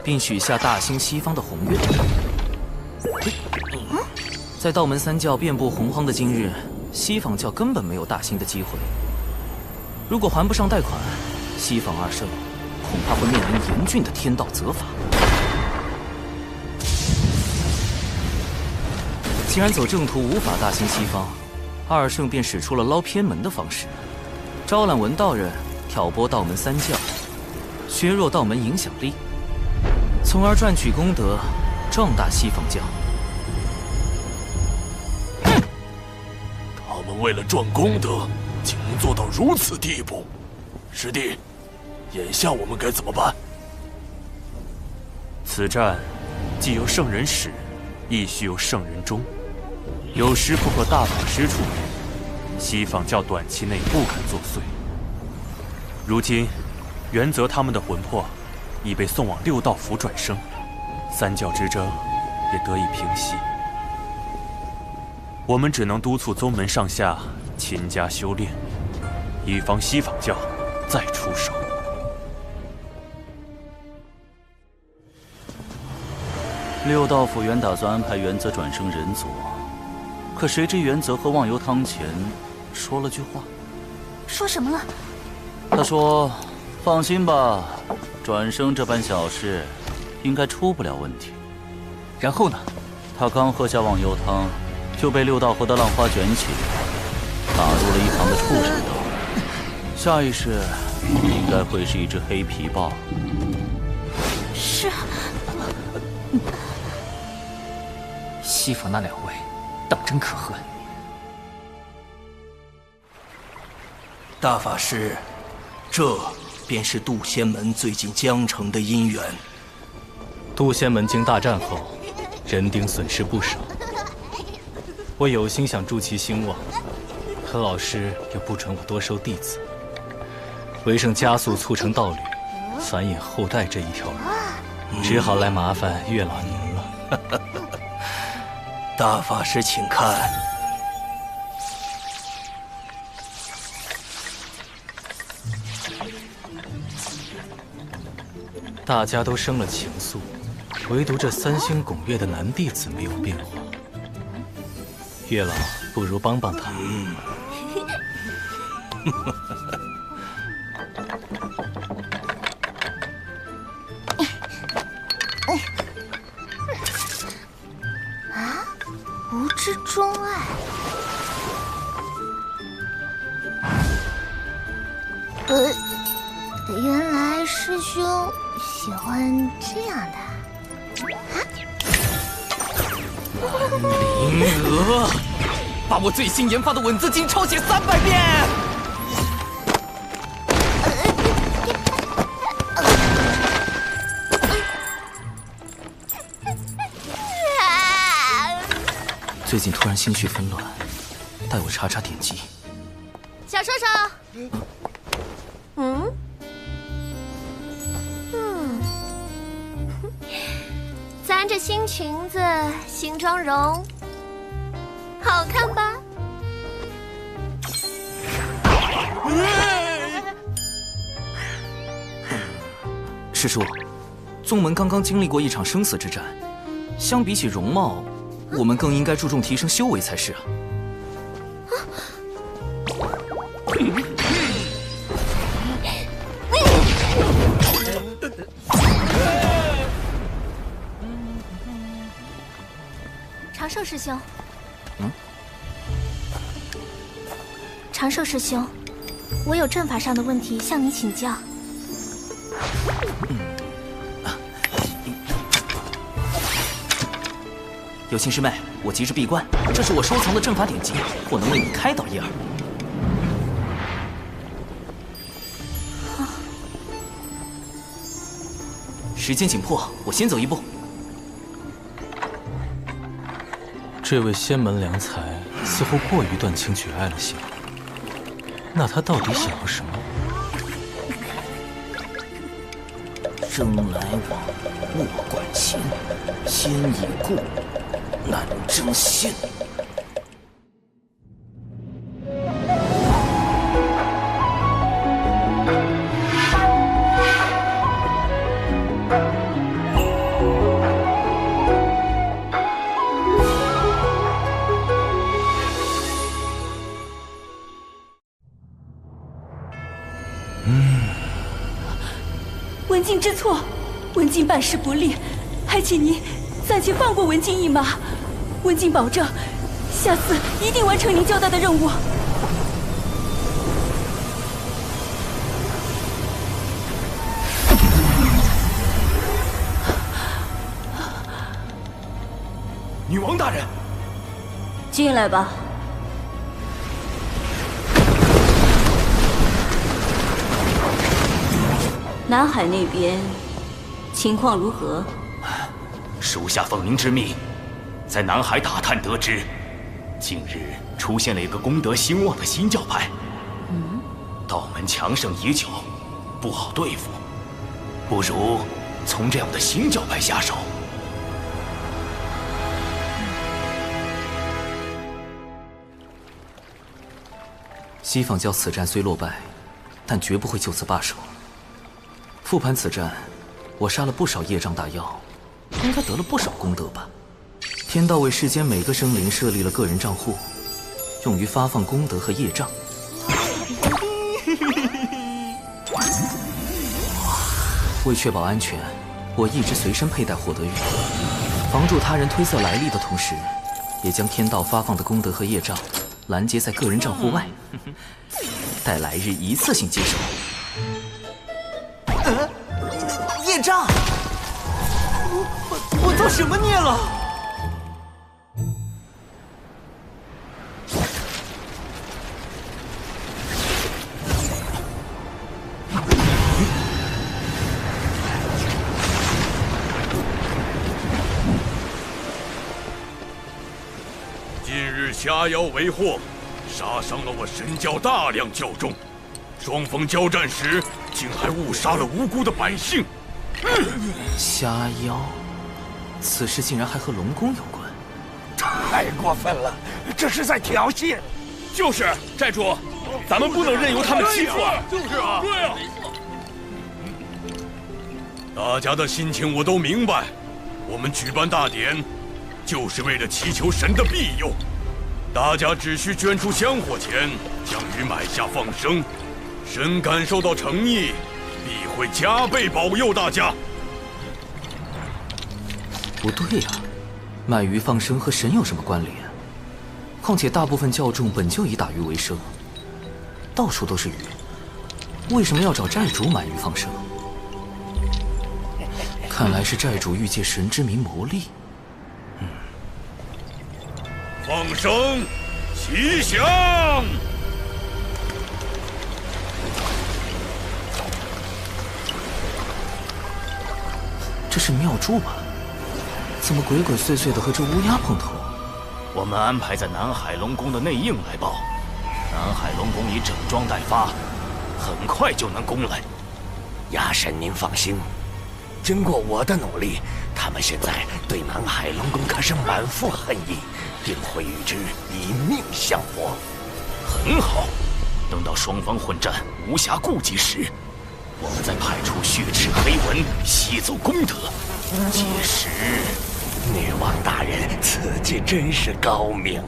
并许下大兴西方的宏愿。在道门三教遍布洪荒的今日，西坊教根本没有大兴的机会。如果还不上贷款，西坊二圣恐怕会面临严峻的天道责罚。既然走正途无法大兴西方，二圣便使出了捞偏门的方式，招揽文道人，挑拨道门三教，削弱道门影响力，从而赚取功德，壮大西方教。他们为了赚功德，竟能做到如此地步。师弟，眼下我们该怎么办？此战既有圣人始，亦须有圣人终。有师傅和大法师出面，西坊教短期内不敢作祟。如今，元泽他们的魂魄已被送往六道府转生，三教之争也得以平息。我们只能督促宗门上下勤加修炼，以防西坊教再出手。六道府原打算安排元泽转生人族，可谁知元泽和望游汤前说了句话。说什么了？他说：“放心吧，转生这般小事，应该出不了问题。”然后呢？他刚喝下忘忧汤，就被六道河的浪花卷起，打入了一旁的畜生道。下一世应该会是一只黑皮豹。是。西府那两位，当真可恨。大法师，这便是渡仙门最近江城的姻缘。渡仙门经大战后，人丁损失不少。我有心想助其兴旺，可老师又不准我多收弟子，为省加速促成道侣、繁衍后代这一条路，只好来麻烦月老您了。大法师，请看。大家都生了情愫，唯独这三星拱月的男弟子没有变化。月老，不如帮帮他。啊，无知钟爱。原来师兄喜欢这样的。灵娥，把我最新研发的稳字经抄写300遍。最近突然心绪纷乱，带我查查典籍。小兽兽，咱这新裙子、新妆容，好看吧？师叔，宗门刚刚经历过一场生死之战，相比起容貌，我们更应该注重提升修为才是啊。长寿师兄，长寿师兄，我有阵法上的问题向你请教。有心师妹，我急着闭关，这是我收藏的阵法典籍，或能为你开导一二。时间紧迫，我先走一步。这位仙门良才似乎过于断情绝爱了些，那他到底想要什么？生来往，莫管情，先已故，难争先。文静知错，文静办事不力，还请您暂且放过文静一马。文静保证，下次一定完成您交代的任务。女王大人，进来吧。南海那边情况如何？属下奉您之命，在南海打探得知，近日出现了一个功德兴旺的新教派。道门强盛已久，不好对付，不如从这样的新教派下手。西方教此战虽落败，但绝不会就此罢手。复盘此战，我杀了不少业障大妖，应该得了不少功德吧？天道为世间每个生灵设立了个人账户，用于发放功德和业障。为确保安全，我一直随身佩戴获得玉，防助他人推测来历的同时，也将天道发放的功德和业障拦截在个人账户外，待来日一次性接收。业障！我做什么孽了？近日虾妖为祸，杀伤了我神教大量教众，双方交战时竟还误杀了无辜的百姓。虾妖，此事竟然还和龙宫有关，太过分了，这是在挑衅。就是寨主，咱们不能任由他们欺负啊！就是啊，对啊。大家的心情我都明白，我们举办大典，就是为了祈求神的庇佑。大家只需捐出香火钱，将鱼买下放生，神感受到诚意，必会加倍保佑大家。不对呀，卖鱼放生和神有什么关联？况且大部分教众本就以打鱼为生，到处都是鱼，为什么要找寨主买鱼放生？看来是寨主欲借神之名谋利。放生，吉祥！这是妙珠吧？怎么鬼鬼祟祟的和这乌鸦碰头？我们安排在南海龙宫的内应来报。南海龙宫已整装待发，很快就能攻来。亚神，您放心，经过我的努力，他们现在对南海龙宫可是满腹恨意，定会与之以命相搏。很好，等到双方混战无暇顾及时，我们再派出血赤黑纹吸走功德。届时，女王大人此计真是高明。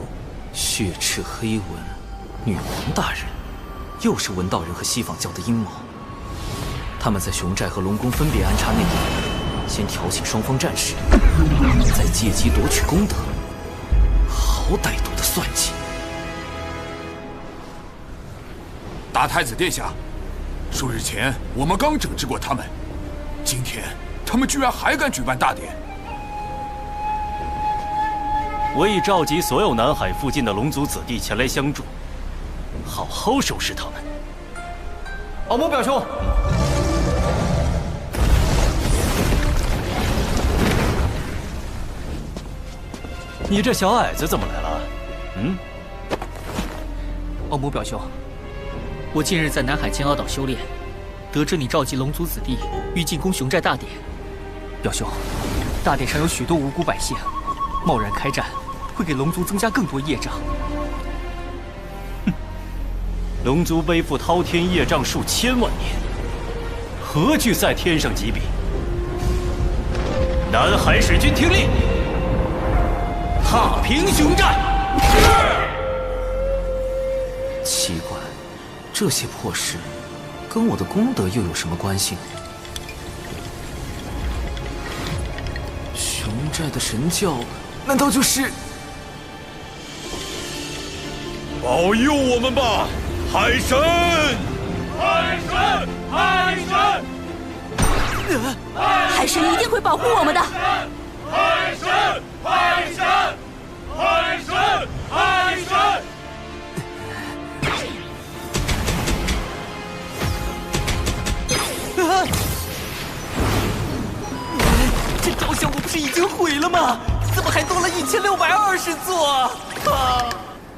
血赤黑纹，女王大人，又是文道人和西方教的阴谋。他们在熊寨和龙宫分别安插内应，先挑起双方战事，再借机夺取功德。好歹毒的算计！大太子殿下，数日前我们刚整治过他们，今天他们居然还敢举办大典。我已召集所有南海附近的龙族子弟前来相助，好好收拾他们。敖某表兄，你这小矮子怎么来了？敖某表兄，我近日在南海金鳌岛修炼，得知你召集龙族子弟欲进攻熊寨大典。表兄，大典上有许多无辜百姓，贸然开战会给龙族增加更多业障。龙族背负滔天业障数千万年，何惧在天上几笔？南海使君听令，踏平熊寨。奇怪，这些破事跟我的功德又有什么关系？熊寨的神教难道就是保佑我们吧，海神！海神！海神！海神一定会保护我们的。海神！海神！海神！海神！这雕像我不是已经毁了吗？怎么还多了1620座？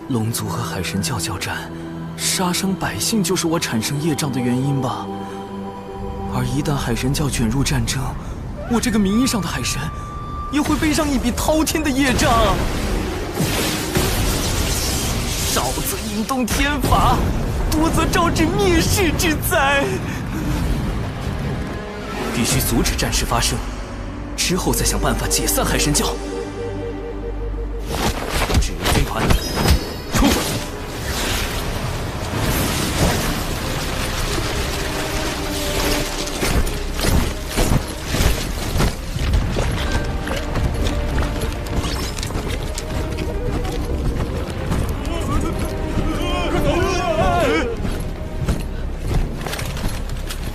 龙族和海神教交战，杀伤百姓就是我产生业障的原因吧？而一旦海神教卷入战争，我这个名义上的海神也会背上一笔滔天的业障。少则引动天罚，多则招致灭世之灾。必须阻止战事发生，之后再想办法解散海神教。指挥军团出发。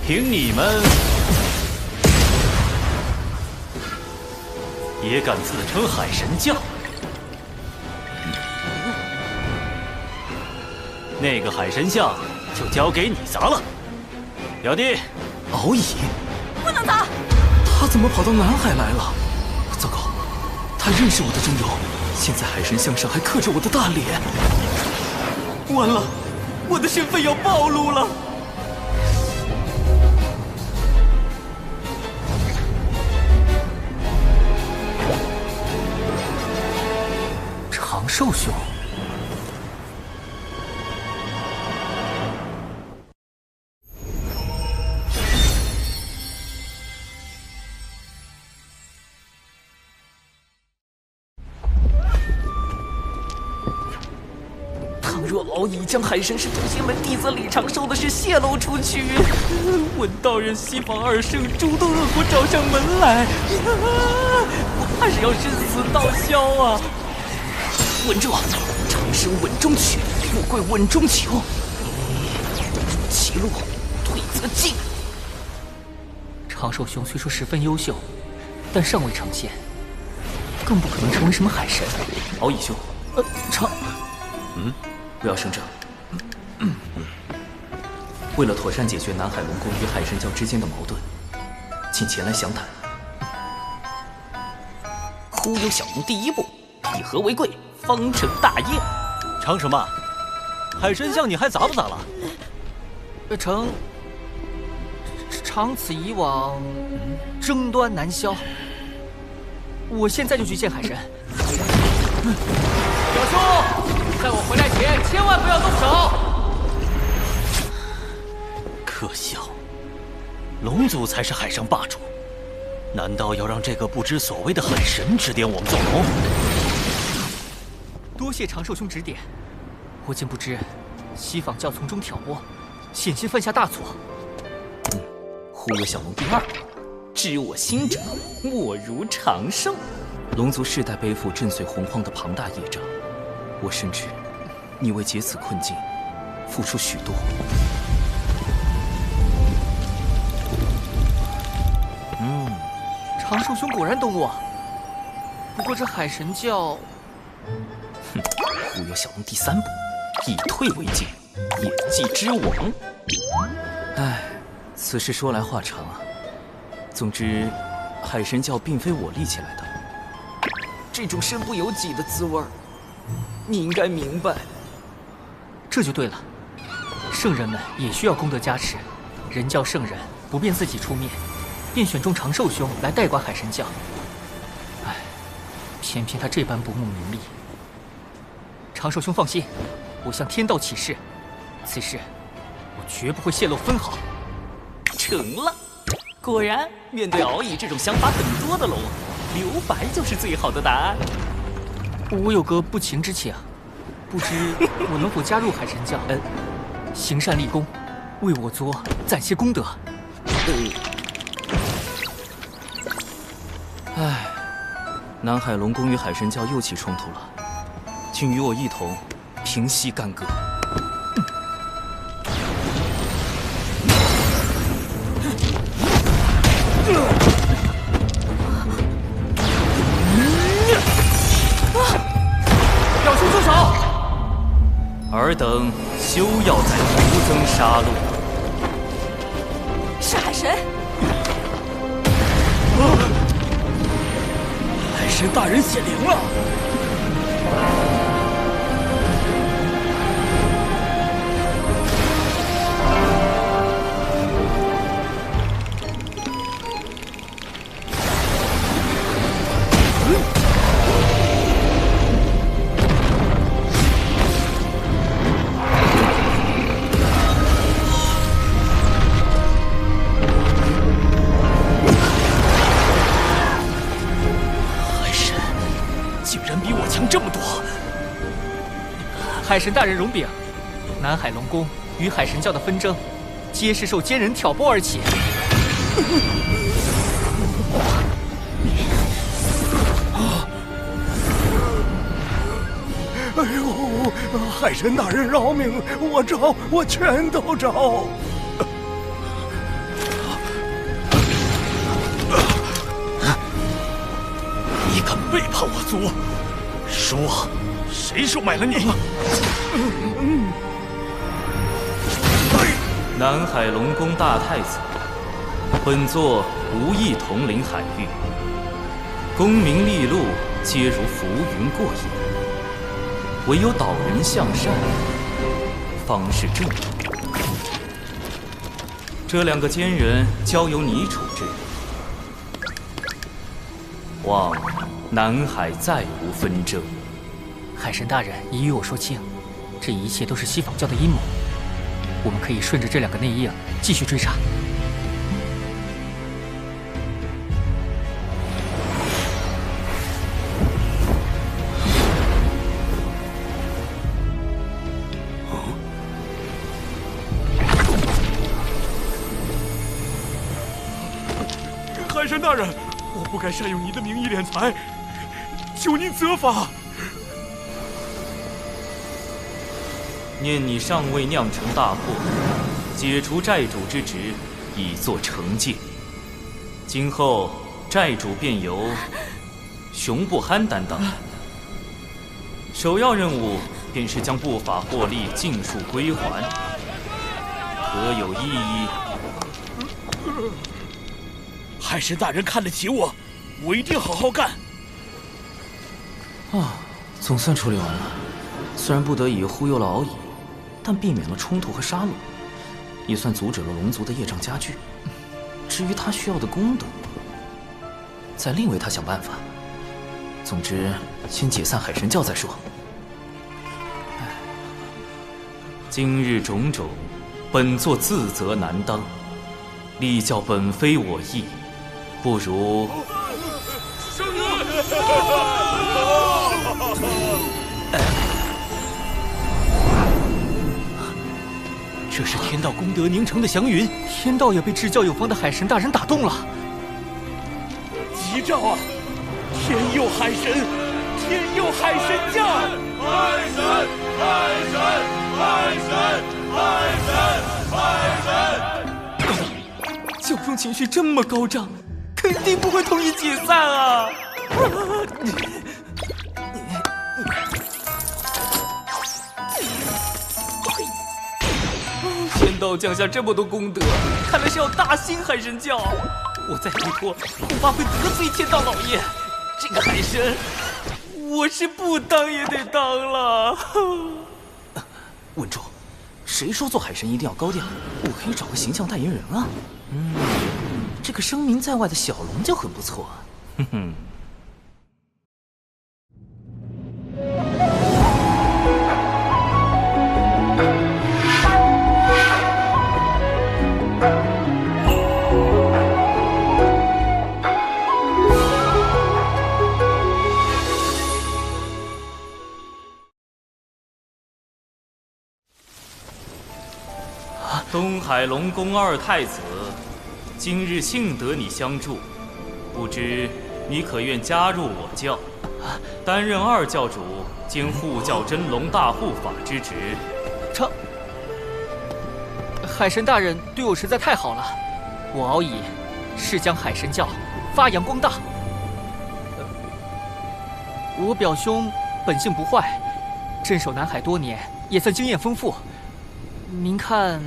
凭你们也敢自称海神教？那个海神像就交给你砸了，表弟。敖乙，不能砸！他怎么跑到南海来了？糟糕，他认识我的真容，现在海神像上还刻着我的大脸。完了，我的身份要暴露了。长寿兄，倘若老乙将海神是诛仙门弟子李长寿的事泄露出去，文道人、西方二圣诸多恶果找上门来，我怕是要生死道消啊！稳住，长生稳中取，富贵稳中求。其路，退则进。长寿兄虽说十分优秀，但尚未成仙，更不可能成为什么海神。敖乙兄，不要声张。为了妥善解决南海龙宫与海神教之间的矛盾，请前来详谈。忽悠小奴第一步，以和为贵，方城大宴。成什么？海神像你还咋不咋了？长此以往，争端难消。我现在就去见海神。表兄，在我回来前千万不要动手。可笑，龙族才是海上霸主，难道要让这个不知所谓的海神指点我们做龙？多谢长寿兄指点，我竟不知西坊教从中挑拨，险些犯下大错。忽悠小龙第2，知我心者，莫如长寿。龙族世代背负震碎洪荒的庞大业障，我深知你为解此困境付出许多。长寿兄果然懂我。不过这海神教，忽悠小龙第3步，以退为进，演技之王。唉，此事说来话长啊。总之，海神教并非我立起来的。这种身不由己的滋味，你应该明白。这就对了，圣人们也需要功德加持，人教圣人不便自己出面，便选中长寿兄来代管海神教。唉，偏偏他这般不慕名利。长寿兄放心，我向天道起誓，此事我绝不会泄露分毫。成了，果然，面对敖乙这种想法很多的龙，留白就是最好的答案。我有个不情之请，不知我能否加入海神教？行善立功，为我族攒些功德。唉，南海龙宫与海神教又起冲突了，请与我一同平息干戈。表兄住手！尔等休要再徒增杀戮。是海神。海神大人显灵了！海神大人容禀，南海龙宫与海神教的纷争，皆是受奸人挑拨而起。哎呦，海神大人饶命！我招，我全都招。你敢背叛我族？说，谁收买了你？南海龙宫大太子，本座无意统领海域，功名利禄皆如浮云过眼，唯有导人向善，方是正道。这2个奸人交由你处置，望南海再无纷争。海神大人已与我说清，这一切都是西坊教的阴谋。我们可以顺着这2个内应继续追查。海神大人，我不该善用您的名义敛财，求您责罚。念你尚未酿成大祸，解除债主之职，以作惩戒。今后债主便由熊不憨担当，首要任务便是将不法获利尽数归还，可有异议？海神大人看得起我，我一定好好干。总算处理完了。虽然不得已忽悠了敖乙，但避免了冲突和杀戮，也算阻止了龙族的业障加剧。至于他需要的功德，再另为他想办法。总之，先解散海神教再说。今日种种，本座自责难当，立教本非我意，不如……圣人！这是天道功德凝成的祥云，天道也被至教有方的海神大人打动了。吉兆啊！天佑海神，天佑海神教！海神，海神，海神，海神，海神！教宗情绪这么高涨，肯定不会同意解散啊！天道降下这么多功德，看来是要大兴海神教。我再推脱，恐怕会得罪天道老爷。这个海神，我是不当也得当了。稳住！谁说做海神一定要高调？我可以找个形象代言人啊。这个声名在外的小龙就很不错。哼哼。东海龙宫二太子，今日幸得你相助，不知你可愿加入我教，担任二教主兼护教真龙大护法之职？成。海神大人对我实在太好了，我敖乙誓将海神教发扬光大。我表兄本性不坏，镇守南海多年，也算经验丰富。您看？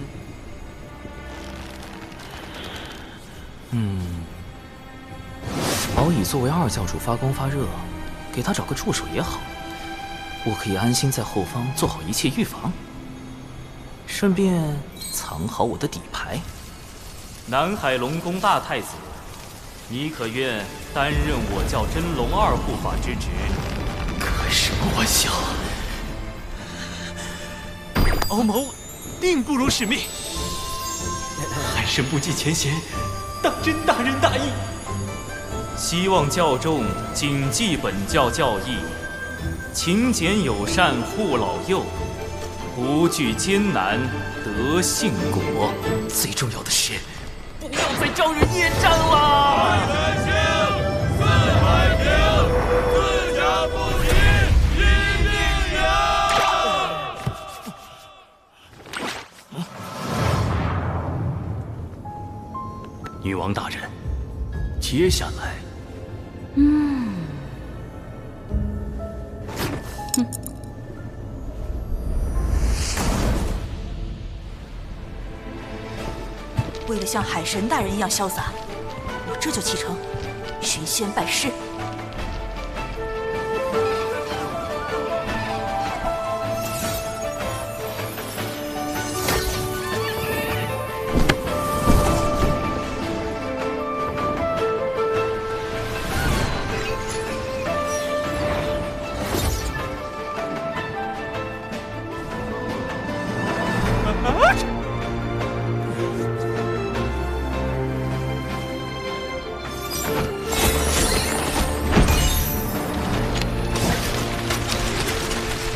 敖乙作为二教主发光发热，给他找个助手也好。我可以安心在后方做好一切预防，顺便藏好我的底牌。南海龙宫大太子，你可愿担任我教真龙二护法之职？开什么玩笑！敖某定不辱使命。海神不计前嫌，当真大仁大义。希望教众谨记本教教义，勤俭友善护老幼，不惧艰难得幸果。最重要的是，不要再招惹业障了。海神星，四海平，自家不齐，一定有。女王大人，接下来。为了像海神大人一样潇洒，我这就启程寻仙拜师。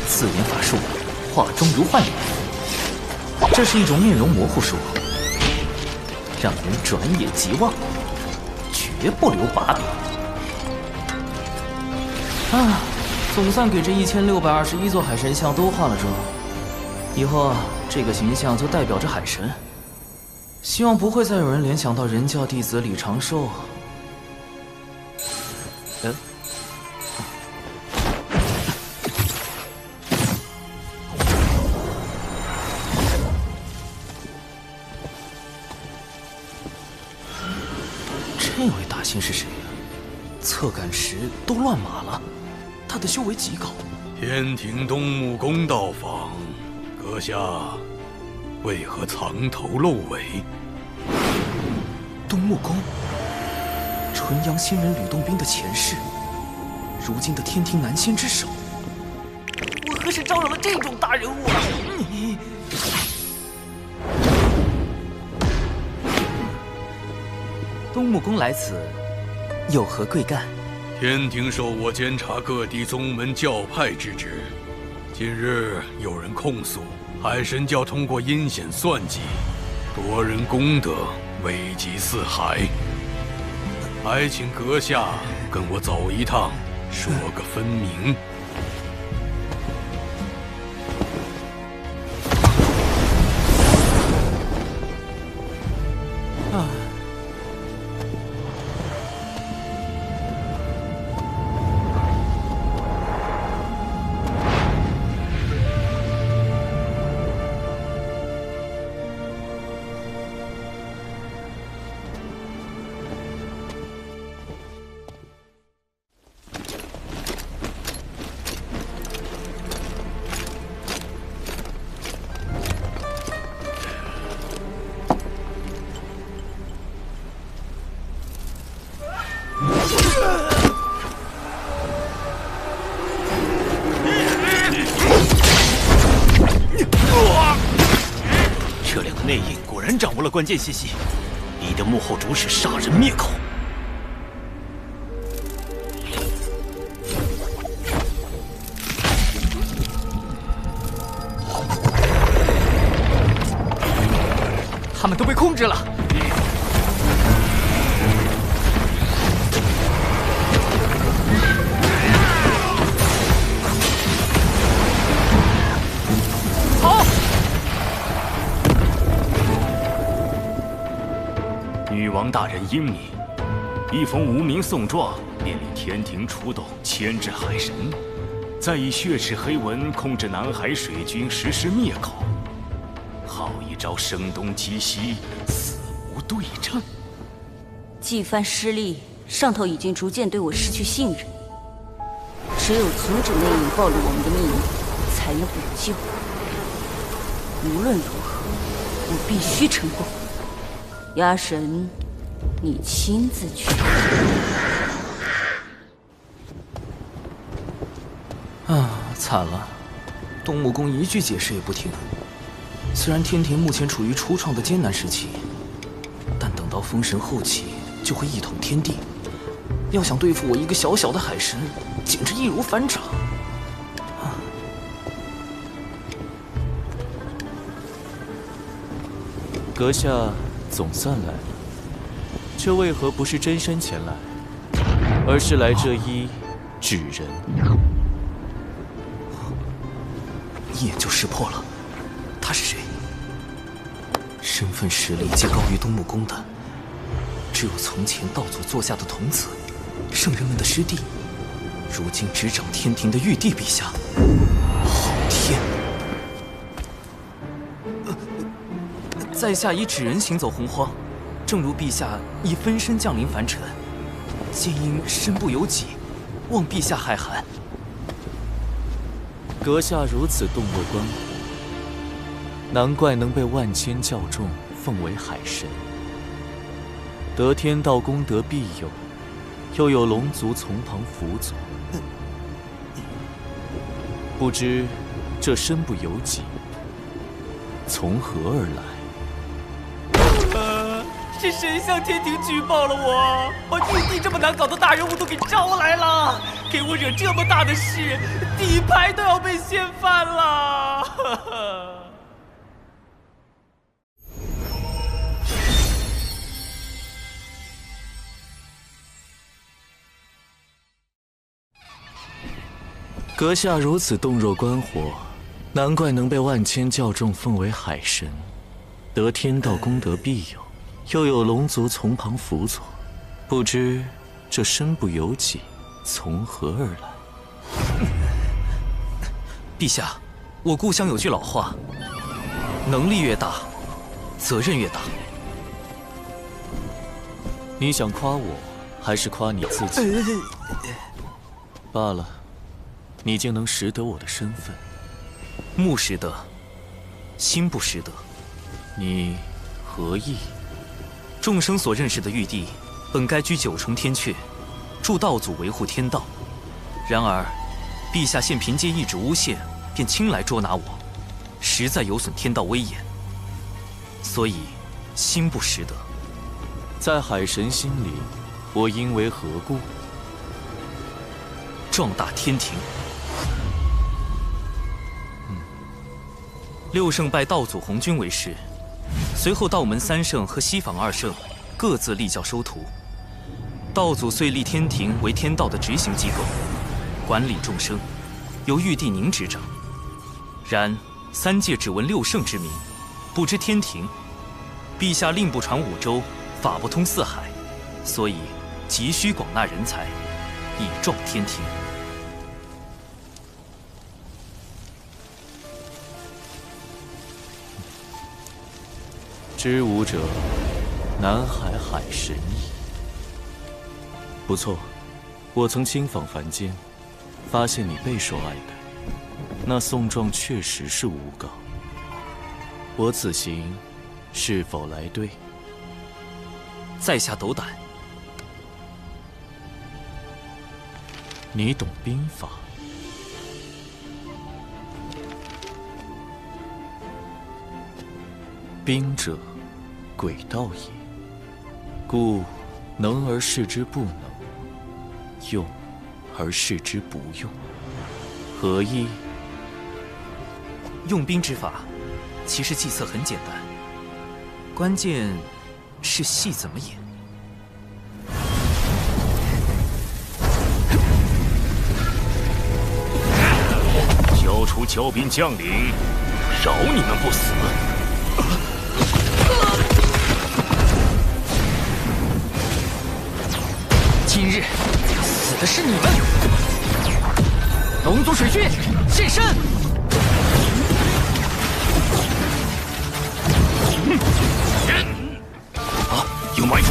自研法术，画中如幻影。这是一种面容模糊术，让人转眼即忘，绝不留把柄。啊，总算给这1621座海神像都化了妆。以后啊，这个形象就代表着海神。希望不会再有人联想到人教弟子李长寿。这位大仙是谁呀？策赶时都乱码了，他的修为极高，天庭东木宫到访，阁下为何藏头露尾？东木宫，纯阳仙人吕洞宾的前世，如今的天庭南仙之首，我何时招惹了这种大人物啊？东木宫来此，有何贵干？天庭授我监察各地宗门教派之职。近日有人控诉海神教通过阴险算计，夺人功德，危及四海。还请阁下跟我走一趟，说个分明。这两个内应果然掌握了关键信息，你的幕后主使杀人灭口。他们都被控制了。好。女王大人英明，一封无名送状，便令天庭出动牵制海神，再以血赤黑纹控制南海水军，实施灭口。好一招声东击西，死无对证。几番失利，上头已经逐渐对我失去信任。只有阻止内应暴露我们的秘密，才能补救。无论如何，我必须成功。鸭神，你亲自去。啊，惨了！东木宫一句解释也不听。虽然天庭目前处于初创的艰难时期，但等到封神后期就会一统天地。要想对付我一个小小的海神，简直易如反掌。阁下总算来了，这为何不是真身前来，而是来这一纸人？一眼就识破了，他是谁？身份实力皆高于东木宫的，只有从前道祖座下的童子，圣人们的师弟，如今执掌天庭的玉帝陛下。好天！在下以纸人行走洪荒，正如陛下以分身降临凡尘，皆因身不由己，望陛下海涵。阁下如此洞若观火，难怪能被万千教众奉为海神。得天道功德庇佑，又有龙族从旁辅佐，不知这身不由己，从何而来？是谁向天庭举报了我？把玉帝这么难搞的大人物都给招来了，给我惹这么大的事，底牌都要被掀翻了。阁下如此洞若观火，难怪能被万千教众奉为海神，得天道功德庇佑。又有龙族从旁辅佐，不知这身不由己，从何而来？陛下，我故乡有句老话：能力越大，责任越大。你想夸我，还是夸你自己？罢了，你竟能识得我的身份。目识得，心不识得。你何意？众生所认识的玉帝，本该居九重天阙，助道祖维护天道。然而，陛下现凭借一纸诬陷，便亲来捉拿我，实在有损天道威严。所以，心不识得。在海神心里，我因为何故？壮大天庭。六圣拜道祖红军为师，随后道门三圣和西坊二圣各自立教收徒。道祖遂立天庭为天道的执行机构，管理众生，由玉帝您执掌。然三界只闻六圣之名，不知天庭。陛下令不传五洲，法不通四海，所以急需广纳人才，以壮天庭。知吾者，南海海神矣。不错，我曾亲访凡间，发现你备受爱戴。那宋状确实是诬告。我此行是否来对？在下斗胆。你懂兵法？兵者，诡道也。故能而示之不能，用而示之不用。何意？用兵之法，其实计策很简单，关键是戏怎么演。交出骄兵将领，饶你们不死。今日死的是你们！龙族水军现身！啊，有埋伏！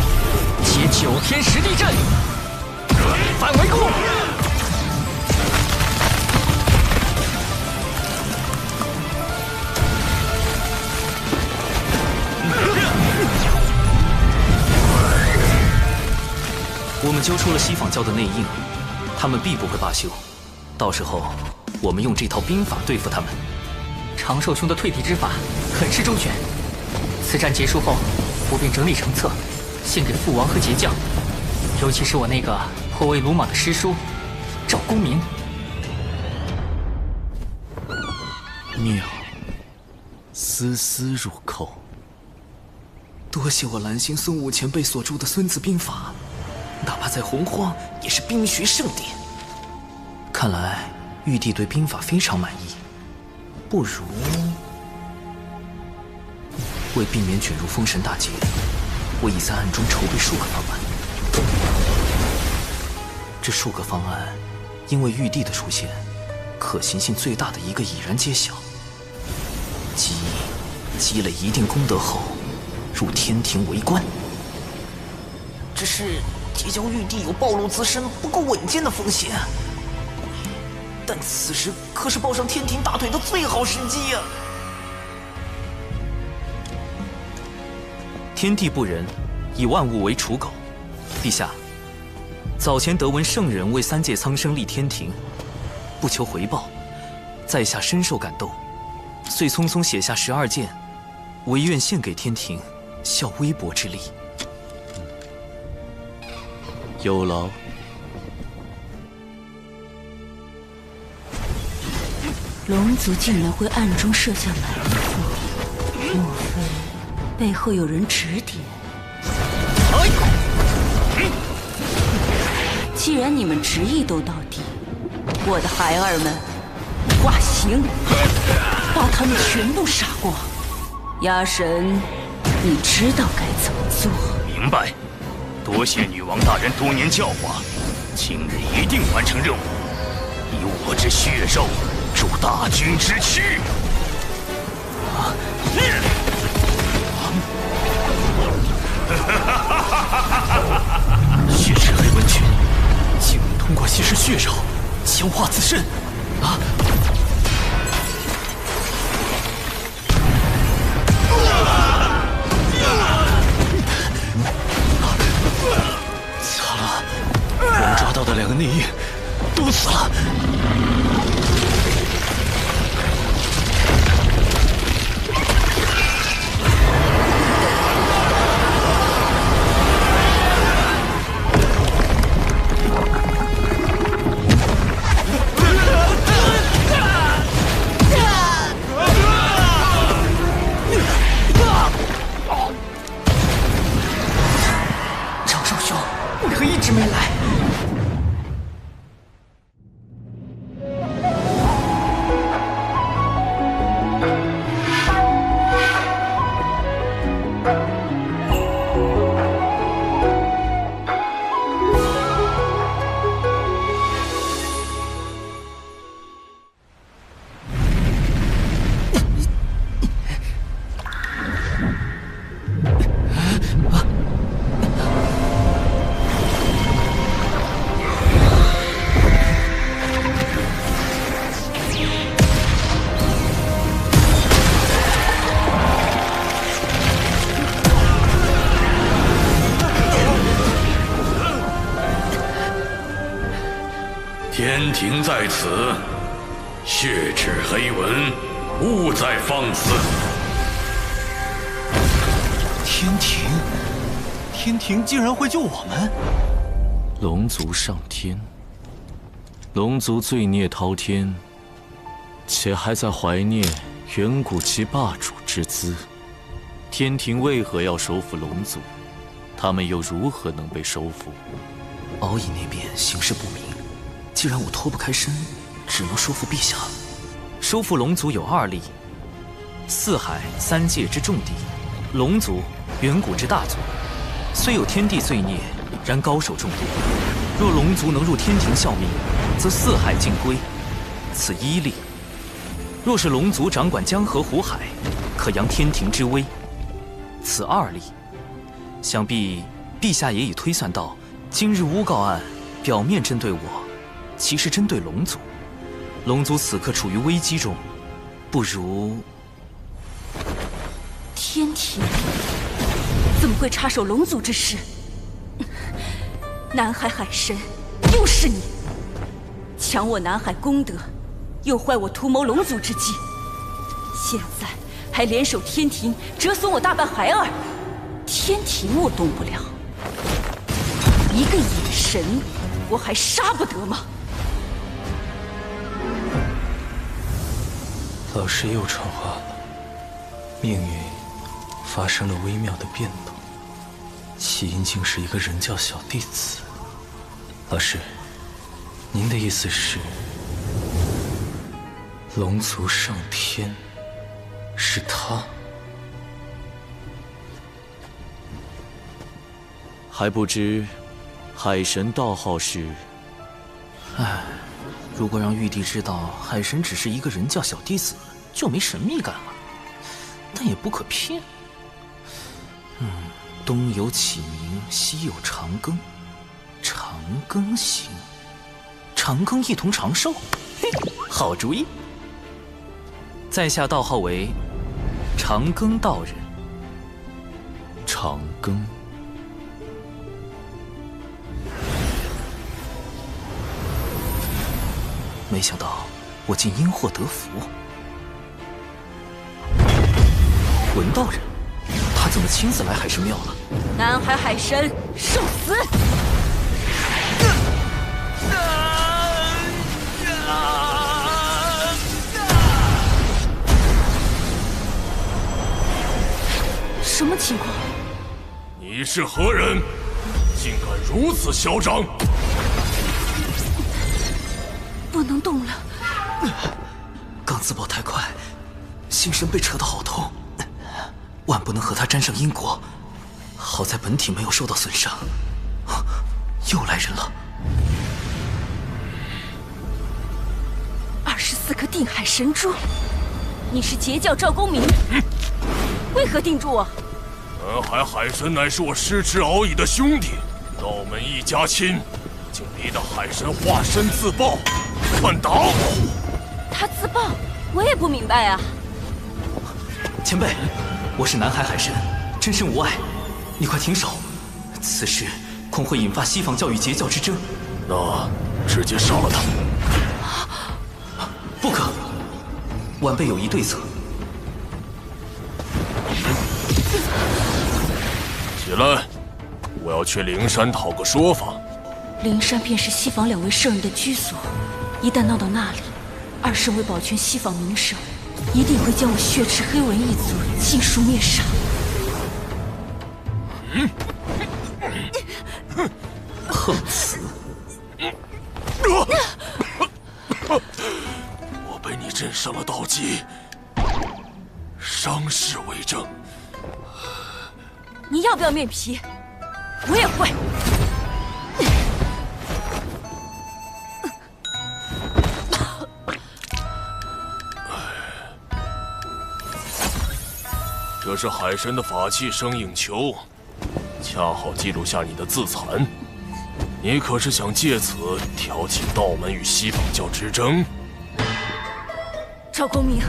接9天10地阵，反围攻！我们揪出了西坊教的内应，他们必不会罢休。到时候，我们用这套兵法对付他们。长寿兄的退敌之法很是周全，此战结束后，我便整理成册，献给父王和节将，尤其是我那个颇为鲁莽的师叔赵公明。妙，丝丝入扣。多谢我蓝星孙武前辈所著的《孙子兵法》。哪怕在洪荒，也是兵学圣典。看来玉帝对兵法非常满意，不如为避免卷入封神大劫，我已在暗中筹备数个方案。这数个方案，因为玉帝的出现，可行性最大的一个已然揭晓。积累一定功德后，入天庭为官。只是结交玉帝有暴露自身不够稳健的风险，但此时可是抱上天庭大腿的最好时机啊！天地不仁，以万物为刍狗。陛下，早前得闻圣人为三界苍生立天庭，不求回报，在下深受感动，遂匆匆写下12件，唯愿献给天庭，效微薄之力。有劳。龙族竟然会暗中设下埋伏，莫非背后有人指点？既然你们执意都到底，我的孩儿们，挂刑，把他们全部杀光。鸭神，你知道该怎么做？明白。多谢女王大人多年教化，今日一定完成任务，以我之血肉助大军之躯。血池黑温泉，竟能通过吸食血肉，强化自身，惨了，我们抓到的2个内应都死了。长寿兄，为何一直没来？天庭在此，血赤黑纹，勿再放肆。天庭竟然会救我们！龙族上天，龙族罪孽滔天，且还在怀念远古其霸主之姿。天庭为何要收复龙族？他们又如何能被收复？敖乙那边形势不明，既然我脱不开身，只能说服陛下。收复龙族有2例：四海3界之重地，龙族远古之大族。虽有天地罪孽，然高手众多。若龙族能入天庭效命，则四海尽归，此1例。若是龙族掌管江河湖海，可扬天庭之威，此2例。想必陛下也已推算到，今日诬告案表面针对我，其实针对龙族。龙族此刻处于危机中，不如……天庭怎么会插手龙族之事？南海海神，又是你！抢我南海功德，又坏我图谋龙族之计，现在还联手天庭折损我大半孩儿。天庭我动不了，一个野神我还杀不得吗？老师又传话了，命运发生了微妙的变动，起因竟是一个人教小弟子。老师，您的意思是，龙族上天是他？还不知海神道号是？唉，如果让玉帝知道海神只是一个人教小弟子，就没神秘感了。但也不可骗。东有启明，西有长庚，长庚行，长庚一同长寿，嘿，好主意。在下道号为长庚道人。长庚。没想到我竟因祸得福。文道人，他怎么亲自来海神庙了？南海海神，受死！什么情况？你是何人？竟敢如此嚣张！不能动了。刚自爆太快，心神被扯得好痛，万不能和他沾上因果。好在本体没有受到损伤。又来人了！24颗定海神珠，你是截教赵公明，为何定住我？南海海神乃是我师侄敖乙的兄弟，道门一家亲，竟逼得海神化身自爆，敢打我！他自爆，我也不明白啊。前辈，我是南海海神，真身无碍，你快停手！此事恐会引发西方教与截教之争。那直接杀了他。不可，晚辈有一对策。起来，我要去灵山讨个说法。灵山便是西方2位圣人的居所，一旦闹到那里，2圣为保全西方名声，一定会将我血赤黑纹一族尽数灭杀。横死！我被你震伤了道基，伤势为证。你要不要面皮？我也会。这是海神的法器生影球，恰好记录下你的自残。你可是想借此挑起道门与西方教之争？赵公明，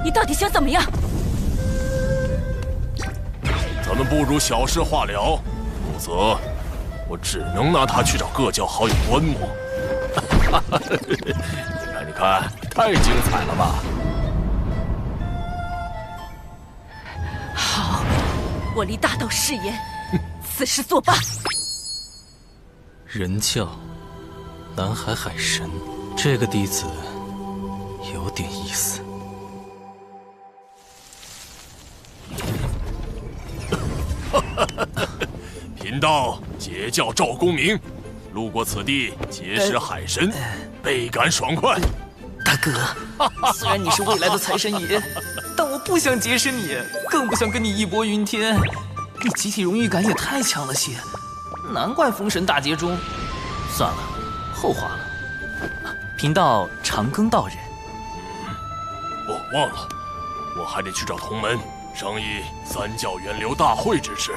你到底想怎么样？咱们不如小事化了，否则我只能拿它去找各教好友观摩。你看，太精彩了吧！好，我立大道誓言，此事作罢。人教，南海海神，这个弟子有点意思。贫道截教赵公明，路过此地结识海神，倍感爽快。大哥，虽然你是未来的财神爷，但我不想结识你，更不想跟你义薄云天。你集体荣誉感也太强了些，难怪封神大劫中。算了，后话了。贫道长庚道人。忘了，我还得去找同门商议三教源流大会之事。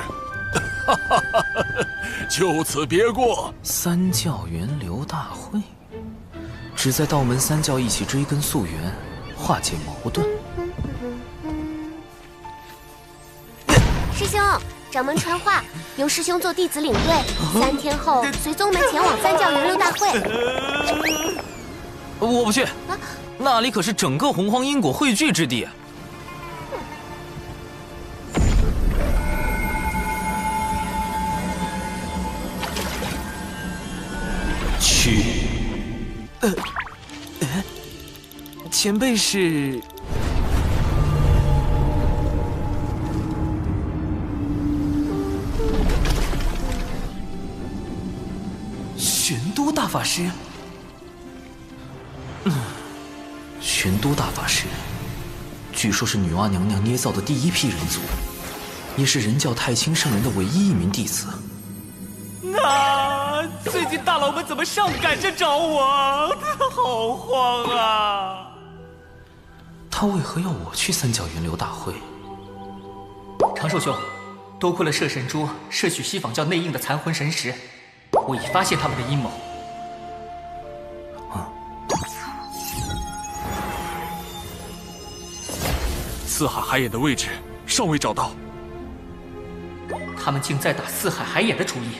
就此别过。三教源流大会，旨在道门三教一起追根溯源，化解矛盾。师兄，掌门传话，由师兄做弟子领队，3天后随宗门前往三教源流大会。我不去，那里可是整个洪荒因果汇聚之地。去。前辈是？玄都大法师。玄都大法师，据说是女娲娘娘捏造的第1批人族，也是人教太清圣人的唯一一名弟子。那最近大佬们怎么上赶着找我？好慌啊！他为何要我去三教源流大会？长寿兄，多亏了摄神珠摄取西方教内应的残魂神石，我已发现他们的阴谋。四海海眼的位置尚未找到，他们竟在打四海海眼的主意。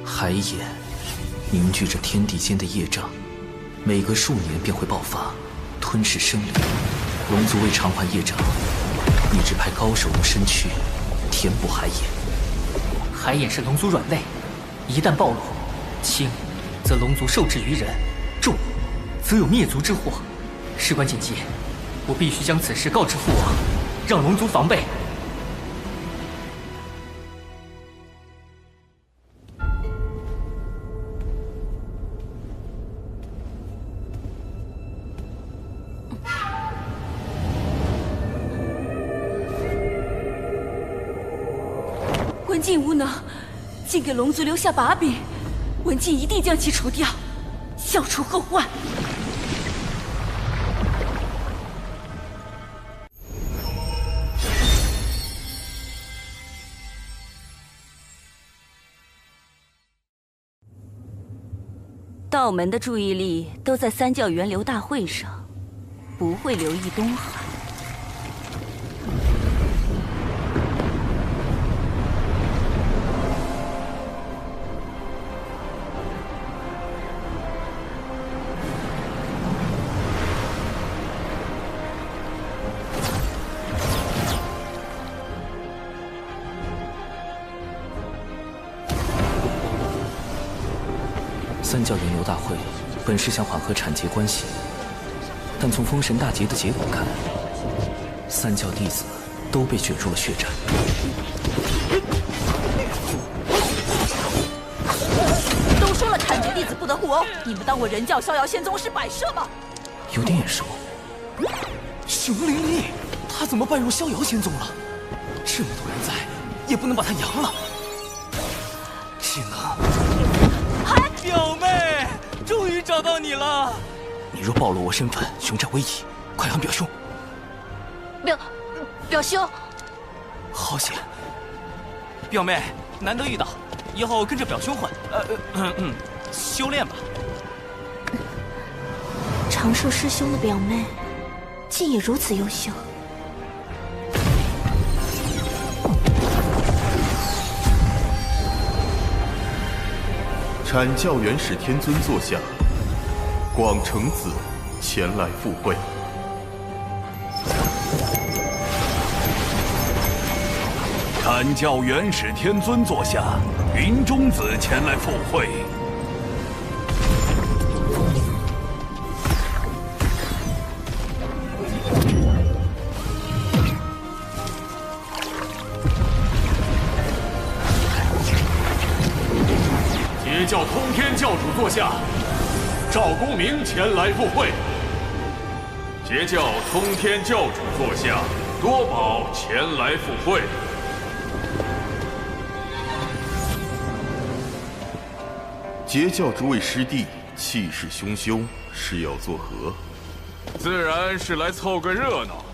海眼凝聚着天地间的业障，每隔数年便会爆发，吞噬生灵。龙族为偿还业障，一直派高手用身躯填补海眼。海眼是龙族软肋，一旦暴露，轻则龙族受制于人，重则有灭族之祸。事关紧急，我必须将此事告知父王，让龙族防备。文静无能，竟给龙族留下把柄，文静一定将其除掉，消除后患。道门的注意力都在三教源流大会上，不会留意东海。三教源流大会本是想缓和产劫关系，但从封神大劫的结果看，三教弟子都被卷入了血战。都说了产劫弟子不得互殴，你们当我人教逍遥仙宗是摆设吗？有点眼熟。熊灵力，他怎么拜入逍遥仙宗了？这么多人在，也不能把他扬了。只能……表妹，终于找到你了！你若暴露我身份，熊占威仪，快喊表兄。表兄，好险！表妹，难得遇到，以后跟着表兄混，修炼吧。长寿师兄的表妹，竟也如此优秀。阐教元始天尊座下，广成子前来赴会。阐教元始天尊座下，云中子前来赴会。截教通天教主座下，赵公明前来赴会。截教通天教主座下，多宝前来赴会。截教诸位师弟气势汹汹，是要作何？自然是来凑个热闹。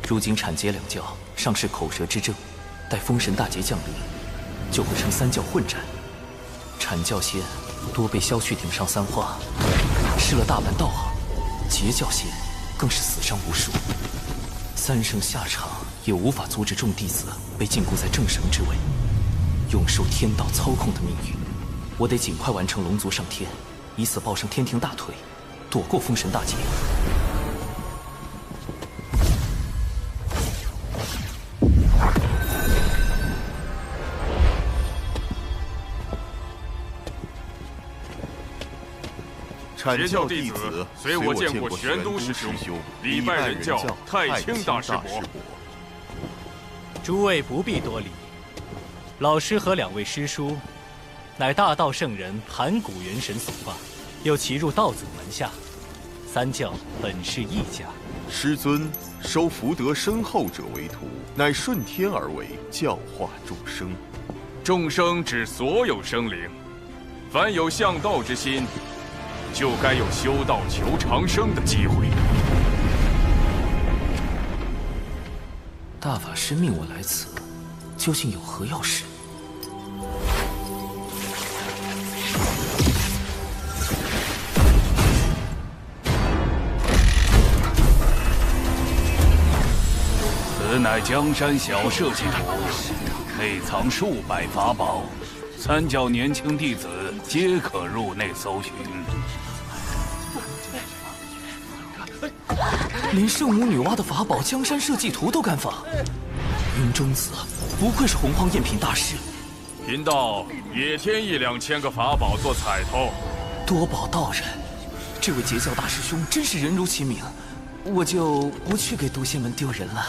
如今阐劫两教尚是口舌之争，待封神大劫降临，就会成三教混战。阐教仙多被萧去顶上三花，失了大半道行；截教仙更是死伤无数。三圣下场也无法阻止众弟子被禁锢在正神之位，永受天道操控的命运。我得尽快完成龙族上天，以此抱上天庭大腿，躲过封神大劫。阐教弟子随我见过玄都师兄、礼拜人教太清大师伯。诸位不必多礼，老师和两位师叔，乃大道圣人盘古元神所化，又骑入道祖门下，三教本是一家。师尊收福德深厚者为徒，乃顺天而为，教化众生。众生指所有生灵，凡有向道之心，就该有修道求长生的机会。大法师命我来此，究竟有何要事？此乃江山小设计图，内藏数百法宝，三教年轻弟子皆可入内搜寻。连圣母女娲的法宝江山社稷图都敢仿，云中子不愧是洪荒赝品大师。贫道也添1、2千个法宝做彩头。多宝道人，这位截教大师兄真是人如其名，我就不去给毒仙门丢人了。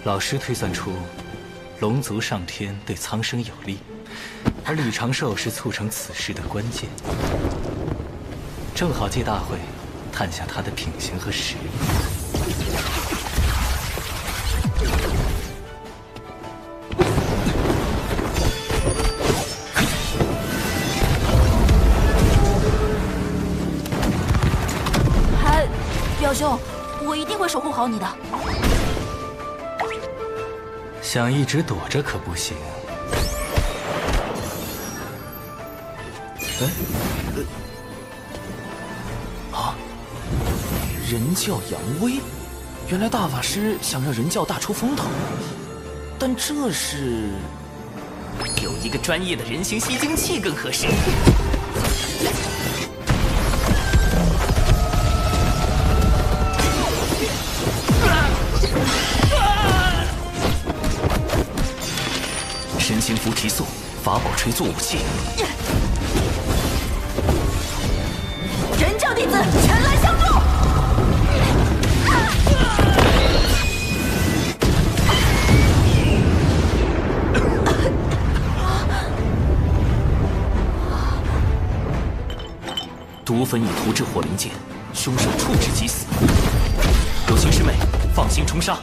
老师推算出，龙族上天对苍生有利，而李长寿是促成此事的关键。正好借大会探下他的品行和实力。表兄，我一定会守护好你的。想一直躲着可不行。人教扬威，原来大法师想让人教大出风头，但这是有一个专业的人形吸精器更合适。神行符提速，法宝锤作武器。人教弟子前来相助。毒粉已涂至火灵剑，凶手触之即死。有情师妹，放心冲杀。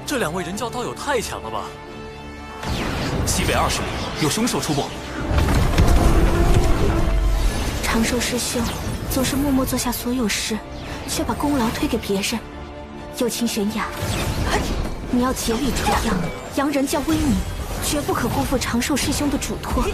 这2位人教道友太强了吧！西北20里有凶手出没。长寿师兄总是默默做下所有事，却把功劳推给别人。有情玄雅，你要竭力出扬，扬人教威名，绝不可辜负长寿师兄的嘱托。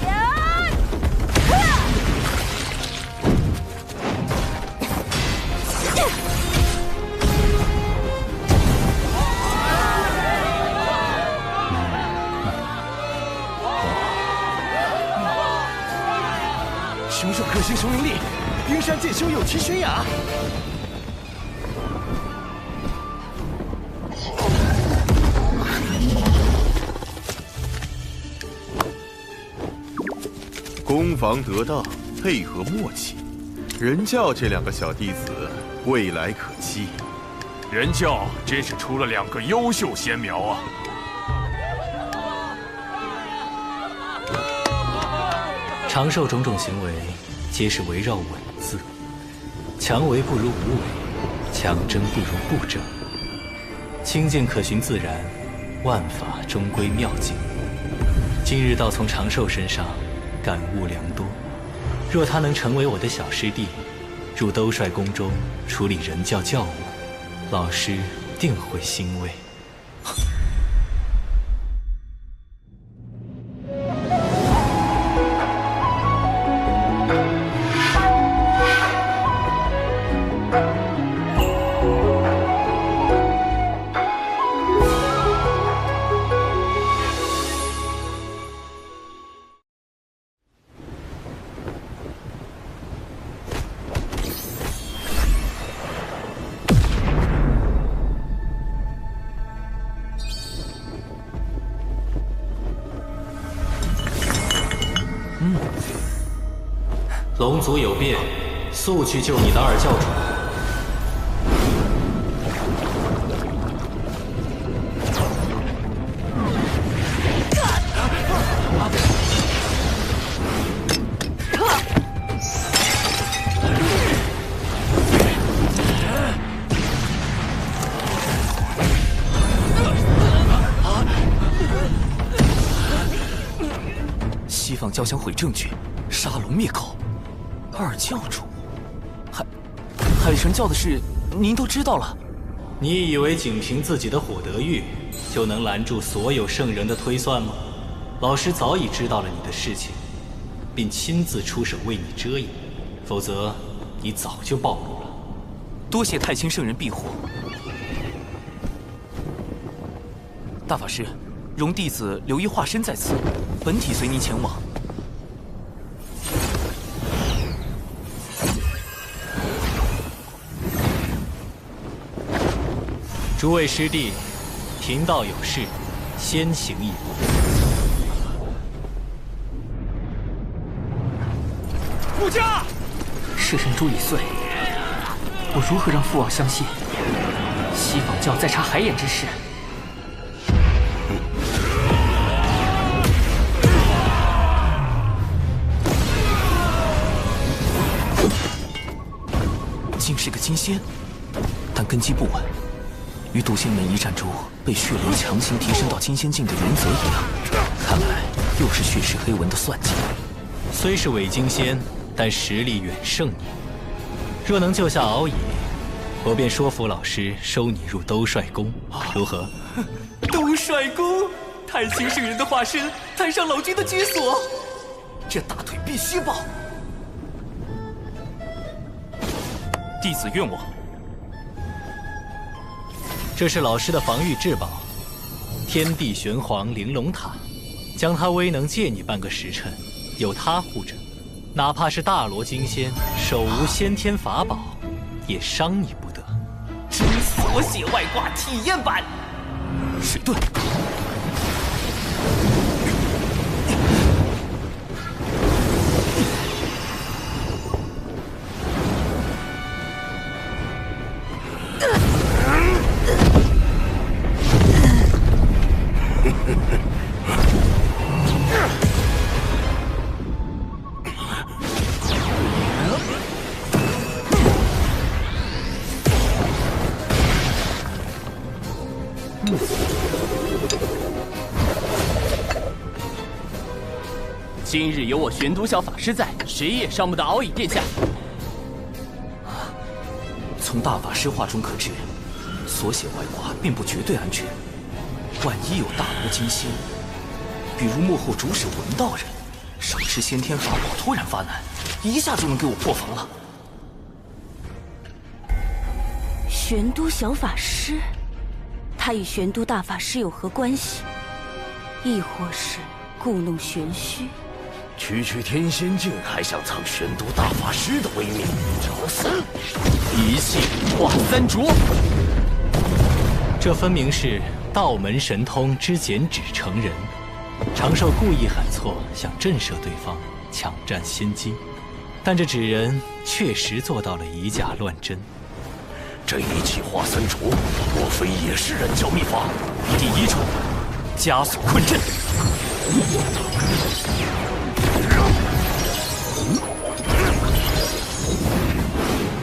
凶手可行熊灵力，冰山剑修有其玄雅。攻防得当，配合默契，人教这2个小弟子未来可期。人教真是出了2个优秀仙苗啊！长寿种种行为，皆是围绕稳字。强为不如无为，强争不如不争。清净可循自然，万法终归妙境。今日倒从长寿身上感悟良多。若他能成为我的小师弟，入兜率宫中处理人教教务，老师定会欣慰。龙族有变，速去救你的2教主。西方交相毁证据，杀龙灭口。2教主，海神教的事，您都知道了。你以为仅凭自己的火德玉，就能拦住所有圣人的推算吗？老师早已知道了你的事情，并亲自出手为你遮掩，否则你早就暴露了。多谢太清圣人庇护。大法师，容弟子留一化身在此，本体随您前往。诸位师弟，贫道有事，先行一步。顾家，摄神珠已碎，我如何让父王相信西方教在查海眼之事？竟是个金仙，但根基不稳。与毒仙门一战中被血灵强行提升到金仙境的原则一样，看来又是血赤黑纹的算计。虽是伪金仙，但实力远胜你。若能救下敖乙，我便说服老师收你入兜率宫，如何？兜率宫，太清圣人的化身摊上老君的居所，这大腿必须抱。弟子愿往。这是老师的防御至宝，天地玄黄玲珑塔，将它威能借你半个时辰，有它护着，哪怕是大罗金仙手无先天法宝，也伤你不得。真锁血外挂体验版，水遁。今日有我玄都小法师在，谁也伤不得敖乙殿下。从大法师话中可知，锁血外挂并不绝对安全。万一有大罗金仙，比如幕后主使文道人，手持先天法宝突然发难，一下就能给我破防了。玄都小法师，他与玄都大法师有何关系？亦或是故弄玄虚？区区天仙境还想蹭玄都大法师的威名？找死！一气化三浊。这分明是道门神通之剪纸成人。长寿故意喊错，想震慑对方，抢占先机。但这纸人确实做到了以假乱真。这一气化三浊，莫非也是人教秘法？第一重，加速困阵。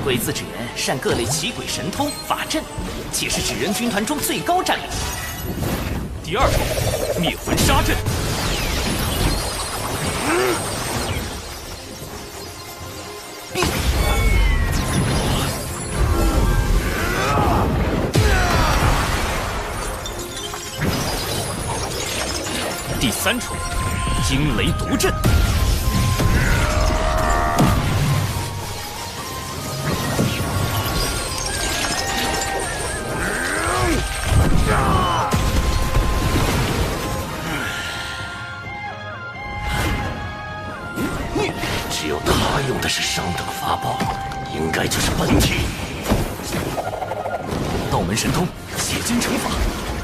鬼子纸人善各类奇鬼神通法阵，且是纸人军团中最高战力。第二重，灭魂杀阵。第三重，惊雷毒阵。只有他用的是上等法宝，应该就是本体。道门神通，血金成法，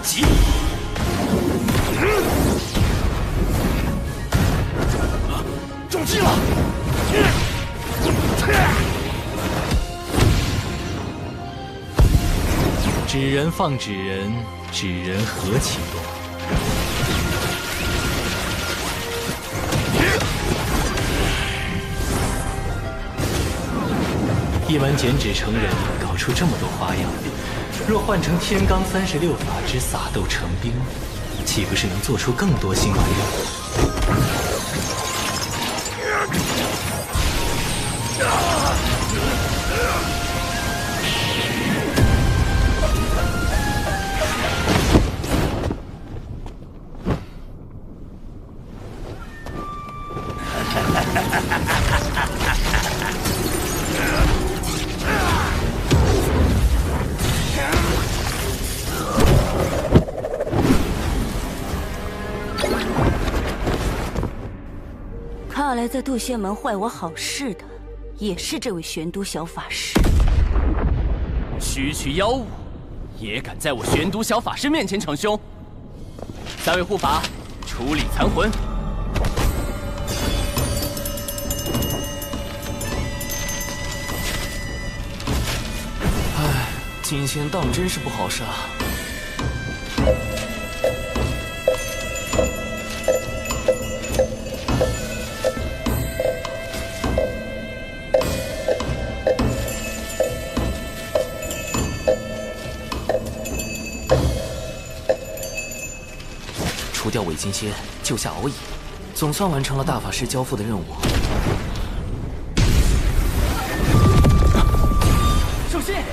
急！中计了！纸人放纸人，纸人何其多！一门剪纸成人，搞出这么多花样，若换成天罡36法之撒豆成兵，岂不是能做出更多新玩意儿？看来在渡仙门坏我好事的，也是这位玄都小法师。区区妖物，也敢在我玄都小法师面前逞凶？三位护法，处理残魂。唉，金仙当真是不好杀。除掉伪金仙，救下敖乙，总算完成了大法师交付的任务。首先。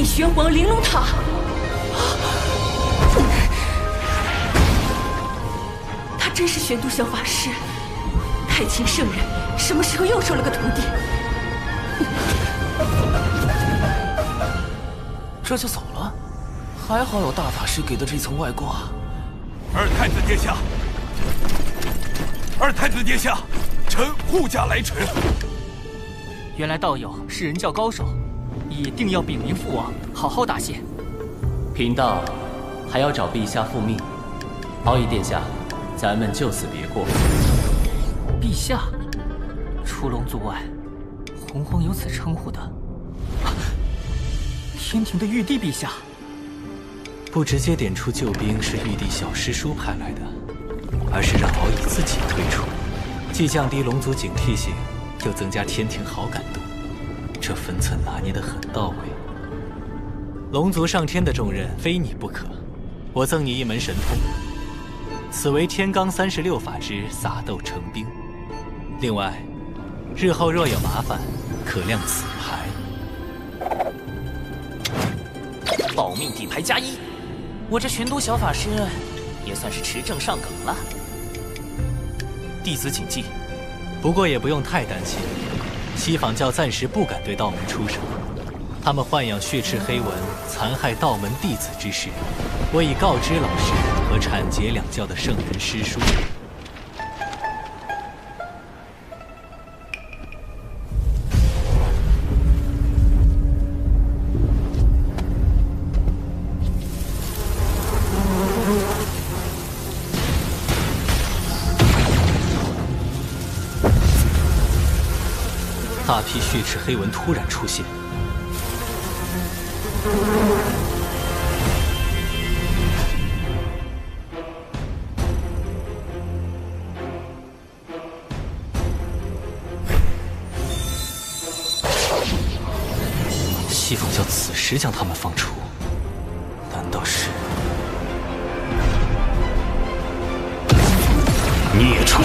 玄黄玲珑塔，他真是玄都小法师。太清圣人什么时候又收了个徒弟？这就走了？还好有大法师给的这层外挂。二太子殿下，二太子殿下，臣护驾来迟。原来道友是人教高手。 一定要禀明父王，好好答谢。贫道还要找陛下复命。敖乙殿下，咱们就此别过。陛下，除龙族外，洪荒有此称呼的，天庭的玉帝陛下。不直接点出救兵是玉帝小师叔派来的，而是让敖乙自己退出，既降低龙族警惕性，又增加天庭好感度。 这分寸拿捏得很到位。龙族上天的重任非你不可，我赠你一门神通，此为天罡36法之撒豆成兵。另外，日后若有麻烦，可亮此牌。保命底牌加1，我这玄都小法师也算是持证上岗了。弟子谨记。不过也不用太担心。 西仿教暂时不敢对道门出手，他们豢养血赤黑纹，残害道门弟子之事，我已告知老师和阐节两教的圣人师叔。大批血赤黑纹突然出现，西仿教此时将他们放出，难道是孽畜？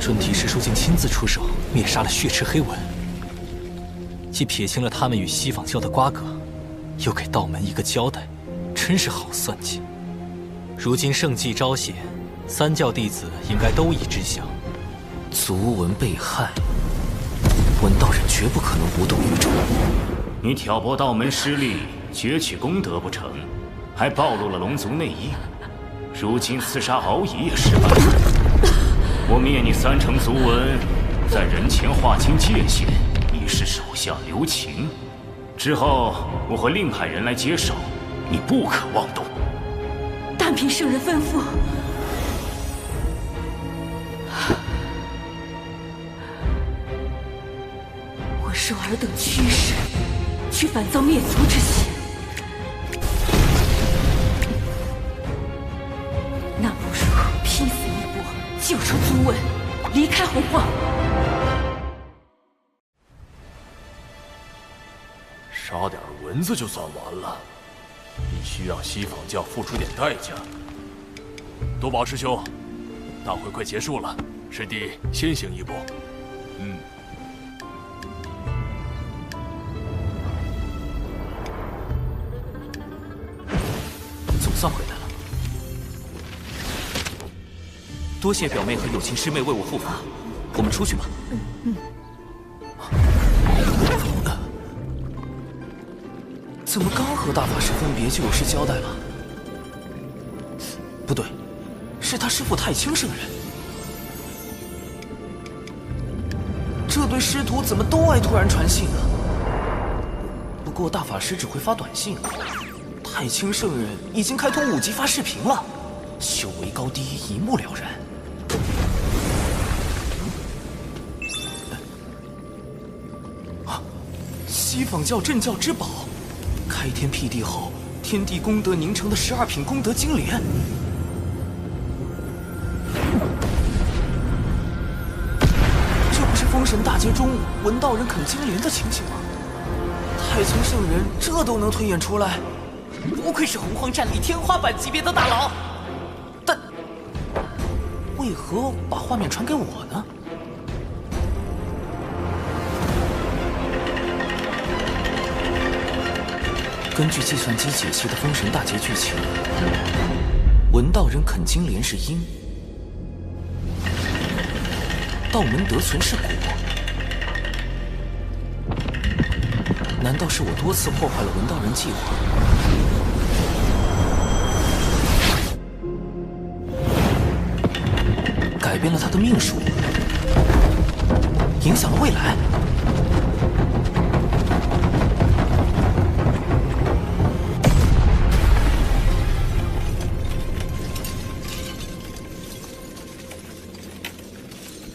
准提师叔竟亲自出手灭杀了血赤黑纹，既撇清了他们与西仿教的瓜葛，又给道门一个交代，真是好算计。如今圣迹昭显，三教弟子应该都已知晓。族文被害，文道人绝不可能无动于衷。你挑拨道门失利，攫取功德不成，还暴露了龙族内应。如今刺杀敖乙也失败。 我灭你3成族文，在人前划清界限，已是手下留情。之后我会另派人来接手，你不可妄动。但凭圣人吩咐，我受尔等驱使，去反造灭族之嫌。那不如拼死一搏，救出尊稳，离开洪荒。杀点蚊子就算完了，必须让西坊教付出点代价。多宝师兄，大会快结束了，师弟先行一步。总算回来了，多谢表妹和友情师妹为我护法，我们出去吧。怎么刚和大法师分别就有事交代了？不对，是他师父太清圣人。这对师徒怎么都爱突然传信啊？不过大法师只会发短信，太清圣人已经开通5级发视频了，修为高低一目了然。西坊教镇教之宝。开天辟地后，天地功德凝成的12品功德金莲，这不是封神大劫中文道人啃金莲的情形吗？太清圣人这都能推演出来，不愧是洪荒战力天花板级别的大佬。但为何把画面传给我呢？根据计算机解析的封神大劫剧情，文道人啃金莲是因，道门得存是果。难道是我多次破坏了文道人计划，改变了他的命数，影响了未来？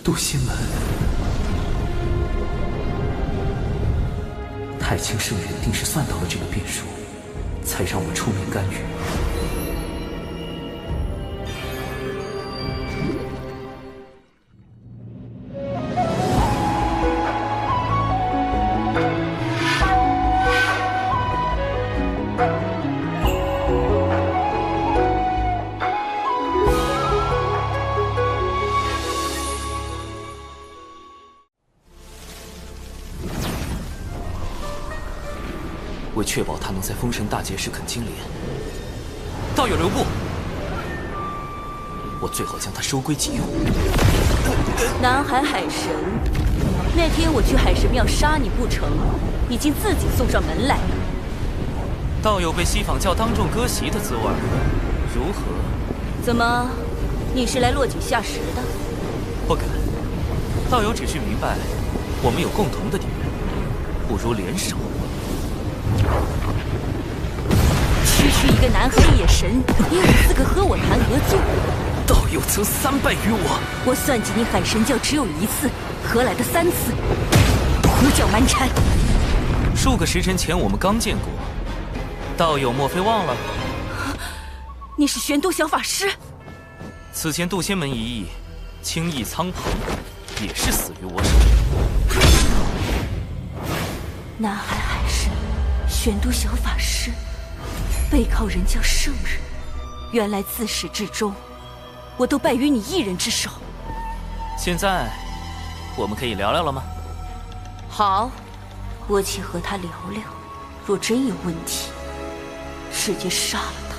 渡仙门，太清圣人定是算到了这个变数，才让我出面干预。为确保他能在封神大劫时啃金莲，道友留步，我最好将他收归己有。南海海神，那天我去海神庙杀你不成，已经自己送上门来了。道友被西坊教当众割席的滋味，如何？怎么，你是来落井下石的？不敢，道友只是明白，我们有共同的敌人，不如联手。区区一个南海野神，你有资格和我谈合作？道友曾3败于我，我算计你海神教只有1次，何来的3次？胡搅蛮缠！数个时辰前我们刚见过，道友莫非忘了？你是玄都小法师？此前渡仙门一役，轻易苍鹏也是死于我手。南海海神，玄都小法师，背靠人教圣人，原来自始至终，我都败于你一人之手。现在，我们可以聊聊了吗？好，我且和他聊聊。若真有问题，直接杀了他。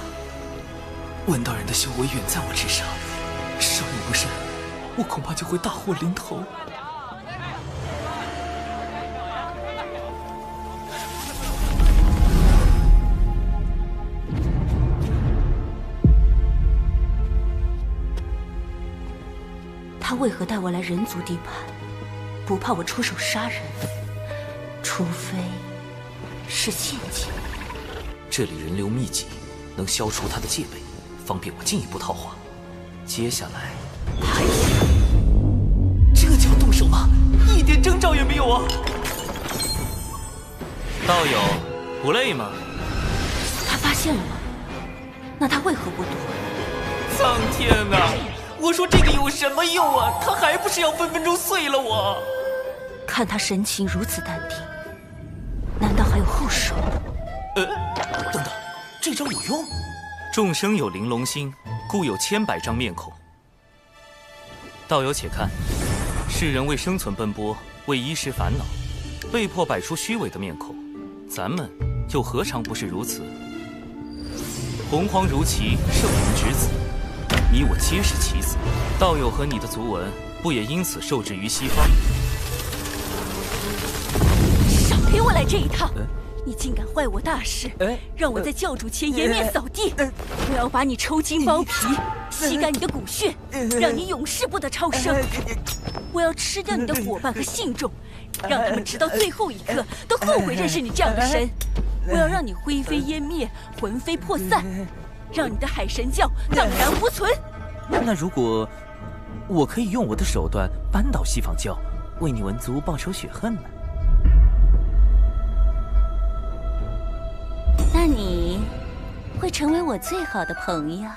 文道人的修为远在我之上，稍有不慎，我恐怕就会大祸临头。他为何带我来人族地盘？不怕我出手杀人？除非是陷阱。这里人流密集，能消除他的戒备，方便我进一步套话。接下来，这叫动手吗？一点征兆也没有啊！道友，不累吗？他发现了吗？那他为何不躲？苍天啊！我说这个有什么用啊？他还不是要分分钟碎了我！看他神情如此淡定，难道还有后手？等等，这招有用？众生有玲珑心，故有千百张面孔。道友且看，世人为生存奔波，为衣食烦恼，被迫摆出虚伪的面孔，咱们又何尝不是如此？洪荒如棋，圣人之子，你我皆是棋子。道友和你的族文，不也因此受制于西方？少给我来这一套！你竟敢坏我大事，让我在教主前颜面扫地！我要把你抽筋剥皮，吸干你的骨血，让你永世不得超生！我要吃掉你的伙伴和信众，让他们直到最后一刻都后悔认识你这样的神！我要让你灰飞烟灭，魂飞魄散，让你的海神教荡然无存！那如果我可以用我的手段扳倒西方教，为你文族报仇雪恨呢？那你会成为我最好的朋友。